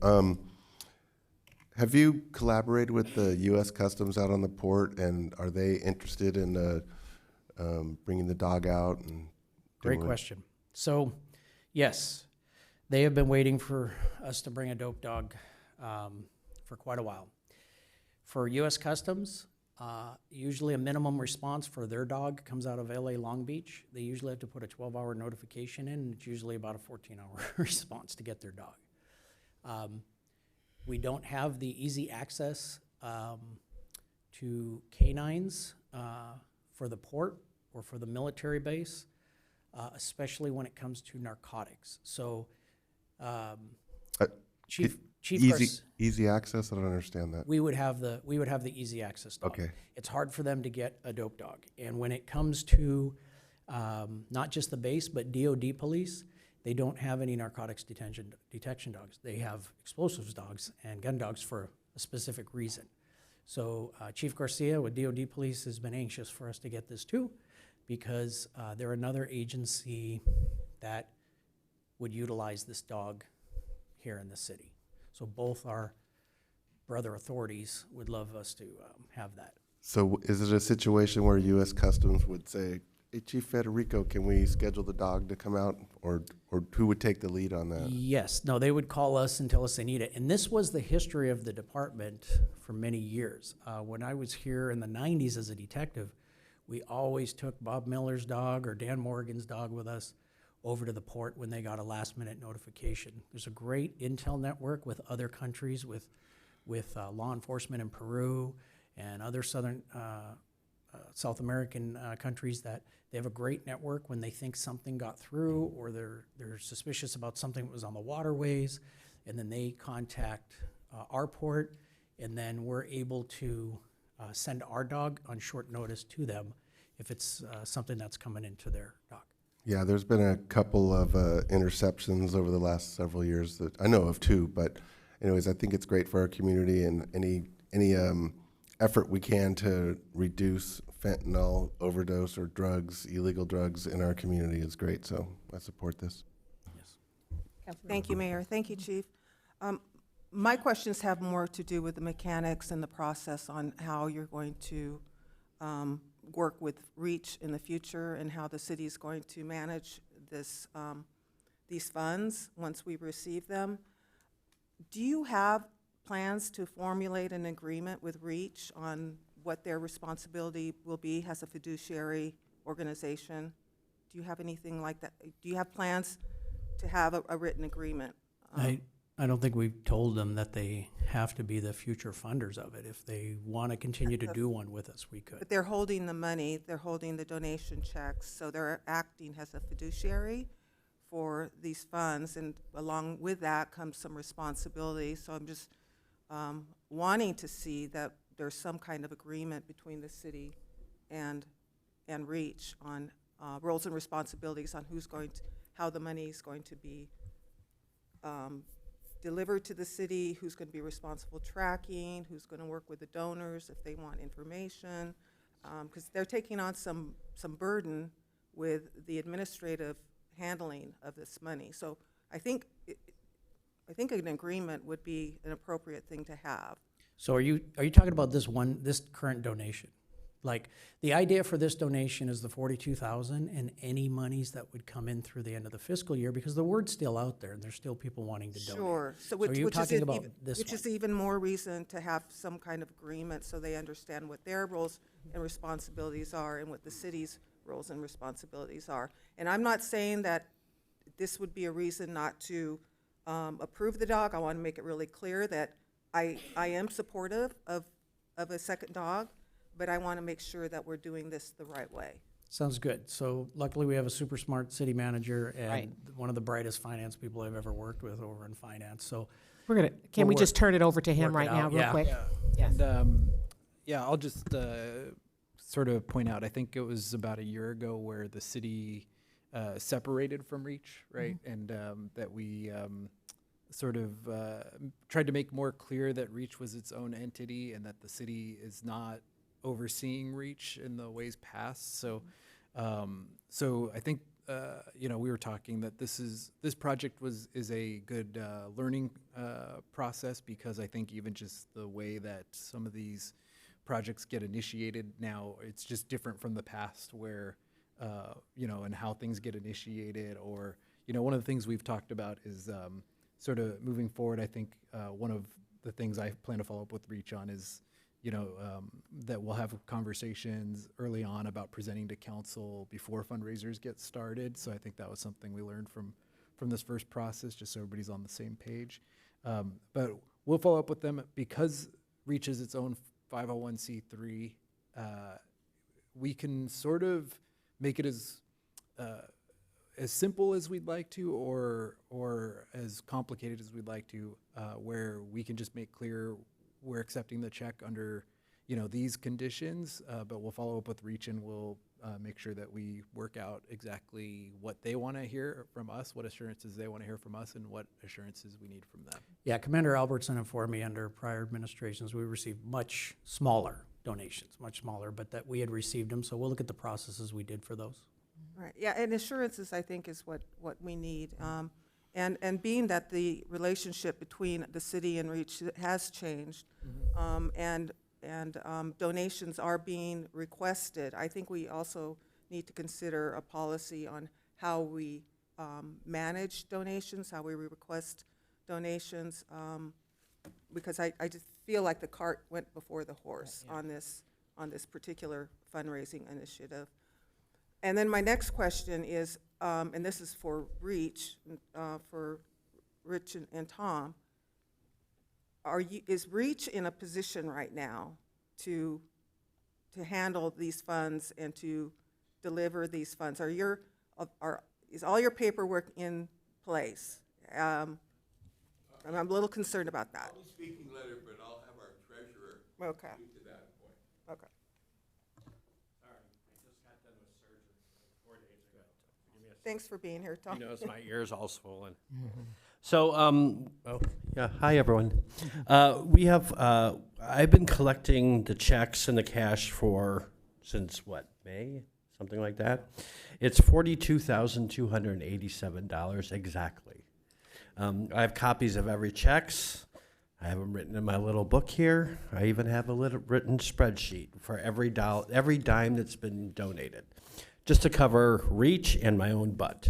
Have you collaborated with the U.S. Customs out on the port, and are they interested in bringing the dog out? And Great question. So, yes, they have been waiting for us to bring a dope dog for quite a while. For U.S. Customs, usually a minimum response for their dog comes out of LA Long Beach. They usually have to put a 12-hour notification in, and it's usually about a 14-hour response to get their dog. We don't have the easy access to canines for the port or for the military base, especially when it comes to narcotics. So, Chief easy access? I don't understand that. we would have the easy access dog. Okay. It's hard for them to get a dope dog. And when it comes to not just the base, but DOD police, they don't have any narcotics detection dogs. They have explosives dogs and gun dogs for a specific reason. So Chief Garcia with DOD police has been anxious for us to get this too, because they're another agency that would utilize this dog here in the city. So both our brother authorities would love us to have that. So is it a situation where U.S. Customs would say, hey, Chief Federico, can we schedule the dog to come out? Or who would take the lead on that? Yes, no, they would call us and tell us they need it. And this was the history of the department for many years. When I was here in the 90s as a detective, we always took Bob Miller's dog or Dan Morgan's dog with us over to the port when they got a last-minute notification. There's a great intel network with other countries, with law enforcement in Peru and other southern South American countries that they have a great network when they think something got through or they're suspicious about something that was on the waterways, and then they contact our port, and then we're able to send our dog on short notice to them if it's something that's coming into their dock. Yeah, there's been a couple of interceptions over the last several years that I know of too. But anyways, I think it's great for our community, and any effort we can to reduce fentanyl overdose or drugs, illegal drugs in our community is great. So I support this. Thank you, Mayor. Thank you, Chief. My questions have more to do with the mechanics and the process on how you're going to work with REACH in the future and how the city is going to manage this, these funds once we receive them. Do you have plans to formulate an agreement with REACH on what their responsibility will be as a fiduciary organization? Do you have anything like that? Do you have plans to have a written agreement? I don't think we've told them that they have to be the future funders of it. If they want to continue to do one with us, we could. But they're holding the money, they're holding the donation checks, so they're acting as a fiduciary for these funds, and along with that comes some responsibility. So I'm just wanting to see that there's some kind of agreement between the city and REACH on roles and responsibilities on who's going to, how the money is going to be delivered to the city, who's going to be responsible tracking, who's going to work with the donors if they want information, because they're taking on some burden with the administrative handling of this money. So I think an agreement would be an appropriate thing to have. So are you talking about this current donation? Like, the idea for this donation is the $42,000 and any monies that would come in through the end of the fiscal year, because the word's still out there and there's still people wanting to donate. Sure. So are you talking about this which one? is even more reason to have some kind of agreement so they understand what their roles and responsibilities are and what the city's roles and responsibilities are. And I'm not saying that this would be a reason not to approve the dog. I want to make it really clear that I am supportive of a second dog, but I want to make sure that we're doing this the right way. Sounds good. So luckily we have a super smart city manager and Right. one of the brightest finance people I've ever worked with over in finance. So Can we just turn it over to him work it right now, out. real Yeah. quick? Yes. And, yeah, I'll just sort of point out, I think it was about a year ago where the city separated from REACH, right? And that we sort of tried to make more clear that REACH was its own entity and that the city is not overseeing REACH in the ways past. So, so I think we were talking that this project is a good learning process, because I think even just the way that some of these projects get initiated now, it's just different from the past where and how things get initiated, or one of the things we've talked about is sort of moving forward. I think one of the things I plan to follow up with REACH on is that we'll have conversations early on about presenting to council before fundraisers get started. So I think that was something we learned from this first process, just so everybody's on the same page. But we'll follow up with them because REACH is its own 501c3. We can sort of make it as simple as we'd like to, or as complicated as we'd like to, where we can just make clear we're accepting the check under, these conditions, but we'll follow up with REACH and we'll make sure that we work out exactly what they want to hear from us, what assurances they want to hear from us, and what assurances we need from them. Yeah, Commander Albertson informed me under prior administrations, we received much smaller donations, much smaller, but that we had received them. So we'll look at the processes we did for those. Right, yeah, and assurances, I think, is what we need. And being that the relationship between the city and REACH has changed, and donations are being requested, I think we also need to consider a policy on how we manage donations, how we request donations, because I just feel like the cart went before the horse on this particular fundraising initiative. And then my next question is, and this is for REACH, for Rich and Tom, is REACH in a position right now to to handle these funds and to deliver these funds? Is all your paperwork in place? I'm a little concerned about that. I'll be speaking later, but I'll have our treasurer Okay. speak to that point. Okay. Thanks for being here, Tom. He knows my ears all swollen. So, yeah, hi, everyone. We have, I've been collecting the checks and the cash since what, May? Something like that. It's $42,287 exactly. I have copies of every checks. I have them written in my little book here. I even have a little written spreadsheet for every dime that's been donated, just to cover reach and my own butt.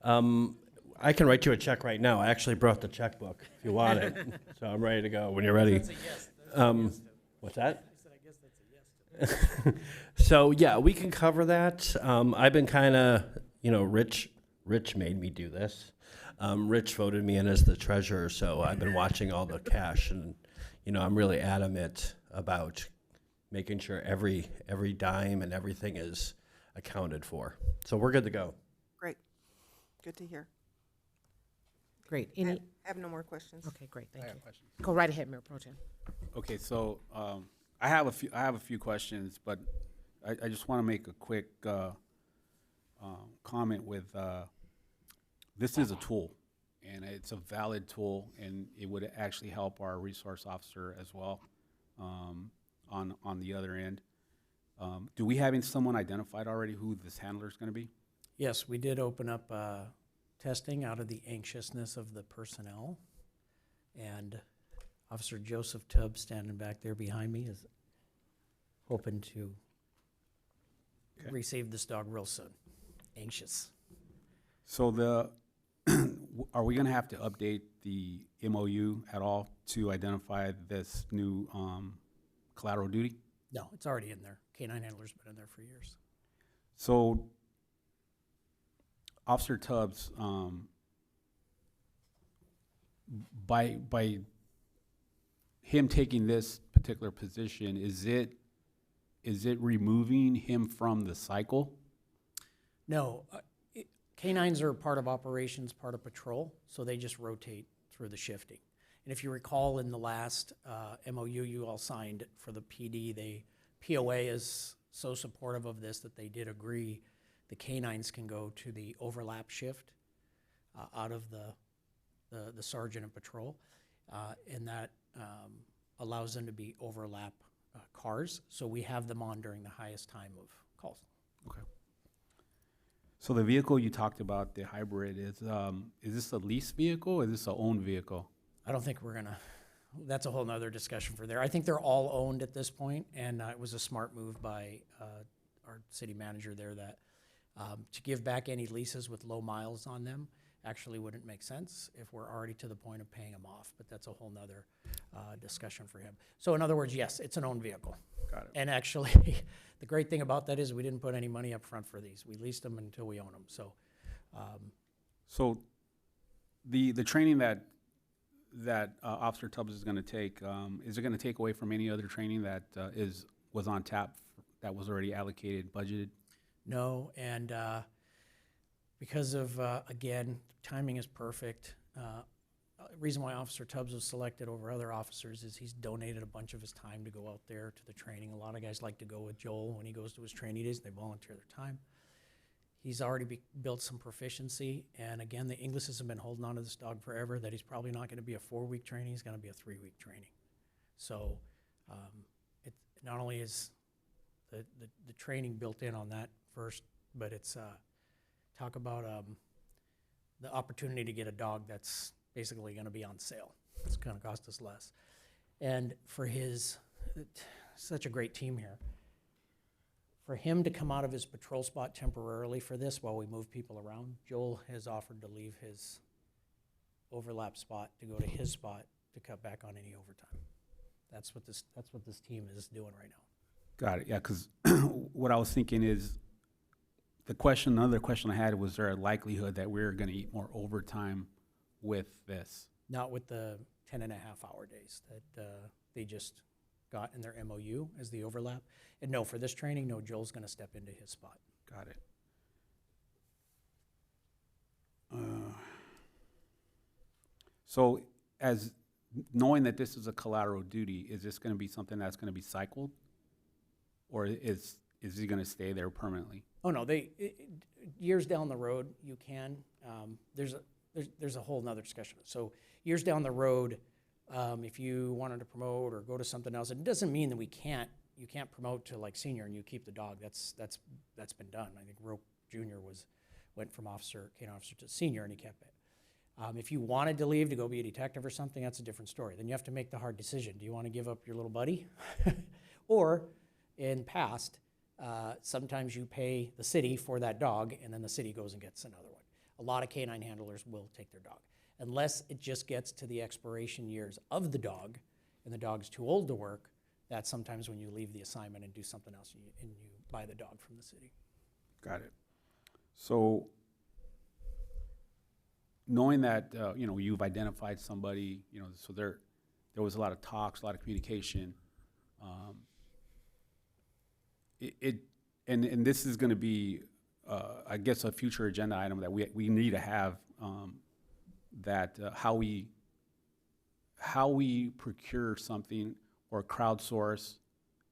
I can write you a check right now. I actually brought the checkbook if you want it. So I'm ready to go when you're ready. That's a yes. That's a yes. What's that? I said, I guess that's a yes to that. So yeah, we can cover that. I've been kind of, Rich made me do this. Rich voted me in as the treasurer, so I've been watching all the cash, and I'm really adamant about making sure every dime and everything is accounted for. So we're good to go. Great. Good to hear. Great. I have no more questions. Okay, great, thank I you. have questions. Go right ahead, Mayor Pro Tem. Okay, so I have a few questions, but I just want to make a quick comment with this is a tool, and it's a valid tool, and it would actually help our resource officer as well on the other end. Do we have someone identified already who this handler is going to be? Yes, we did open up testing out of the anxiousness of the personnel. And Officer Joseph Tubbs, standing back there behind me, is hoping to receive this dog real soon. Anxious. So are we going to have to update the MOU at all to identify this new collateral duty? No, it's already in there. Canine handler's been in there for years. So Officer Tubbs, by him taking this particular position, is it removing him from the cycle? No, canines are part of operations, part of patrol, so they just rotate through the shifting. And if you recall, in the last MOU you all signed for the PD, POA is so supportive of this that they did agree the canines can go to the overlap shift out of the sergeant and patrol, and that allows them to be overlap cars. So we have them on during the highest time of calls. Okay. So the vehicle you talked about, the hybrid, is this a lease vehicle or is this a owned vehicle? I don't think we're gonna, that's a whole nother discussion for there. I think they're all owned at this point, and it was a smart move by our city manager there that to give back any leases with low miles on them actually wouldn't make sense if we're already to the point of paying them off, but that's a whole nother discussion for him. So in other words, yes, it's an owned vehicle. Got it. And actually, the great thing about that is we didn't put any money up front for these. We leased them until we own them, so. So the training that Officer Tubbs is going to take, is it going to take away from any other training that was on tap, that was already allocated, budgeted? No, and because of, again, timing is perfect. Reason why Officer Tubbs was selected over other officers is he's donated a bunch of his time to go out there to the training. A lot of guys like to go with Joel when he goes to his training days. They volunteer their time. He's already built some proficiency, and again, the Inglisses have been holding on to this dog forever, that he's probably not going to be a 4-week training, he's going to be a 3-week training. So it not only is the training built in on that first, but it's talk about the opportunity to get a dog that's basically going to be on sale. It's going to cost us less. And for such a great team here, for him to come out of his patrol spot temporarily for this while we move people around, Joel has offered to leave his overlap spot to go to his spot to cut back on any overtime. That's what this team is doing right now. Got it, yeah, because what I was thinking is, another question I had, was there a likelihood that we're going to eat more overtime with this? Not with the 10.5-hour days that they just got in their MOU as the overlap. And no, for this training, no, Joel's gonna step into his spot. Got it. So as knowing that this is a collateral duty, is this gonna be something that's gonna be cycled? Or is he gonna stay there permanently? Oh, no, years down the road, you can. There's a whole nother discussion. So years down the road, if you wanted to promote or go to something else, it doesn't mean that you can't promote to like senior and you keep the dog. That's been done. I think Rope Jr. went from canine officer to senior and he kept it. If you wanted to leave to go be a detective or something, that's a different story. Then you have to make the hard decision. Do you want to give up your little buddy? Or in past, sometimes you pay the city for that dog and then the city goes and gets another one. A lot of canine handlers will take their dog. Unless it just gets to the expiration years of the dog and the dog's too old to work, that's sometimes when you leave the assignment and do something else and you buy the dog from the city. Got it. So knowing that, you've identified somebody, so there was a lot of talks, a lot of communication. And this is going to be, I guess, a future agenda item that we need to have, how we procure something or crowdsource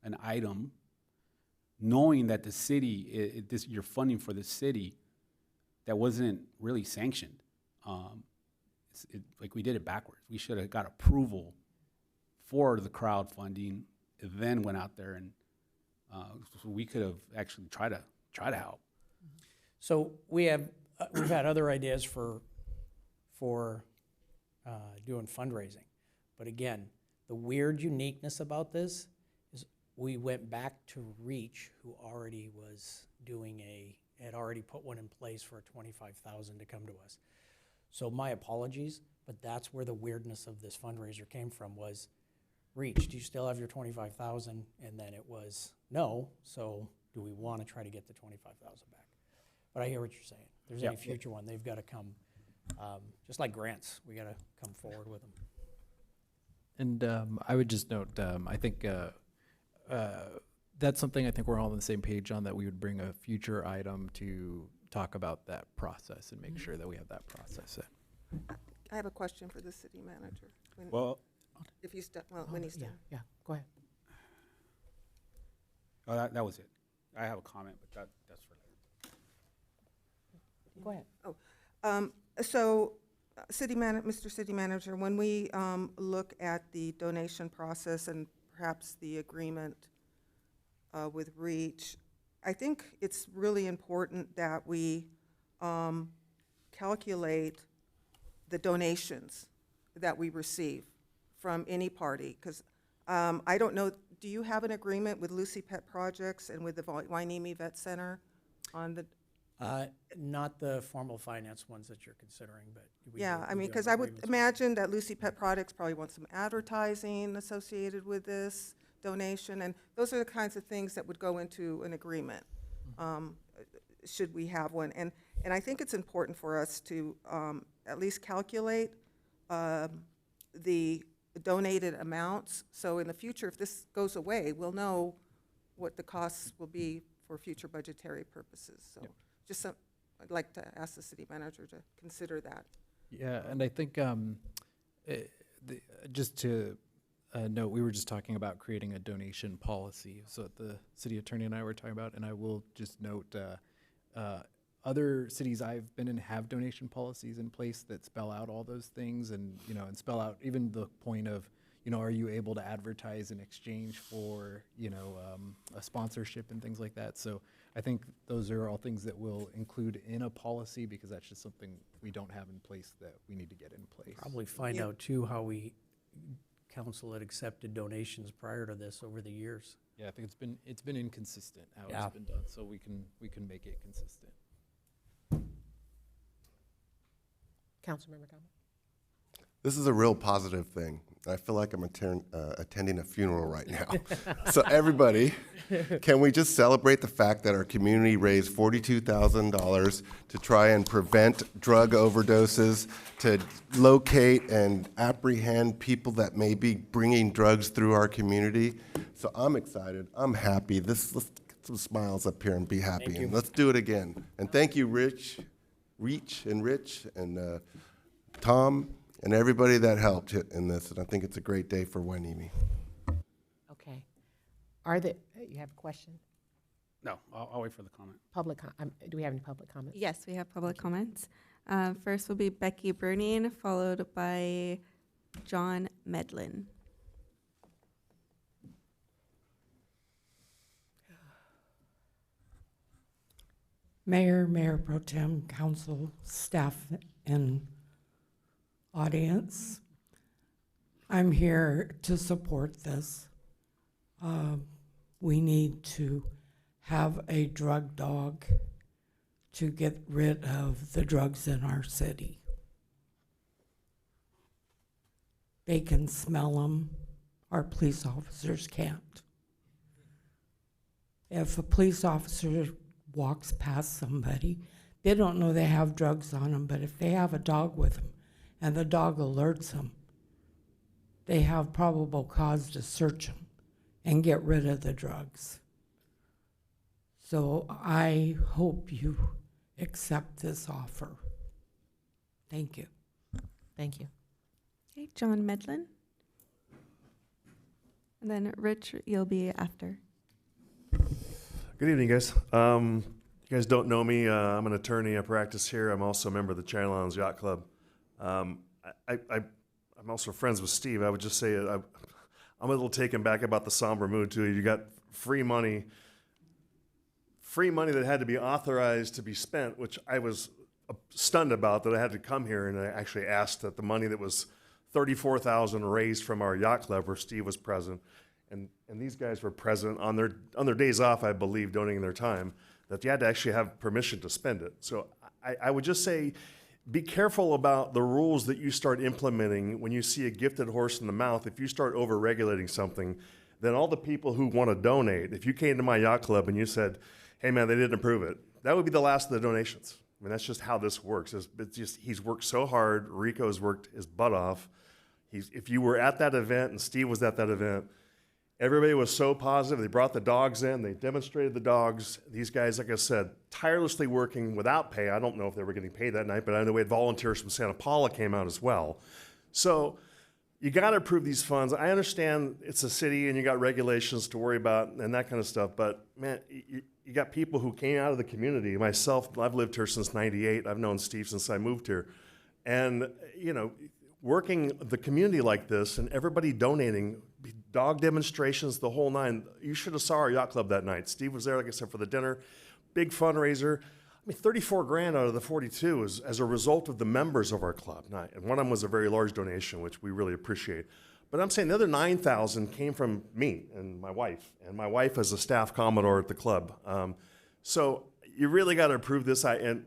an item, knowing that the city, you're funding for the city that wasn't really sanctioned. Like we did it backwards. We should have got approval for the crowdfunding, and then went out there and so we could have actually tried to help. So we've had other ideas for doing fundraising. But again, the weird uniqueness about this is we went back to Reach, who already was had already put one in place for $25,000 to come to us. So my apologies, but that's where the weirdness of this fundraiser came from was, Reach, do you still have your $25,000? And then it was, no, so do we want to try to get the $25,000 back? But I hear what you're saying. If there's any future one, they've got to come, just like grants, we got to come forward with them. And I would just note, I think that's something I think we're all on the same page on, that we would bring a future item to talk about that process and make sure that we have that process in. I have a question for the city manager. If he's done, when he's done. Yeah, go ahead. Oh, that was it. I have a comment, but that's for later. Go ahead. So, Mr. City Manager, when we look at the donation process and perhaps the agreement with Reach, I think it's really important that we calculate the donations that we receive from any party, because I don't know, do you have an agreement with Lucy Pet Projects and with the Hueneme Vet Center on the? Not the formal finance ones that you're considering, but Yeah, I mean, because I would imagine that Lucy Pet Products probably wants some advertising associated with this donation, and those are the kinds of things that would go into an agreement, should we have one. And I think it's important for us to at least calculate the donated amounts, so in the future, if this goes away, we'll know what the costs will be for future budgetary purposes. So just I'd like to ask the city manager to consider that. Yeah, and I think just to note, we were just talking about creating a donation policy. So the city attorney and I were talking about, and I will just note, other cities I've been in have donation policies in place that spell out all those things, and and spell out even the point of, are you able to advertise in exchange for a sponsorship and things like that. So I think those are all things that we'll include in a policy, because that's just something we don't have in place that we need to get in place. Probably find out too how council had accepted donations prior to this over the years. Yeah, I think it's been inconsistent how it's been done, so we can make it consistent. Councilmember comment? This is a real positive thing. I feel like I'm attending a funeral right now. So everybody, can we just celebrate the fact that our community raised $42,000 to try and prevent drug overdoses, to locate and apprehend people that may be bringing drugs through our community? So I'm excited. I'm happy. Let's get some smiles up here and be happy. And let's do it again. And thank you, Rich, and Tom, and everybody that helped in this, and I think it's a great day for Hueneme. Okay. You have a question? No, I'll wait for the comment. Do we have any public comments? Yes, we have public comments. First will be Becky Burning, followed by John Medlin. Mayor Pro Tem, council, staff, and audience. I'm here to support this. We need to have a drug dog to get rid of the drugs in our city. They can smell them. Our police officers can't. If a police officer walks past somebody, they don't know they have drugs on them, but if they have a dog with them and the dog alerts them, they have probable cause to search them and get rid of the drugs. So I hope you accept this offer. Thank you. Thank you. Okay, John Medlin. And then Rich, you'll be after. Good evening, guys. You guys don't know me. I'm an attorney. I practice here. I'm also a member of the Channel Islands Yacht Club. I'm also friends with Steve. I would just say I'm a little taken back about the somber mood, too. You got free money that had to be authorized to be spent, which I was stunned about, that I had to come here and I actually asked that the money that was $34,000 raised from our yacht club where Steve was present, and these guys were present on their days off, I believe, donating their time, that you had to actually have permission to spend it. So I would just say, be careful about the rules that you start implementing when you see a gifted horse in the mouth. If you start over-regulating something, then all the people who want to donate, if you came to my yacht club and you said, hey man, they didn't approve it, that would be the last of the donations. I mean, that's just how this works. He's worked so hard. Rico's worked his butt off. If you were at that event and Steve was at that event, everybody was so positive. They brought the dogs in. They demonstrated the dogs. These guys, like I said, tirelessly working without pay. I don't know if they were getting paid that night, but I know we had volunteers from Santa Paula came out as well. So you got to approve these funds. I understand it's a city and you got regulations to worry about and that kind of stuff, but man, you got people who came out of the community. Myself, I've lived here since '98. I've known Steve since I moved here. And, you know, working the community like this and everybody donating, dog demonstrations, the whole nine. You should have saw our yacht club that night. Steve was there, like I said, for the dinner. Big fundraiser. I mean, 34 grand out of the 42 is as a result of the members of our club. And one of them was a very large donation, which we really appreciate. But I'm saying the other 9,000 came from me and my wife is a staff Commodore at the club. So you really got to approve this. I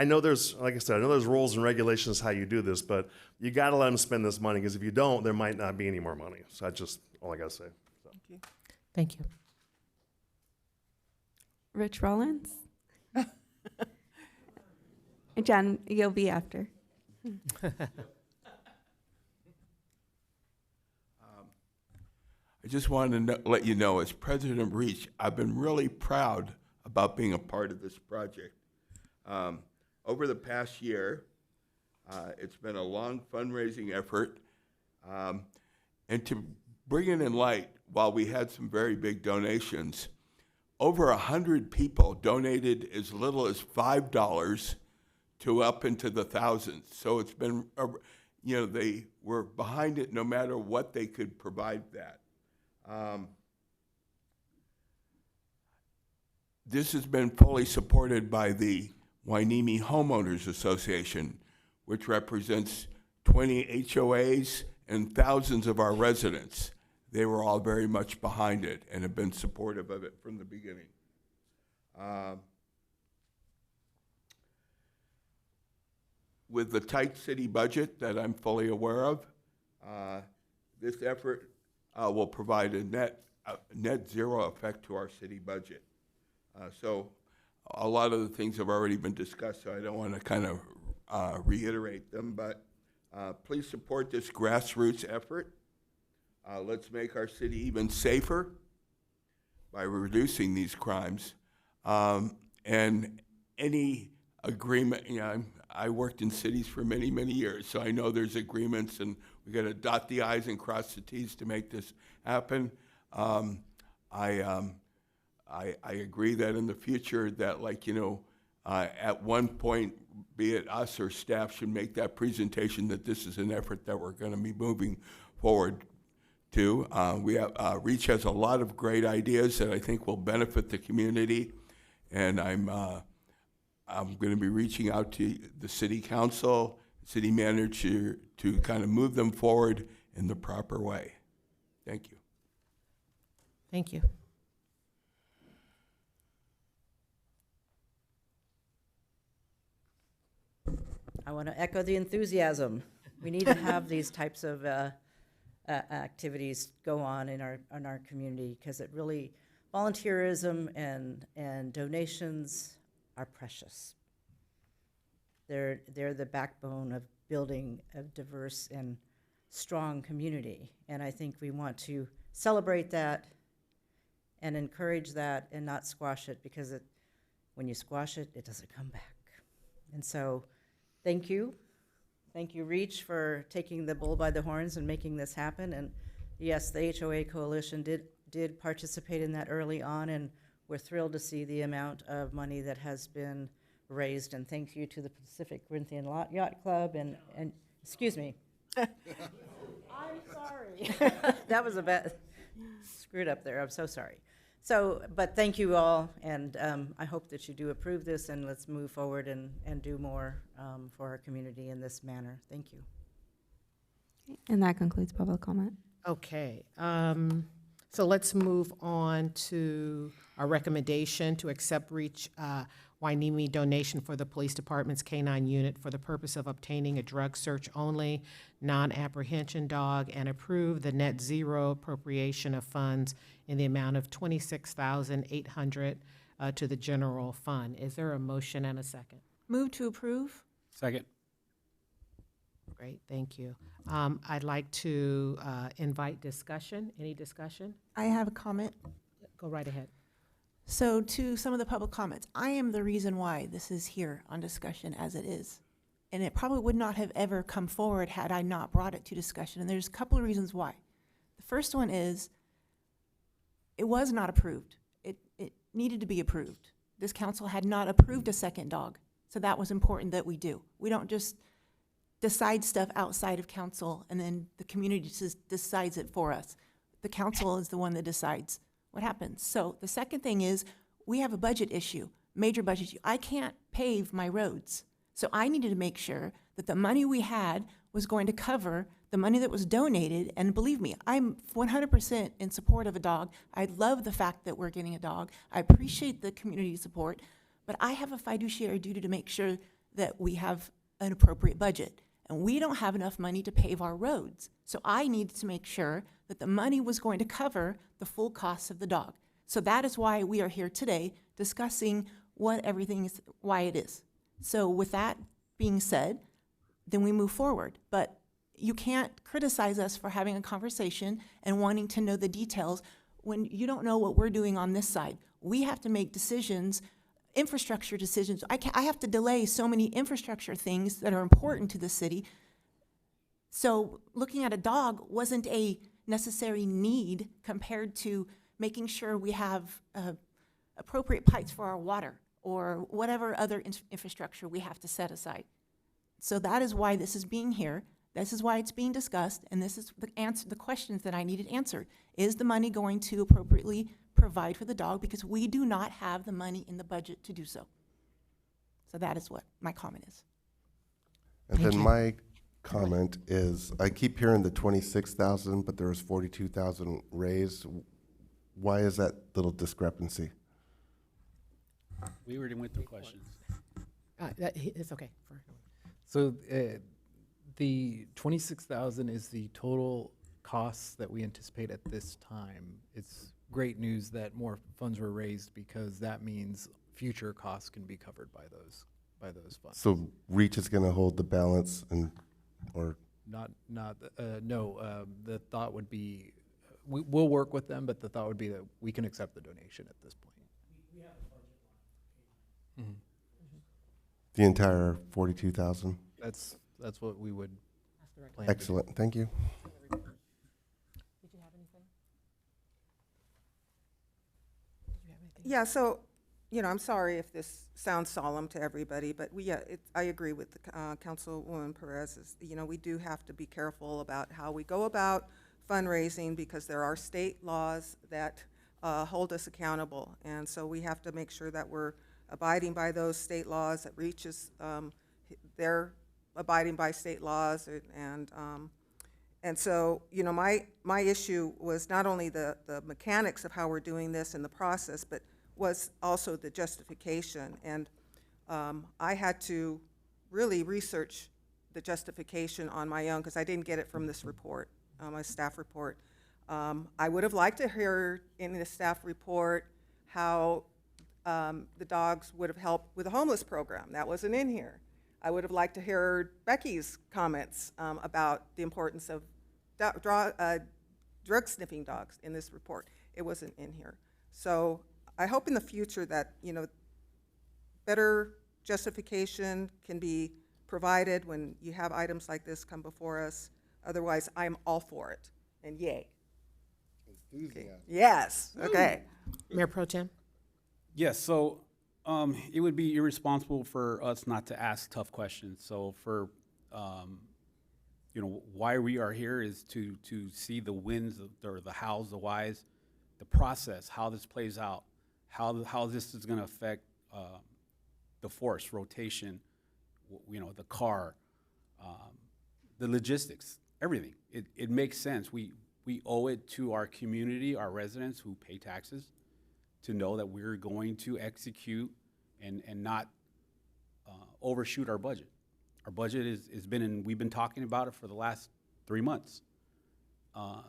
know there's, like I said, I know there's rules and regulations how you do this, but you got to let them spend this money, because if you don't, there might not be any more money. So that's just all I got to say. So. Thank you. Thank you. Rich Rollins. And John, you'll be after. I just wanted to let you know, as President Reach, I've been really proud about being a part of this project. Over the past year, it's been a long fundraising effort, and to bring it in light, while we had some very big donations, over 100 people donated as little as $5 to up into the thousands. So it's been, they were behind it no matter what they could provide that. This has been fully supported by the Hueneme Homeowners Association, which represents 20 HOAs and thousands of our residents. They were all very much behind it and have been supportive of it from the beginning. with the tight city budget that I'm fully aware of, this effort will provide a net zero effect to our city budget. So a lot of the things have already been discussed, so I don't want to kind of reiterate them, but please support this grassroots effort. Let's make our city even safer by reducing these crimes. And any agreement, you know, I worked in cities for many, many years, so I know there's agreements, and we got to dot the I's and cross the T's to make this happen. I agree that in the future that, like, you know, at one point, be it us or staff should make that presentation that this is an effort that we're going to be moving forward to. We have, REACH has a lot of great ideas that I think will benefit the community, and I'm going to be reaching out to the city council, city manager to kind of move them forward in the proper way. Thank you. Thank you. I want to echo the enthusiasm. We need to have these types of activities go on in our community, because it really, volunteerism and donations are precious. They're the backbone of building a diverse and strong community, and I think we want to celebrate that and encourage that and not squash it, because when you squash it, it doesn't come back. And so, thank you. Thank you, REACH, for taking the bull by the horns and making this happen. And yes, the HOA Coalition did participate in that early on, and we're thrilled to see the amount of money that has been raised. And thank you to the Pacific Corinthian Yacht Club and excuse me. I'm sorry. That was a bit screwed up there. I'm so sorry. So, but thank you all, and I hope that you do approve this, and let's move forward and do more for our community in this manner. Thank you. And that concludes public comment. Okay, so let's move on to our recommendation to accept REACH Hueneme donation for the police department's K-9 unit for the purpose of obtaining a drug search only non-apprehension dog, and approve the net zero appropriation of funds in the amount of $26,800 to the general fund. Is there a motion and a second? Move to approve. Second. Great, thank you. I'd like to invite discussion. Any discussion? I have a comment. Go right ahead. So to some of the public comments, I am the reason why this is here on discussion as it is. And it probably would not have ever come forward had I not brought it to discussion. And there's a couple of reasons why. The first one is it was not approved. It needed to be approved. This council had not approved a second dog. So that was important that we do. We don't just decide stuff outside of council and then the community just decides it for us. The council is the one that decides what happens. So the second thing is we have a budget issue, major budget issue. I can't pave my roads. So I needed to make sure that the money we had was going to cover the money that was donated. And believe me, I'm 100% in support of a dog. I love the fact that we're getting a dog. I appreciate the community support, but I have a fiduciary duty to make sure that we have an appropriate budget. And we don't have enough money to pave our roads. So I needed to make sure that the money was going to cover the full cost of the dog. So that is why we are here today discussing what everything is, why it is. So with that being said, then we move forward. But you can't criticize us for having a conversation and wanting to know the details when you don't know what we're doing on this side. We have to make decisions, infrastructure decisions. I have to delay so many infrastructure things that are important to the city. So looking at a dog wasn't a necessary need compared to making sure we have appropriate pipes for our water or whatever other infrastructure we have to set aside. So that is why this is being here. This is why it's being discussed, and this is the questions that I needed answered. Is the money going to appropriately provide for the dog? Because we do not have the money in the budget to do so. So that is what my comment is. And then my comment is, I keep hearing the 26,000, but there was 42,000 raised. Why is that little discrepancy? We already went through questions. It's okay. So the 26,000 is the total costs that we anticipate at this time. It's great news that more funds were raised because that means future costs can be covered by those funds. So REACH is going to hold the balance or? No, the thought would be, we'll work with them, but the thought would be that we can accept the donation at this point. Mhm. The entire 42,000? That's what we would plan to do. Excellent, thank you. Did you have anything? Yeah, so, I'm sorry if this sounds solemn to everybody, but I agree with the, Councilwoman Perez. We do have to be careful about how we go about fundraising because there are state laws that hold us accountable. And so we have to make sure that we're abiding by those state laws, that REACH is, they're abiding by state laws. And so, my issue was not only the mechanics of how we're doing this and the process, but was also the justification. And I had to really research the justification on my own because I didn't get it from this report, my staff report. I would have liked to hear in the staff report how the dogs would have helped with the homeless program. That wasn't in here. I would have liked to hear Becky's comments about the importance of drug sniffing dogs in this report. It wasn't in here. So I hope in the future that, better justification can be provided when you have items like this come before us. Otherwise, I'm all for it, and yay. Okay. Yes, okay. Mayor Pro Tem? Yes, so it would be irresponsible for us not to ask tough questions. So for, why we are here is to see the wins, or the hows, the whys, the process, how this plays out, how this is going to affect the force, rotation, the car, the logistics, everything. It makes sense. We owe it to our community, our residents who pay taxes, to know that we're going to execute and not overshoot our budget. Our budget is been we've been talking about it for the last 3 months.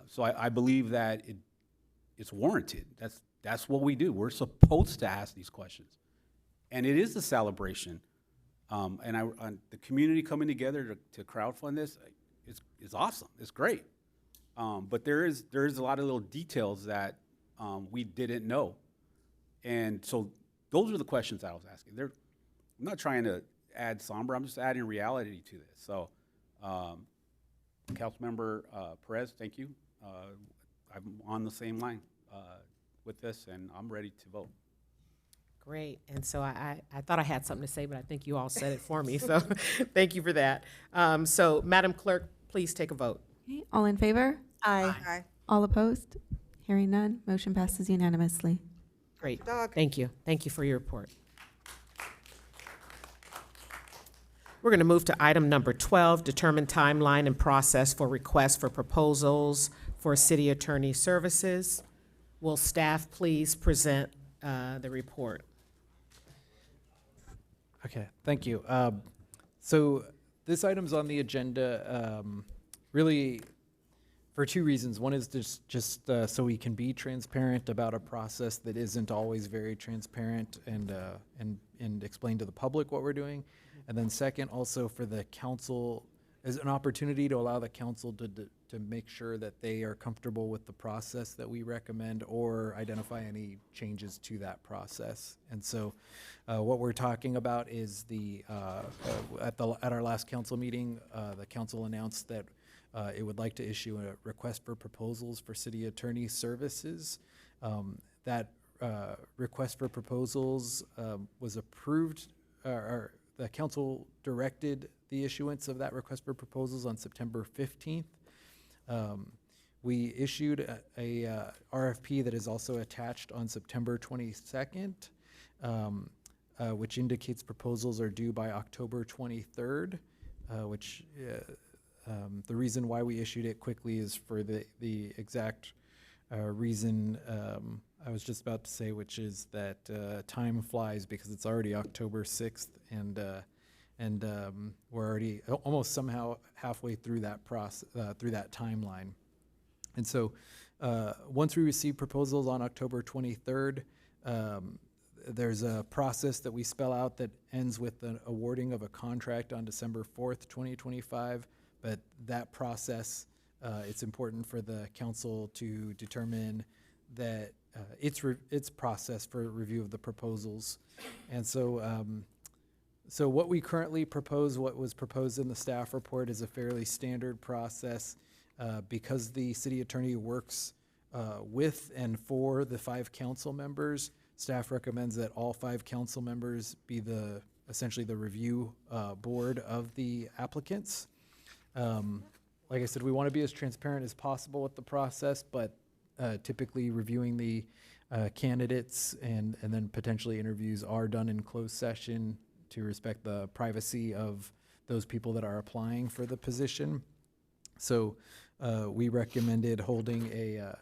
So I believe that it's warranted. That's what we do. We're supposed to ask these questions. And it is a celebration. And the community coming together to crowdfund this is awesome. It's great. But there is a lot of little details that we didn't know. And so those are the questions I was asking. I'm not trying to add somber, I'm just adding reality to this. So, Councilmember Perez, thank you. I'm on the same line with this, and I'm ready to vote. Great, and so I thought I had something to say, but I think you all said it for me, so thank you for that. So, Madam Clerk, please take a vote. Okay, all in favor? Aye. Aye. All opposed? Hearing none, motion passes unanimously. Great, Dog. thank you. Thank you for your report. We're going to move to item number 12, determine timeline and process for requests for proposals for city attorney services. Will staff please present the report? Okay, thank you. So this item's on the agenda really for two reasons. One is just so we can be transparent about a process that isn't always very transparent and explain to the public what we're doing. And then second, also for the council, as an opportunity to allow the council to make sure that they are comfortable with the process that we recommend or identify any changes to that process. And so what we're talking about is at our last council meeting, the council announced that it would like to issue a request for proposals for city attorney services. That request for proposals was approved, or the council directed the issuance of that request for proposals on September 15th. We issued a RFP that is also attached on September 22nd, which indicates proposals are due by October 23rd, which the reason why we issued it quickly is for the exact reason I was just about to say, which is that time flies because it's already October 6th, and And we're already almost somehow halfway through that process, through that timeline. And so once we receive proposals on October 23rd, there's a process that we spell out that ends with the awarding of a contract on December 4th, 2025. But that process, it's important for the council to determine that its process for review of the proposals. And so, so what we currently propose, what was proposed in the staff report, is a fairly standard process. Because the city attorney works with and for the 5 council members, staff recommends that all 5 council members be essentially the review board of the applicants. Like I said, we want to be as transparent as possible with the process, but typically reviewing the candidates and then potentially interviews are done in closed session to respect the privacy of those people that are applying for the position. So we recommended holding a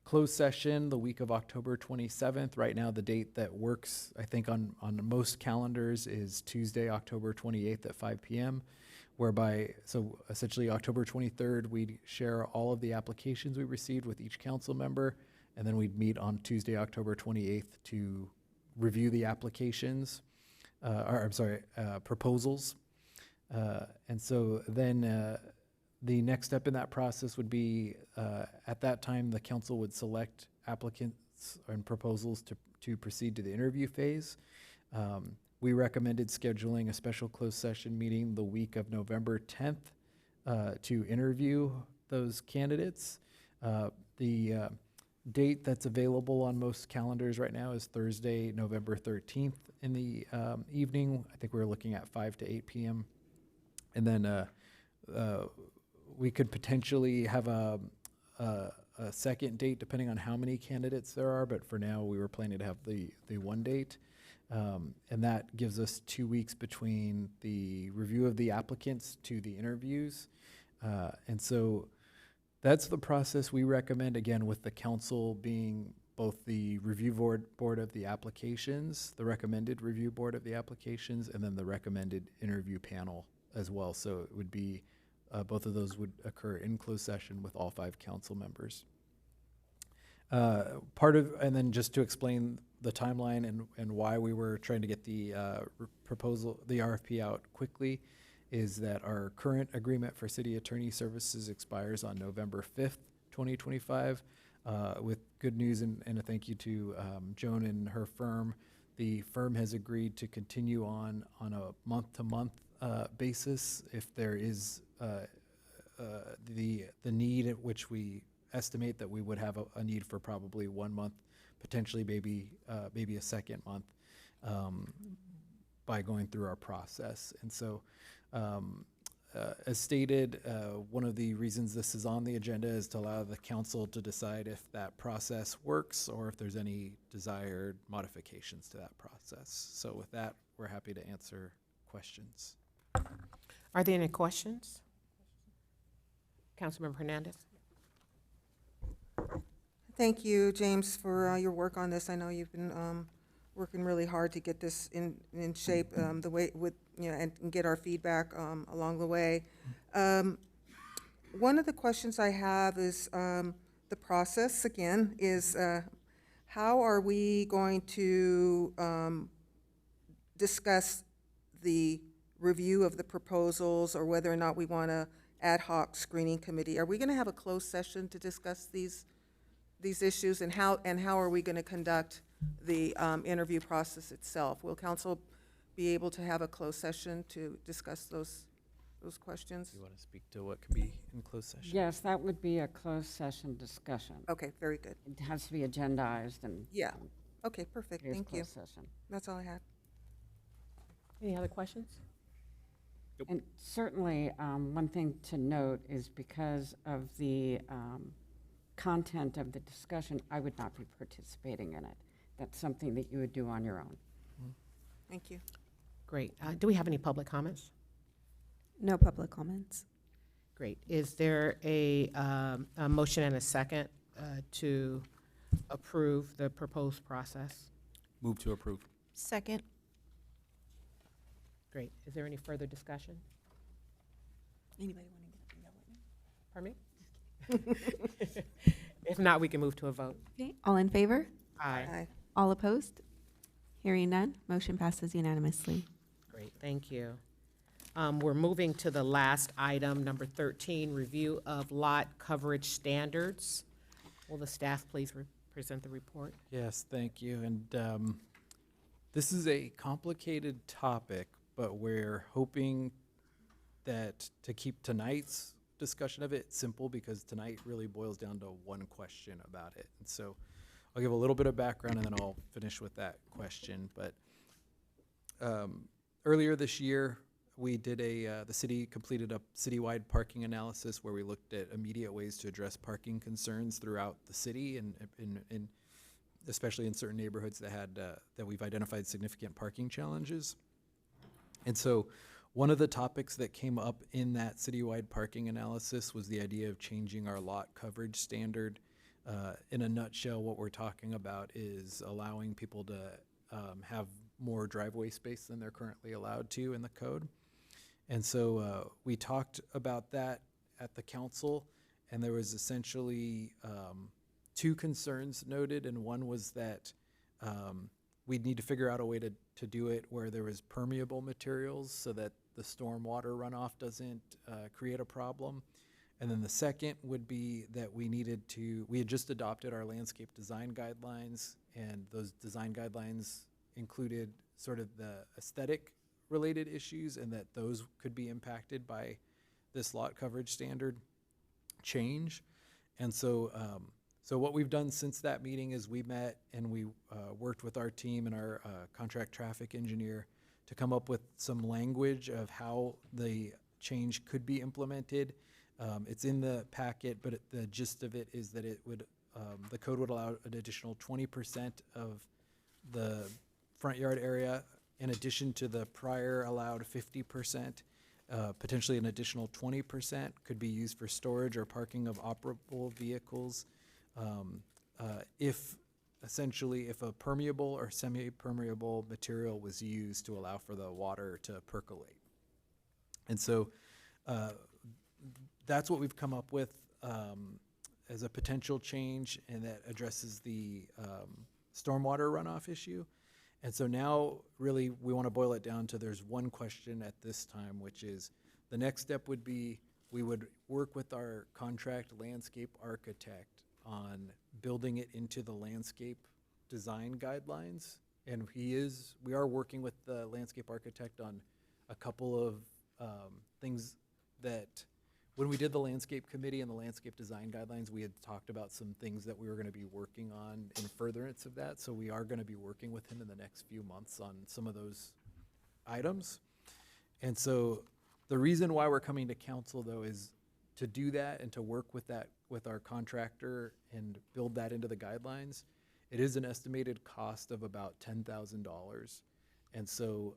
closed session the week of October 27th. Right now, the date that works, I think, on most calendars is Tuesday, October 28th at 5 p.m., whereby, so essentially October 23rd, we'd share all of the applications we received with each council member, and then we'd meet on Tuesday, October 28th to review the applications, proposals. And so then the next step in that process would be, at that time, the council would select applicants and proposals to proceed to the interview phase. We recommended scheduling a special closed session meeting the week of November 10th to interview those candidates. The date that's available on most calendars right now is Thursday, November 13th in the evening. I think we're looking at 5 to 8 p.m. And then we could potentially have a second date depending on how many candidates there are, but for now we were planning to have the one date. And that gives us 2 weeks between the review of the applicants to the interviews. And so that's the process we recommend, again, with the council being both the review board of the applications, the recommended review board of the applications, and then the recommended interview panel as well. So it would be, both of those would occur in closed session with all 5 council members. And then just to explain the timeline and why we were trying to get the proposal, the RFP out quickly, is that our current agreement for city attorney services expires on November 5th, 2025. With good news and a thank you to Joan and her firm. The firm has agreed to continue on a month-to-month basis if there is the need at which we estimate that we would have a need for probably 1 month, potentially maybe a second month by going through our process. And so as stated, one of the reasons this is on the agenda is to allow the council to decide if that process works or if there's any desired modifications to that process. So with that, we're happy to answer questions. Are there any questions? Councilmember Hernandez? Thank you, James, for your work on this. I know you've been working really hard to get this in shape the way with, and get our feedback along the way. One of the questions I have is the process, again, is how are we going to discuss the review of the proposals, or whether or not we want a ad hoc screening committee? Are we going to have a closed session to discuss these issues, and how are we going to conduct the interview process itself? Will council be able to have a closed session to discuss those questions? Do you want to speak to what could be in closed session? Yes, that would be a closed session discussion. Okay, very good. It has to be agendized and. Yeah. Okay, perfect. it is Thank you. closed session. That's all I had. Any other questions? And certainly, one thing to note is because of the content of the discussion, I would not be participating in it. That's something that you would do on your own. Thank you. Great. Do we have any public comments? No public comments. Great. Is there a motion and a second to approve the proposed process? Move to approve. Second. Great. Is there any further discussion? Anybody want to yell at me? Pardon me? If not, we can move to a vote. Okay, all in favor? Aye. All opposed? Hearing none, motion passes unanimously. Great, thank you. We're moving to the last item, number 13, review of lot coverage standards. Will the staff please present the report? Yes, thank you. And this is a complicated topic, but we're hoping that to keep tonight's discussion of it simple, because tonight really boils down to one question about it. And so I'll give a little bit of background and then I'll finish with that question. But earlier this year, we did the city completed a citywide parking analysis where we looked at immediate ways to address parking concerns throughout the city, and especially in certain neighborhoods that had that we've identified significant parking challenges. And so one of the topics that came up in that citywide parking analysis was the idea of changing our lot coverage standard. In a nutshell, what we're talking about is allowing people to have more driveway space than they're currently allowed to in the code. And so we talked about that at the council, and there was essentially two concerns noted, and one was that we'd need to figure out a way to do it where there was permeable materials so that the stormwater runoff doesn't create a problem. And then the second would be that we had just adopted our landscape design guidelines, and those design guidelines included sort of the aesthetic related issues, and that those could be impacted by this lot coverage standard change. And so so what we've done since that meeting is we met and we worked with our team and our contract traffic engineer to come up with some language of how the change could be implemented. It's in the packet, but the gist of it is that it would the code would allow an additional 20% of the front yard area in addition to the prior allowed 50%. Potentially an additional 20% could be used for storage or parking of operable vehicles. If a permeable or semi-permeable material was used to allow for the water to percolate. And so that's what we've come up with as a potential change, and that addresses the stormwater runoff issue. And so now really we want to boil it down to there's one question at this time, which is the next step would be we would work with our contract landscape architect on building it into the landscape design guidelines. And we are working with the landscape architect on a couple of things that when we did the landscape committee and the landscape design guidelines, we had talked about some things that we were going to be working on in furtherance of that. So we are going to be working with him in the next few months on some of those items. And so the reason why we're coming to council, though, is to do that and to work with that with our contractor and build that into the guidelines. It is an estimated cost of about $10,000. And so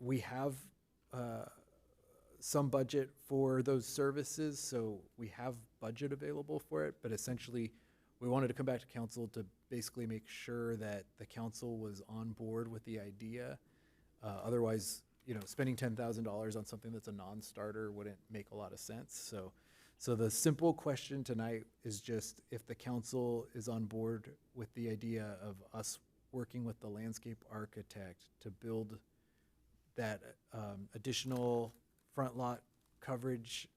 we have some budget for those services, so we have budget available for it, but essentially we wanted to come back to council to basically make sure that the council was on board with the idea. Otherwise, spending $10,000 on something that's a non-starter wouldn't make a lot of sense. So the simple question tonight is just if the council is on board with the idea of us working with the landscape architect to build that additional front lot coverage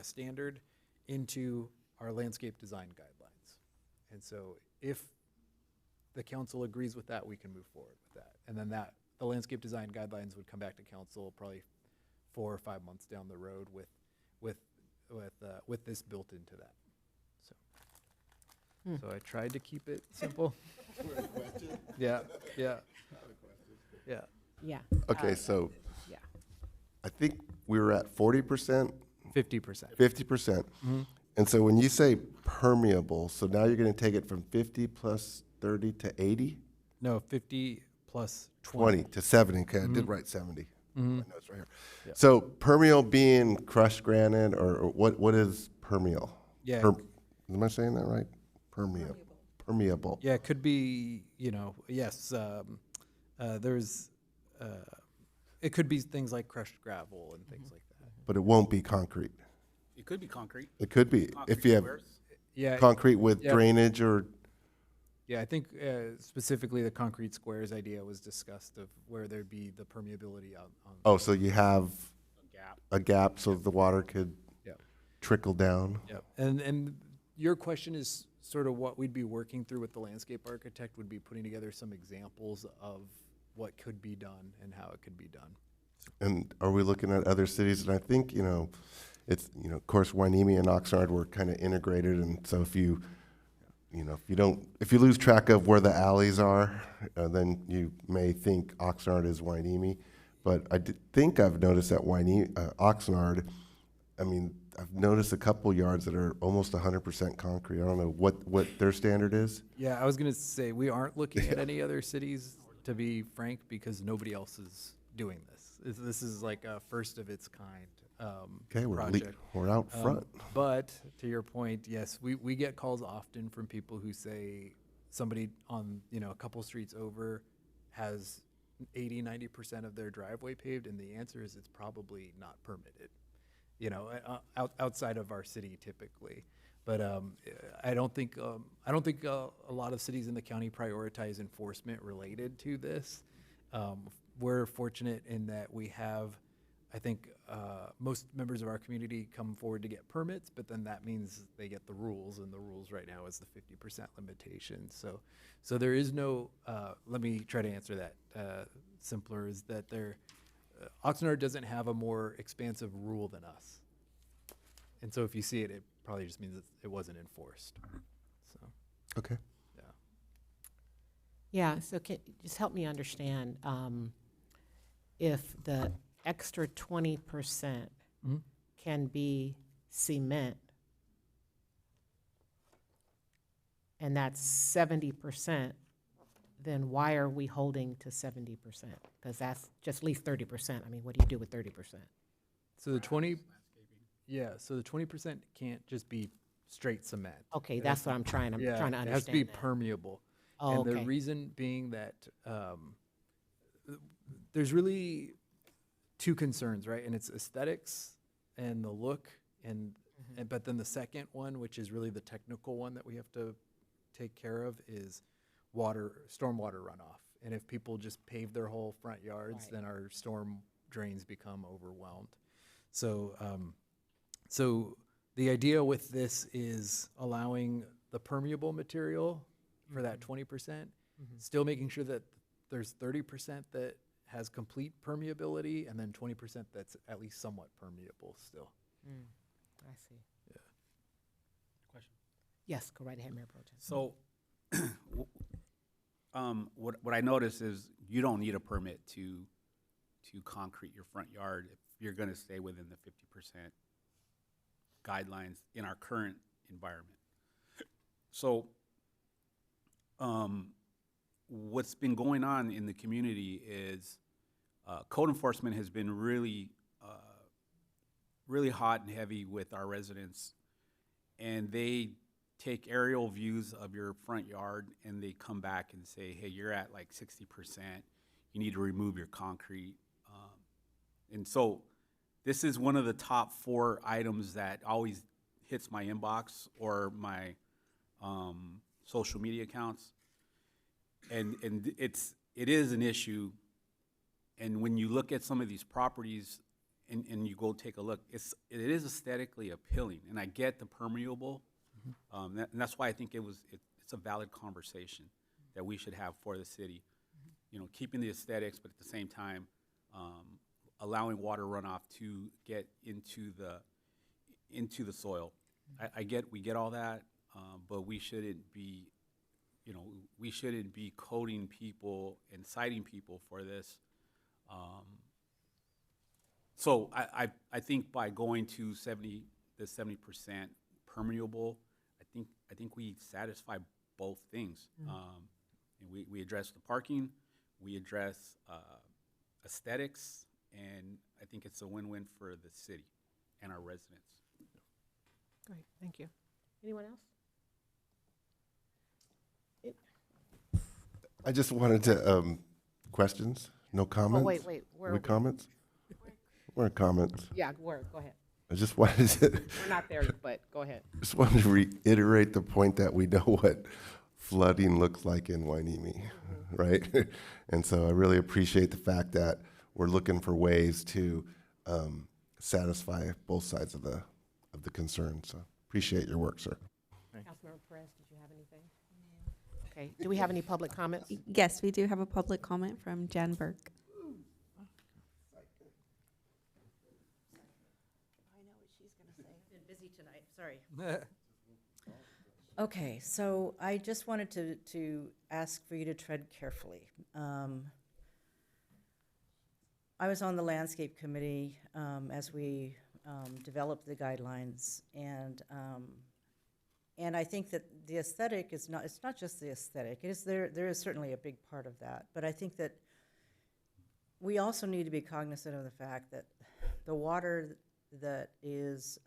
standard into our landscape design guidelines. And so if the council agrees with that, we can move forward with that. And then the landscape design guidelines would come back to council probably 4 or 5 months down the road with this built into that. So I tried to keep it simple. Yeah. Okay, so yeah. I think we were at 40%? 50%. 50%. And so when you say permeable, so now you're going to take it from 50 plus 30 to 80? No, 50 plus 20 to 70. Okay, I did write 70. My notes right here. Yeah. So permeable being crushed granite, or what is permeable? Yeah. Am I saying that right? Permeable. Yeah, it could be, yes, There's, it could be things like crushed gravel and things like that. But it won't be concrete. It could be concrete. It could be, Concrete if you have squares. Yeah. concrete with Yeah. drainage or, Yeah, I think specifically the concrete squares idea was discussed of where there'd be the permeability on. oh, so you have Gap. a gap so the water could Yep. trickle down. Yep. And your question is sort of what we'd be working through with the landscape architect, would be putting together some examples of what could be done and how it could be done. And are we looking at other cities? And I think, it's, of course, Hueneme and Oxnard were kind of integrated. And so if you lose track of where the alleys are, then you may think Oxnard is Hueneme. But I think I've noticed that Oxnard, I've noticed a couple yards that are almost 100% concrete. I don't know what their standard is. Yeah, I was going to say, we aren't looking at any other cities, to be frank, because nobody else is doing this. This is like a first of its kind Okay, project. we're out front. But to your point, yes, we get calls often from people who say somebody on, a couple streets over has 80-90% of their driveway paved, and the answer is it's probably not permitted, outside of our city typically. But I don't think a lot of cities in the county prioritize enforcement related to this. We're fortunate in that we have, I think, most members of our community come forward to get permits, but then that means they get the rules, and the rules right now is the 50% limitation. So there is no, let me try to answer that simpler, is that Oxnard doesn't have a more expansive rule than us. And so if you see it, it probably just means it wasn't enforced. So, Okay. yeah. Yeah, so can, just help me understand, if the extra 20% Mhm. can be cement, and that's 70%, then why are we holding to 70%? Because that's just leave 30%. I mean, what do you do with 30%? So the 20% can't just be straight cement. Okay, It that's has what I'm trying to understand. It has to be that. permeable. Oh, And the okay. reason being that there's really two concerns, right? And it's aesthetics and the look, and but then the second one, which is really the technical one that we have to take care of, is stormwater runoff. And if people just pave their whole front yards, Right. then our storm drains become overwhelmed. So the idea with this is allowing the permeable material for that 20%, still making sure that there's 30% that has complete permeability, and then 20% that's at least somewhat permeable still. I see. Yeah. Question. Yes, go right ahead, Mayor Pro Tem. So, what I noticed is you don't need a permit to concrete your front yard if you're going to stay within the 50% guidelines in our current environment. So, what's been going on in the community is code enforcement has been really hot and heavy with our residents, and they take aerial views of your front yard and they come back and say, hey, you're at like 60%, you need to remove your concrete. And so this is one of the top 4 items that always hits my inbox or my social media accounts. And it is an issue. And when you look at some of these properties and you go take a look, it is aesthetically appealing. And I get the permeable. And that's why I think it's a valid conversation that we should have for the city. Keeping the aesthetics, but at the same time, allowing water runoff to get into the soil. We get all that, but we shouldn't be, coding people and citing people for this. So I think by going to 70% permeable, I think we satisfy both things. And we address the parking, we address aesthetics, and I think it's a win-win for the city and our residents. Great, thank you. Anyone else? I just wanted to questions? No comments? wait, where are We we? comments? Where are comments? Yeah, go ahead. I just wanted to, We're not there, but go ahead. just wanted to reiterate the point that we know what flooding looks like in Hueneme, right? And so I really appreciate the fact that we're looking for ways to satisfy both sides of the concern. So appreciate your work, sir. Councilmember Perez, did you have anything? Okay, do we have any public comments? Yes, we do have a public comment from Jan Burke. Been busy tonight, sorry. Okay, so I just wanted to ask for you to tread carefully. I was on the landscape committee as we developed the guidelines, and I think that the aesthetic is not, it's not just the aesthetic. It is there is certainly a big part of that, but I think that we also need to be cognizant of the fact that the water that is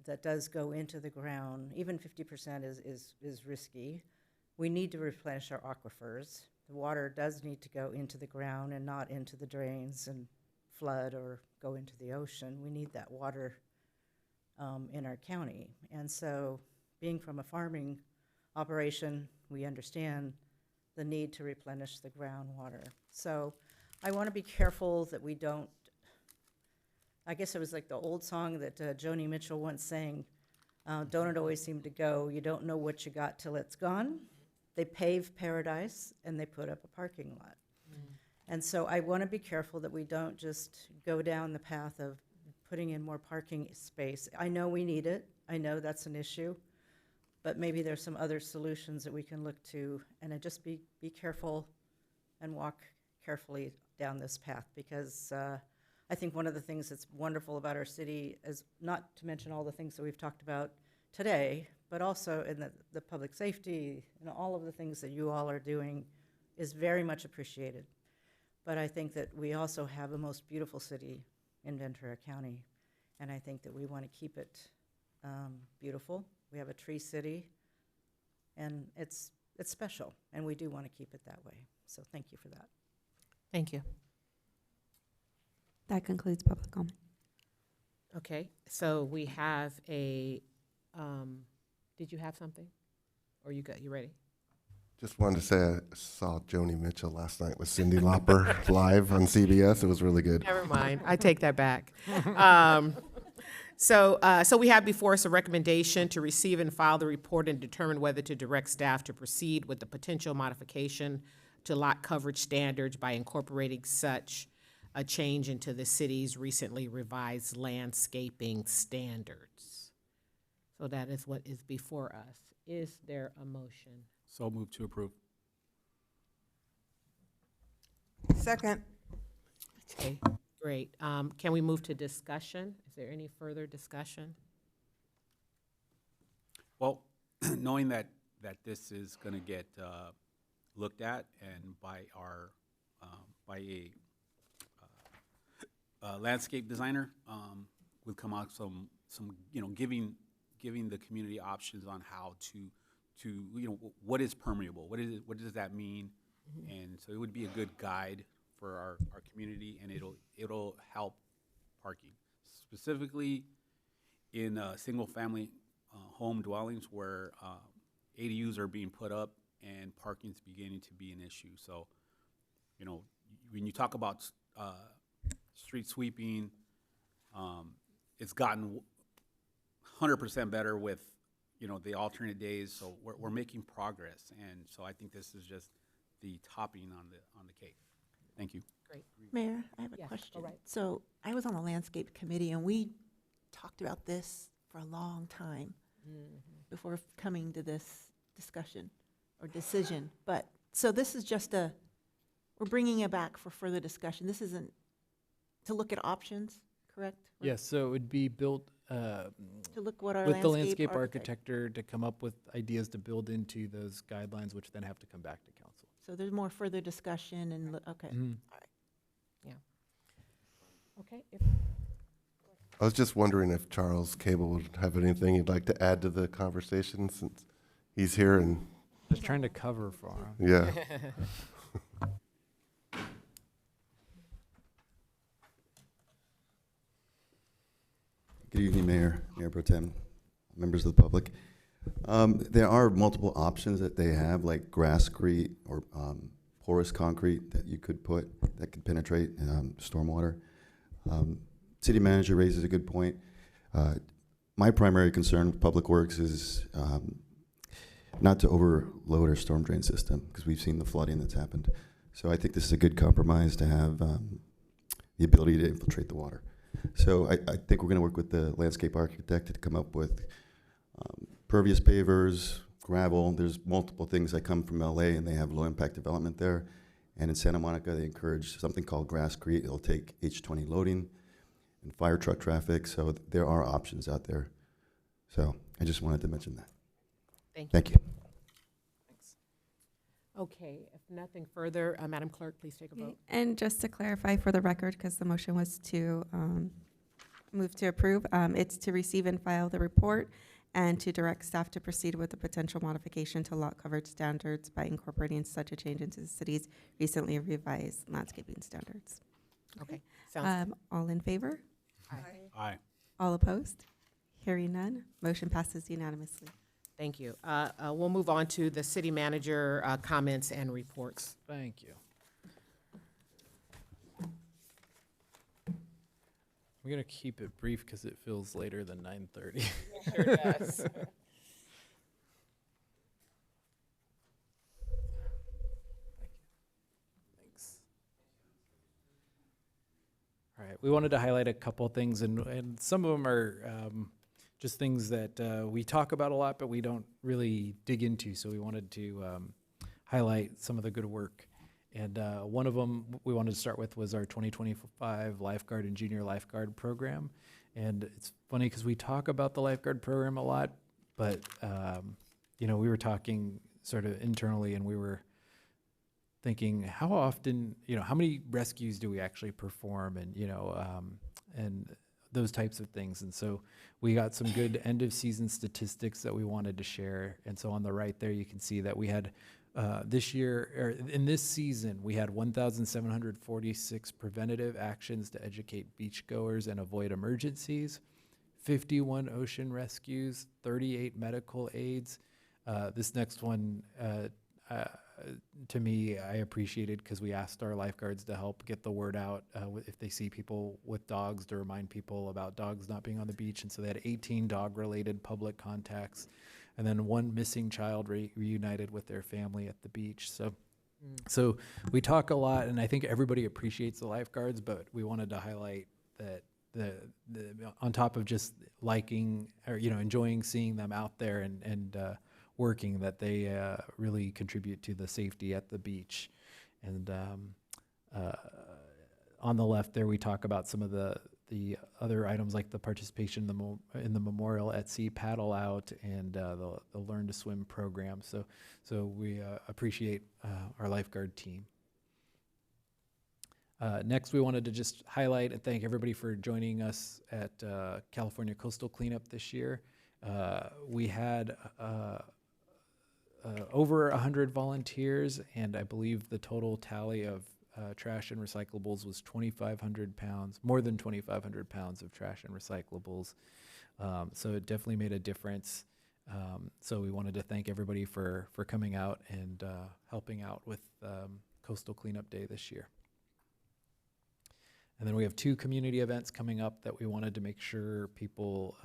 that does go into the ground, even 50% is risky. We need to replenish our aquifers. The water does need to go into the ground and not into the drains and flood or go into the ocean. We need that water in our county. And so, being from a farming operation, we understand the need to replenish the groundwater. So I want to be careful that we don't, I guess it was like the old song that Joni Mitchell once sang, don't it always seem to go, you don't know what you got till it's gone. They pave paradise and they put up a parking lot. And so I want to be careful that we don't just go down the path of putting in more parking space. I know we need it. I know that's an issue. But maybe there's some other solutions that we can look to, and just be careful and walk carefully down this path, because I think one of the things that's wonderful about our city is, not to mention all the things that we've talked about today, but also in the public safety and all of the things that you all are doing is very much appreciated. But I think that we also have the most beautiful city in Ventura County, and I think that we want to keep it beautiful. We have a tree city, and it's special, and we do want to keep it that way. So thank you for that. Thank you. That concludes public comment. Okay, so we have a, did you have something? Or you ready? Just wanted to say I saw Joni Mitchell last night with Cyndi Lauper live on CBS. It was really good. Never mind, I take that back. So we have before us a recommendation to receive and file the report and determine whether to direct staff to proceed with the potential modification to lot coverage standards by incorporating such a change into the city's recently revised landscaping standards. So that is what is before us. Is there a motion? So move to approve. Second. Okay, great. Can we move to discussion? Is there any further discussion? Well, knowing that this is going to get looked at and by our by a landscape designer, we'll come out some giving the community options on how to what is permeable, what does that mean, and so it would be a good guide for our community, and it'll help parking, specifically in single family home dwellings where ADUs are being put up and parking's beginning to be an issue. So, when you talk about street sweeping, it's gotten 100% better with the alternate days. So we're making progress, and so I think this is just the topping on the cake. Thank you. Great. Mayor, I have a Yes, question. all right. So I was on the landscape committee, and we talked about this for a long time before coming to this discussion or decision. But, so this is just we're bringing it back for further discussion. This isn't to look at options, correct? Yes, so it would be built To look what our with the landscape landscape architecture to come up with ideas to build into those guidelines, which then have to come back to council. So there's more further discussion and, okay. Mhm. All right. Okay. I was just wondering if Charles Cable would have anything he'd like to add to the conversation, since he's here and, Just trying to cover for him. yeah. Good evening, Mayor, Mayor Pro Tem, members of the public. There are multiple options that they have, like grasscrete or porous concrete that you could put that could penetrate stormwater. City manager raises a good point. My primary concern with Public Works is not to overload our storm drain system, because we've seen the flooding that's happened. So I think this is a good compromise to have the ability to infiltrate the water. So I think we're going to work with the landscape architect to come up with pervious pavers, gravel. There's multiple things that come from LA, and they have low impact development there. And in Santa Monica, they encourage something called grasscrete. It'll take H20 loading and fire truck traffic. So there are options out there. So I just wanted to mention that. Thank you. Thank you. Thanks. Okay, if nothing further, Madam Clerk, please take a vote. And just to clarify for the record, because the motion was to move to approve, it's to receive and file the report and to direct staff to proceed with a potential modification to lot coverage standards by incorporating such a change into the city's recently revised landscaping standards. Okay, sounds All in favor? Aye. All opposed? Hearing none, motion passes unanimously. Thank you. We'll move on to the city manager comments and reports. Thank you. I'm gonna keep it brief because it feels later than 9:30. It sure does. Thanks. All right, we wanted to highlight a couple things, and some of them are just things that we talk about a lot, but we don't really dig into. So we wanted to highlight some of the good work. And one of them we wanted to start with was our 2025 lifeguard and junior lifeguard program. And it's funny because we talk about the lifeguard program a lot, but you know, we were talking sort of internally, and we were thinking, how often, you know, how many rescues do we actually perform, and you know, and those types of things. And so we got some good end of season statistics that we wanted to share. And so on the right there, you can see that we had this year, or in this season, we had 1,746 preventative actions to educate beachgoers and avoid emergencies, 51 ocean rescues, 38 medical aids. This next one, to me, I appreciated because we asked our lifeguards to help get the word out if they see people with dogs, to remind people about dogs not being on the beach. And so they had 18 dog-related public contacts, and then one missing child reunited with their family at the beach. So we talk a lot, and I think everybody appreciates the lifeguards, but we wanted to highlight that the on top of just liking, or you know, enjoying seeing them out there and working, that they really contribute to the safety at the beach. And on the left there, we talk about some of the other items, like the participation in the Memorial at Sea paddle out, and the Learn to Swim program. So we appreciate our lifeguard team. Next, we wanted to just highlight and thank everybody for joining us at California Coastal Cleanup this year. We had over 100 volunteers, and I believe the total tally of trash and recyclables was 2,500 pounds, more than 2,500 pounds of trash and recyclables. So it definitely made a difference. So we wanted to thank everybody for coming out and helping out with Coastal Cleanup Day this year. And then we have 2 community events coming up that we wanted to make sure people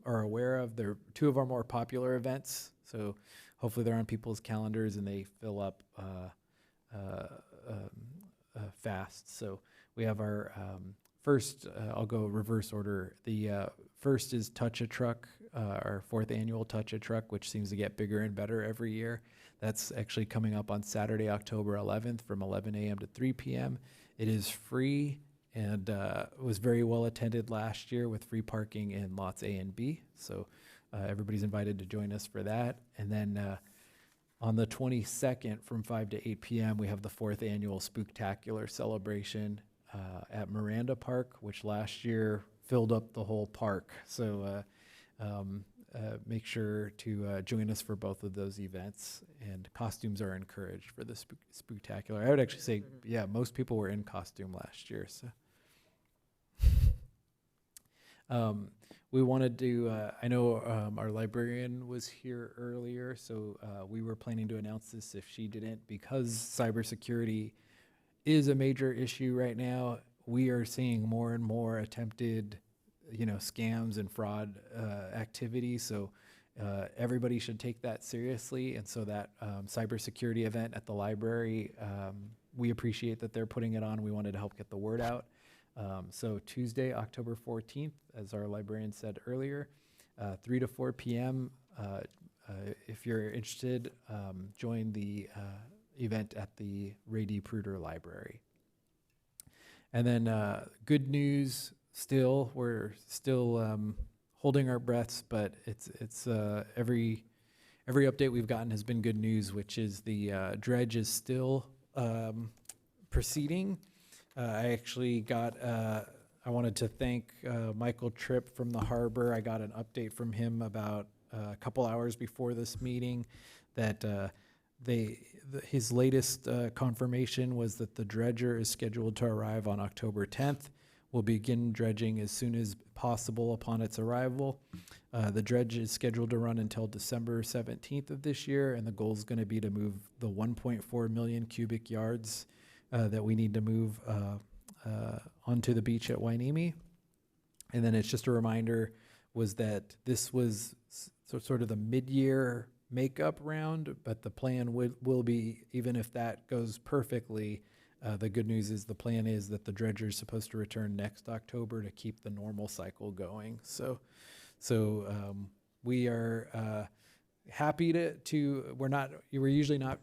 are aware of. They're 2 of our more popular events, so hopefully they're on people's calendars and they fill up fast. So we have our first, I'll go reverse order. The first is Touch a Truck, our 4th annual Touch a Truck, which seems to get bigger and better every year. That's actually coming up on Saturday, October 11th from 11 a.m. to 3 p.m. It is free, and was very well attended last year with free parking in lots A and B. So everybody's invited to join us for that. And then on the 22nd from 5 to 8 p.m., we have the 4th annual Spooktacular celebration at Miranda Park, which last year filled up the whole park. So make sure to join us for both of those events, and costumes are encouraged for the Spooktacular. I would actually say, yeah, most people were in costume last year. So We wanted to, I know our librarian was here earlier, so we were planning to announce this if she didn't, because cybersecurity is a major issue right now. We are seeing more and more attempted, scams and fraud activity. So everybody should take that seriously. And so that cybersecurity event at the library, we appreciate that they're putting it on. We wanted to help get the word out. So Tuesday, October 14th, as our librarian said earlier, 3 to 4 p.m. If you're interested, join the event at the Ray D. Pruder Library. And then good news, we're still holding our breaths, but it's every update we've gotten has been good news, which is the dredge is still proceeding. I actually got, I wanted to thank Michael Tripp from the harbor. I got an update from him about a couple hours before this meeting that his latest confirmation was that the dredger is scheduled to arrive on October 10th. We'll begin dredging as soon as possible upon its arrival. The dredge is scheduled to run until December 17th of this year, and the goal is going to be to move the 1.4 million cubic yards that we need to move onto the beach at Hueneme. And then it's just a reminder was that this was sort of the mid-year makeup round, but the plan will be, even if that goes perfectly, the good news is the plan is that the dredger is supposed to return next October to keep the normal cycle going. So we are happy we're usually not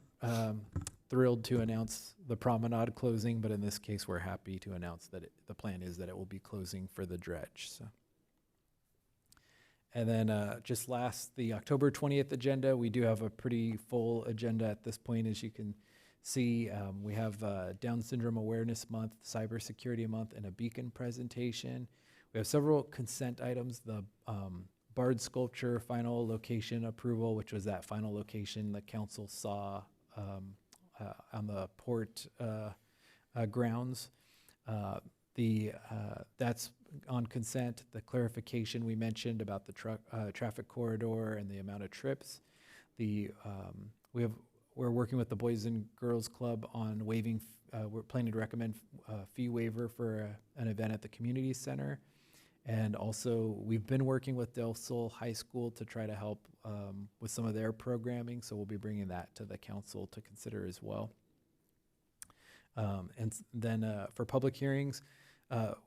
thrilled to announce the promenade closing, but in this case, we're happy to announce that the plan is that it will be closing for the dredge. So. And then just last, the October 20th agenda, we do have a pretty full agenda at this point, as you can see. We have Down Syndrome Awareness Month, Cybersecurity Month, and a beacon presentation. We have several consent items, the Bard Sculpture final location approval, which was that final location the council saw on the port grounds. That's on consent. The clarification we mentioned about the traffic corridor and the amount of trips. We're working with the Boys and Girls Club on waiving. We're planning to recommend fee waiver for an event at the community center, and also we've been working with Del Sol High School to try to help with some of their programming. So we'll be bringing that to the council to consider as well. And then for public hearings,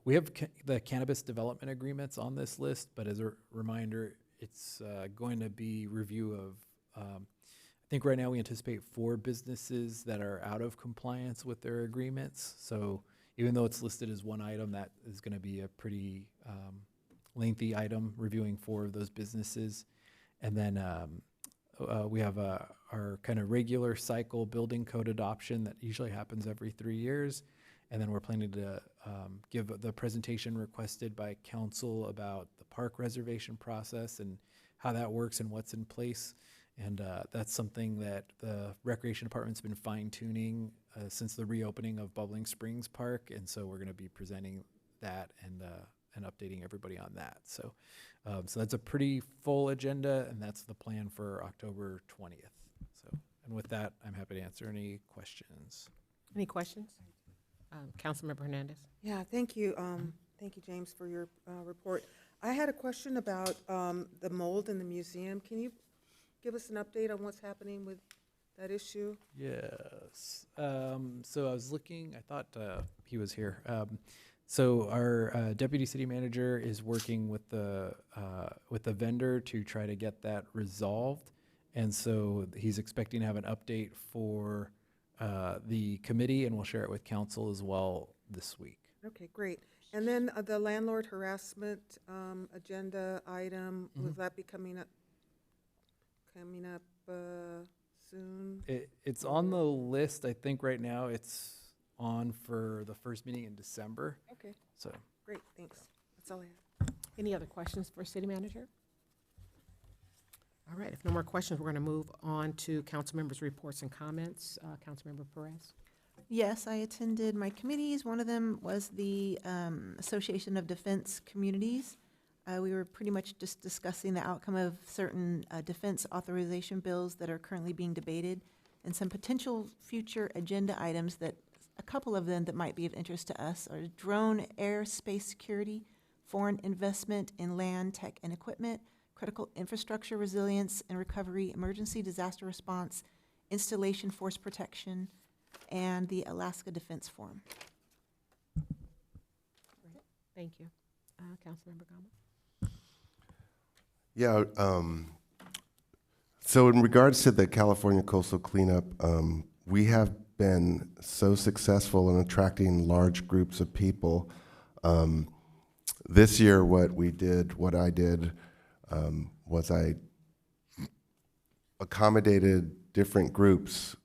we have the cannabis development agreements on this list, but as a reminder, it's going to be review of, I think right now we anticipate 4 businesses that are out of compliance with their agreements. So even though it's listed as one item, that is going to be a pretty lengthy item, reviewing 4 of those businesses. And then we have our kind of regular cycle building code adoption that usually happens every 3 years. And then we're planning to give the presentation requested by council about the park reservation process and how that works and what's in place. And that's something that the Recreation Department's been fine-tuning since the reopening of Bubbling Springs Park. And so we're going to be presenting that and updating everybody on that. So that's a pretty full agenda, and that's the plan for October 20th. So, and with that, I'm happy to answer any questions. Any questions? Councilmember Hernandez. Yeah, thank you. Thank you, James, for your report. I had a question about the mold in the museum. Can you give us an update on what's happening with that issue? Yes. So I was looking, I thought he was here. So our deputy city manager is working with the vendor to try to get that resolved. And so he's expecting to have an update for the committee, and we'll share it with council as well this week. Okay, great. And then the landlord harassment agenda item, will that be coming up soon? It's on the list. I think right now it's on for the first meeting in December. Okay. So great, thanks. That's all I have. Any other questions for city manager? All right, if no more questions, we're going to move on to council members' reports and comments. Councilmember Perez. Yes, I attended my committees. One of them was the Association of Defense Communities. We were pretty much just discussing the outcome of certain defense authorization bills that are currently being debated and some potential future agenda items that, a couple of them that might be of interest to us are drone airspace security, foreign investment in land, tech, and equipment, critical infrastructure resilience and recovery, emergency disaster response, installation force protection, and the Alaska Defense Forum. Thank you. Councilmember Gama? Yeah, so in regards to the California Coastal Cleanup, we have been so successful in attracting large groups of people. This year, what I did, was I accommodated different groups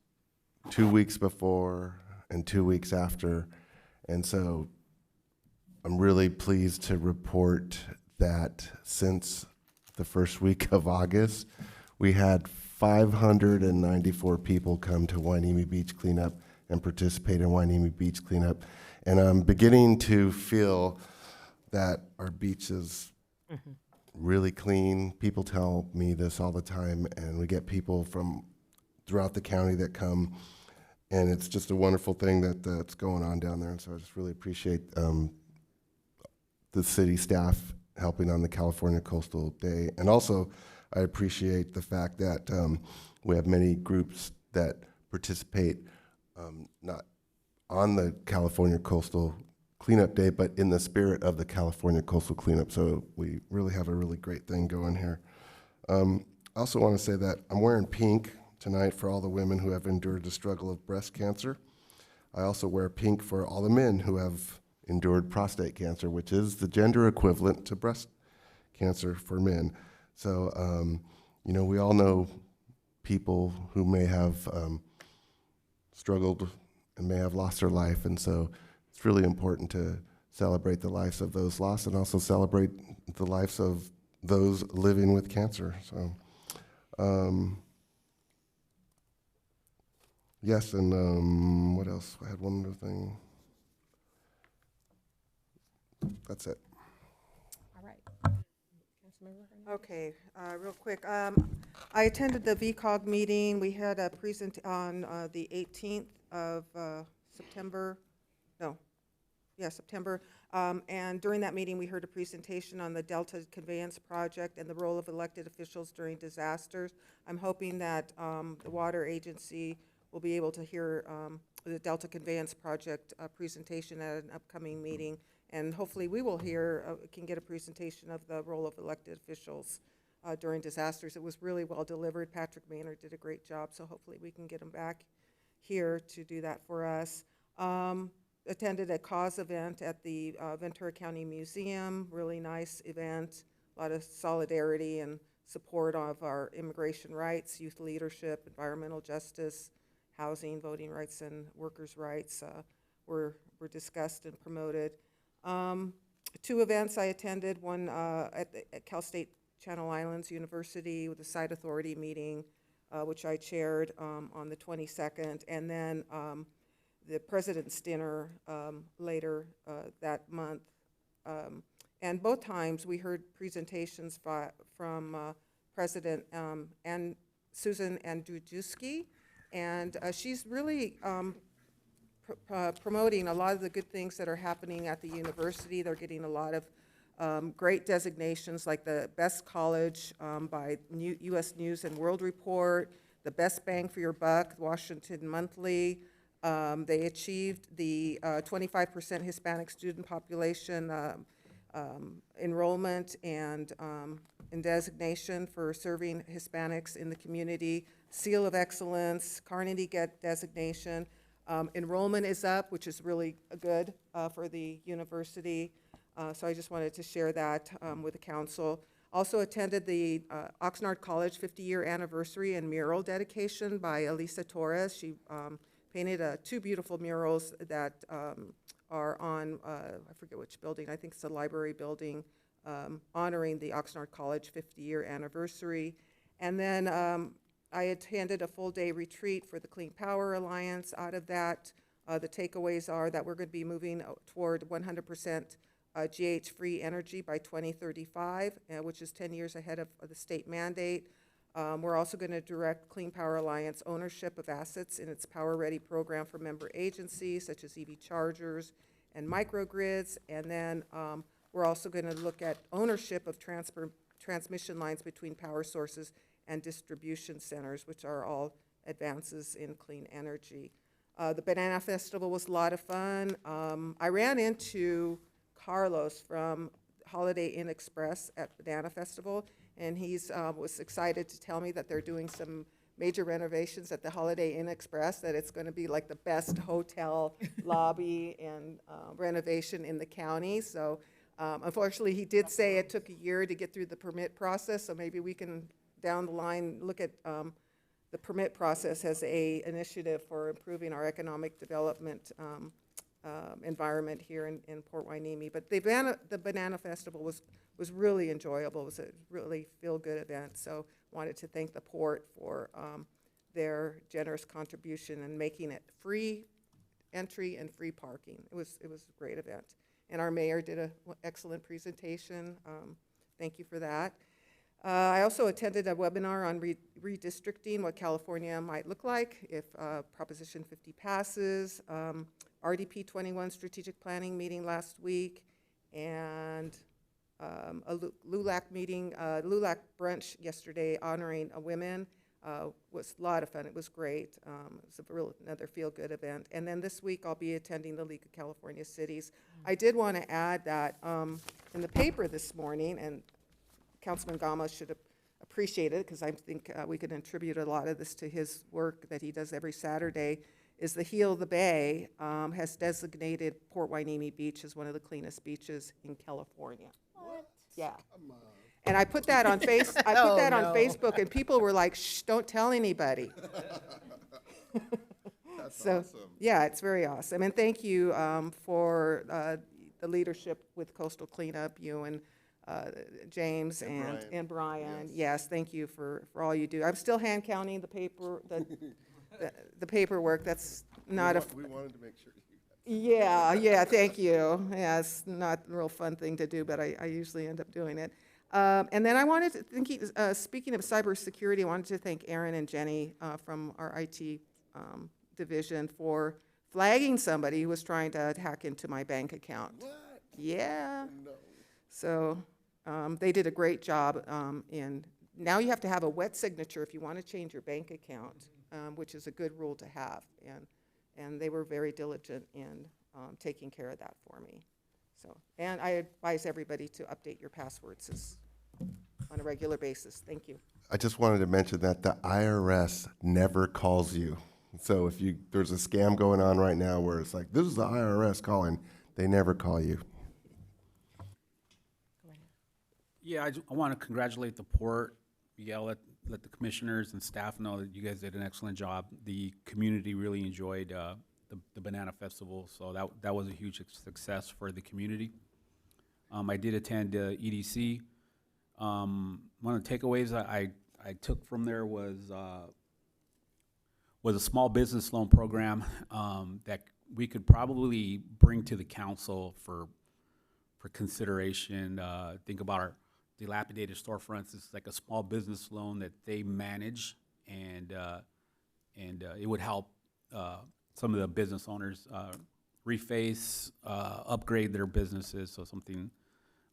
2 weeks before and 2 weeks after. And so I'm really pleased to report that since the first week of August, we had 594 people come to Hueneme Beach Cleanup and participate in Hueneme Beach Cleanup. And I'm beginning to feel that our beach is really clean. People tell me this all the time, and we get people from throughout the county that come, and it's just a wonderful thing that's going on down there. And so I just really appreciate the city staff helping on the California Coastal Day. And also, I appreciate the fact that we have many groups that participate not on the California Coastal Cleanup Day, but in the spirit of the California Coastal Cleanup. So we really have a really great thing going here. I also want to say that I'm wearing pink tonight for all the women who have endured the struggle of breast cancer. I also wear pink for all the men who have endured prostate cancer, which is the gender equivalent to breast cancer for men. So, you know, we all know people who may have struggled and may have lost their life, and so it's really important to celebrate the lives of those lost and also celebrate the lives of those living with cancer. So, yes, and what else? I had one other thing. That's it. All right. Councilmember Hernandez? Okay, real quick. I attended the VCOG meeting. We had a on the 18th of September. September. And during that meeting, we heard a presentation on the Delta Conveyance Project and the role of elected officials during disasters. I'm hoping that the Water Agency will be able to hear the Delta Conveyance Project presentation at an upcoming meeting. And hopefully we will can get a presentation of the role of elected officials during disasters. It was really well delivered. Patrick Maynard did a great job, so hopefully we can get him back here to do that for us. Attended a cause event at the Ventura County Museum, really nice event, a lot of solidarity and support of our immigration rights, youth leadership, environmental justice, housing, voting rights, and workers' rights were discussed and promoted. 2 events I attended, one at Cal State Channel Islands University with the Site Authority meeting, which I chaired on the 22nd, and then the President's Dinner later that month. And both times we heard presentations from President Susan Andrzejewski, and she's really promoting a lot of the good things that are happening at the university. They're getting a lot of great designations like the Best College by U.S. News and World Report, the Best Bang for Your Buck, Washington Monthly. They achieved the 25% Hispanic student population enrollment and designation for serving Hispanics in the community. Seal of Excellence, Carnegie designation. Enrollment is up, which is really good for the university. So I just wanted to share that with the council. Also attended the Oxnard College 50-year anniversary and mural dedication by Elisa Torres. She painted 2 beautiful murals that are on, I forget which building, I think it's the library building, honoring the Oxnard College 50-year anniversary. And then I attended a full-day retreat for the Clean Power Alliance. Out of that, the takeaways are that we're going to be moving toward 100% GH-free energy by 2035, which is 10 years ahead of the state mandate. We're also going to direct Clean Power Alliance ownership of assets in its Power Ready program for member agencies, such as EV chargers and microgrids. And then we're also going to look at ownership of transmission lines between power sources and distribution centers, which are all advances in clean energy. The Banana Festival was a lot of fun. I ran into Carlos from Holiday Inn Express at Banana Festival, and he's was excited to tell me that they're doing some major renovations at the Holiday Inn Express, that it's going to be like the best hotel lobby and renovation in the county. So unfortunately, he did say it took a year to get through the permit process, so maybe we can, down the line, look at the permit process as a initiative for improving our economic development environment here in Port Hueneme. But the Banana Festival was really enjoyable. It was a really feel-good event. So wanted to thank the Port for their generous contribution and making it free entry and free parking. It was a great event. And our mayor did an excellent presentation. Thank you for that. I also attended a webinar on redistricting, what California might look like if Proposition 50 passes. RDP 21 strategic planning meeting last week, and a LULAC meeting, LULAC brunch yesterday honoring women. Was a lot of fun. It was great. It was another feel-good event. And then this week I'll be attending the League of California Cities. I did want to add that in the paper this morning, and Councilman Gama should appreciate it, because I think we could attribute a lot of this to his work that he does every Saturday, is the Heal the Bay has designated Port Hueneme Beach as one of the cleanest beaches in California. What? Yeah. And I put that on on Facebook, and people were like, "Shh, don't tell anybody." That's so, awesome. Yeah, it's very awesome. And thank you for the leadership with Coastal Cleanup, you and James and Brian. Yes, thank you for all you do. I'm still hand counting the paper, the paperwork. That's not we wanted to make sure. Yeah, thank you. Yeah, it's not a real fun thing to do, but I usually end up doing it. And then I wanted to, speaking of cybersecurity, I wanted to thank Aaron and Jenny from our IT division for flagging somebody who was trying to hack into my bank account. What? Yeah. No. So they did a great job now you have to have a wet signature if you want to change your bank account, which is a good rule to have. And they were very diligent in taking care of that for me. So, and I advise everybody to update your passwords on a regular basis. Thank you. I just wanted to mention that the IRS never calls you. So if there's a scam going on right now where it's like, this is the IRS calling, they never call you. Yeah, I want to congratulate the Port. Yeah, let the commissioners and staff know that you guys did an excellent job. The community really enjoyed the Banana Festival, so that was a huge success for the community. I did attend EDC. One of the takeaways I took from there was a small business loan program that we could probably bring to the council for consideration. Think about our dilapidated storefronts. It's like a small business loan that they manage, and it would help some of the business owners reface, upgrade their businesses. So something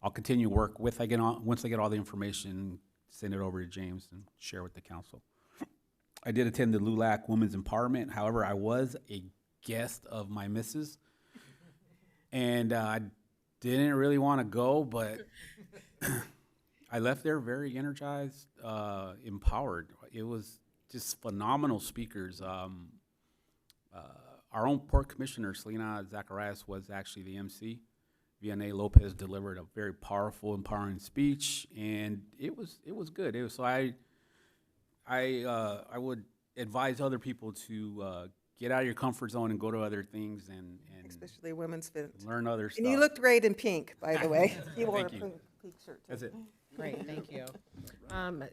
I'll continue to work with. Once I get all the information, send it over to James and share with the council. I did attend the LULAC Women's Empowerment. However, I was a guest of my missus, and I didn't really want to go, but I left there very energized, empowered. It was just phenomenal speakers. Our own Port Commissioner, Selena Zacharias, was actually the MC. Vianney Lopez delivered a very powerful, empowering speech, and it was good. So I would advise other people to get out of your comfort zone and go to other things and especially women's event. Learn other stuff. And you looked great in pink, by the way. You wore a Thank you. pink shirt. That's it. Great, thank you.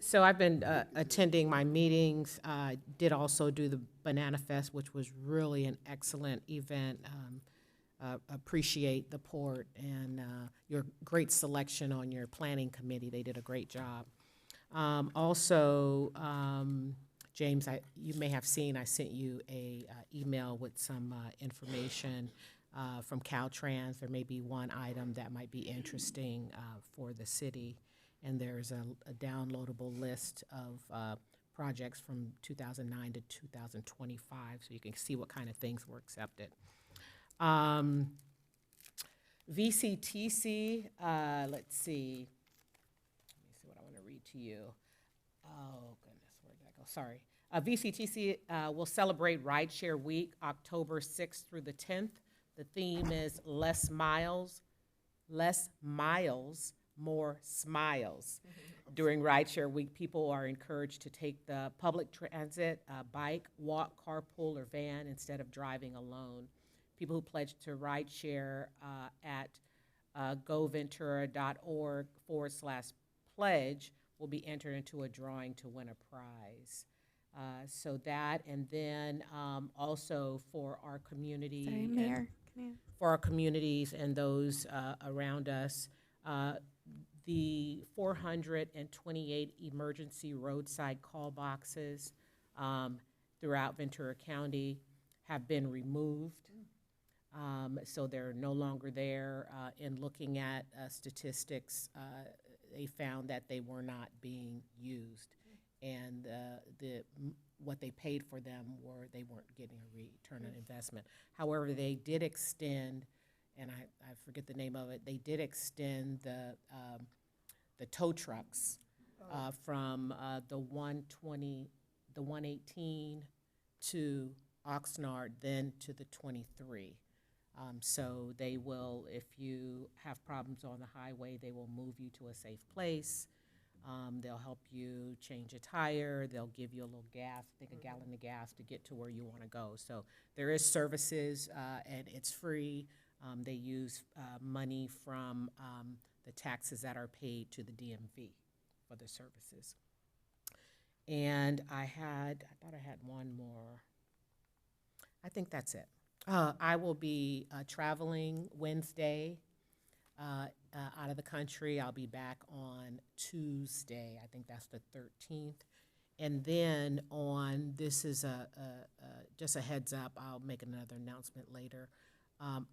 So I've been attending my meetings. Did also do the Banana Fest, which was really an excellent event. appreciate the port and your great selection on your planning committee. They did a great job. Also, James, you may have seen I sent you a email with some information from Caltrans. There may be one item that might be interesting for the city, and there's a downloadable list of projects from 2009 to 2025, so you can see what kind of things were accepted. VCTC, let's see. Let me see what I want to read to you. Oh, goodness, where did that go? Sorry. VCTC will celebrate Rideshare Week, October 6th through the 10th. The theme is less miles, more smiles. During Rideshare Week, people are encouraged to take the public transit, bike, walk, carpool, or van instead of driving alone. People who pledge to rideshare at goventura.org/pledge will be entered into a drawing to win a prize. So that, and then also for our community. Sorry, Mayor, can for our communities and those around us, the 428 emergency roadside call boxes throughout Ventura County have been removed. So they're no longer there. In looking at statistics, they found that they were not being used, and what they paid for them they weren't getting a return on investment. However, they did extend, and I forget the name of it. They did extend the tow trucks from the 118 to Oxnard, then to the 23. So they will, if you have problems on the highway, they will move you to a safe place. They'll help you change a tire. They'll give you a little gas, I think a gallon of gas to get to where you want to go. So there is services, and it's free. They use money from the taxes that are paid to the DMV for the services. And I thought I had one more. I think that's it. I will be traveling Wednesday out of the country. I'll be back on Tuesday. I think that's the 13th. And then this is just a heads up, I'll make another announcement later.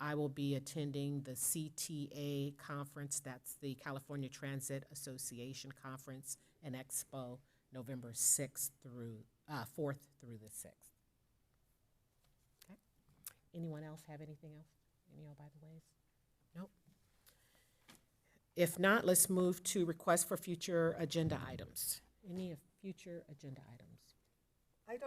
I will be attending the CTA conference. That's the California Transit Association Conference and Expo, November 4th through the 6th. Okay. Anyone else have anything else? Any by the ways? Nope. If not, let's move to requests for future agenda items. Any future agenda items? I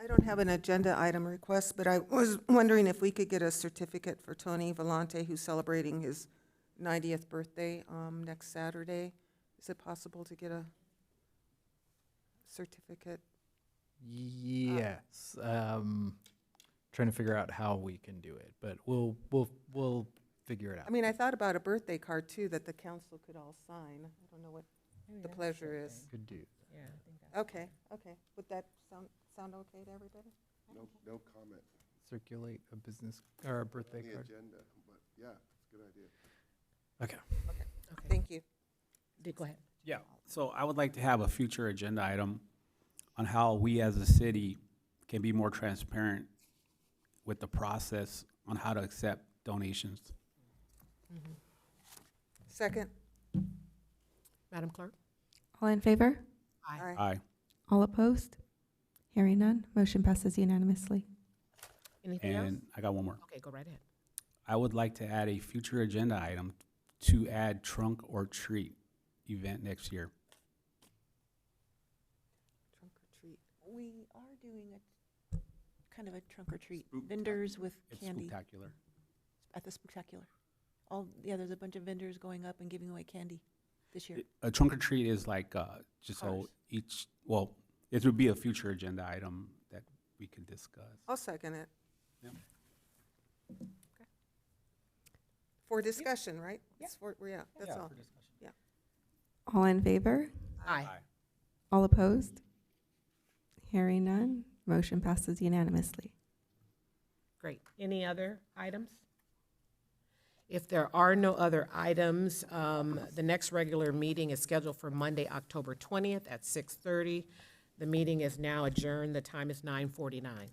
don't have an agenda item request, but I was wondering if we could get a certificate for Tony Vellante, who's celebrating his 90th birthday next Saturday. Is it possible to get a certificate? Yes. Trying to figure out how we can do it, but we'll figure it out. I mean, I thought about a birthday card too that the council could all sign. I don't know what the pleasure is. Could do. Yeah, I think that's Okay. Would that sound okay to everybody? No comment Circulate a business or a birthday on the card. agenda, but yeah, it's a good idea. Okay. Okay. Thank you. Go ahead. Yeah, so I would like to have a future agenda item on how we as a city can be more transparent with the process on how to accept donations. Second? Madam Clerk? All in favor? Aye. Aye. All opposed? Hearing none, motion passes unanimously. Anything else? And I got one more. Okay, go right ahead. I would like to add a future agenda item to add trunk or treat event next year. Trunk or treat. We are doing a kind of a trunk or treat. Vendors with It's candy spectacular. at the Spectacular. There's a bunch of vendors going up and giving away candy this year. A trunk or treat is like just Cars. so it would be a future agenda item that we could discuss. I'll second it. Yep. For discussion, right? Yeah. That's all. for discussion. Yeah. All in favor? Aye. All opposed? Hearing none, motion passes unanimously. Great. Any other items? If there are no other items, the next regular meeting is scheduled for Monday, October 20th at 6:30. The meeting is now adjourned. The time is 9:49.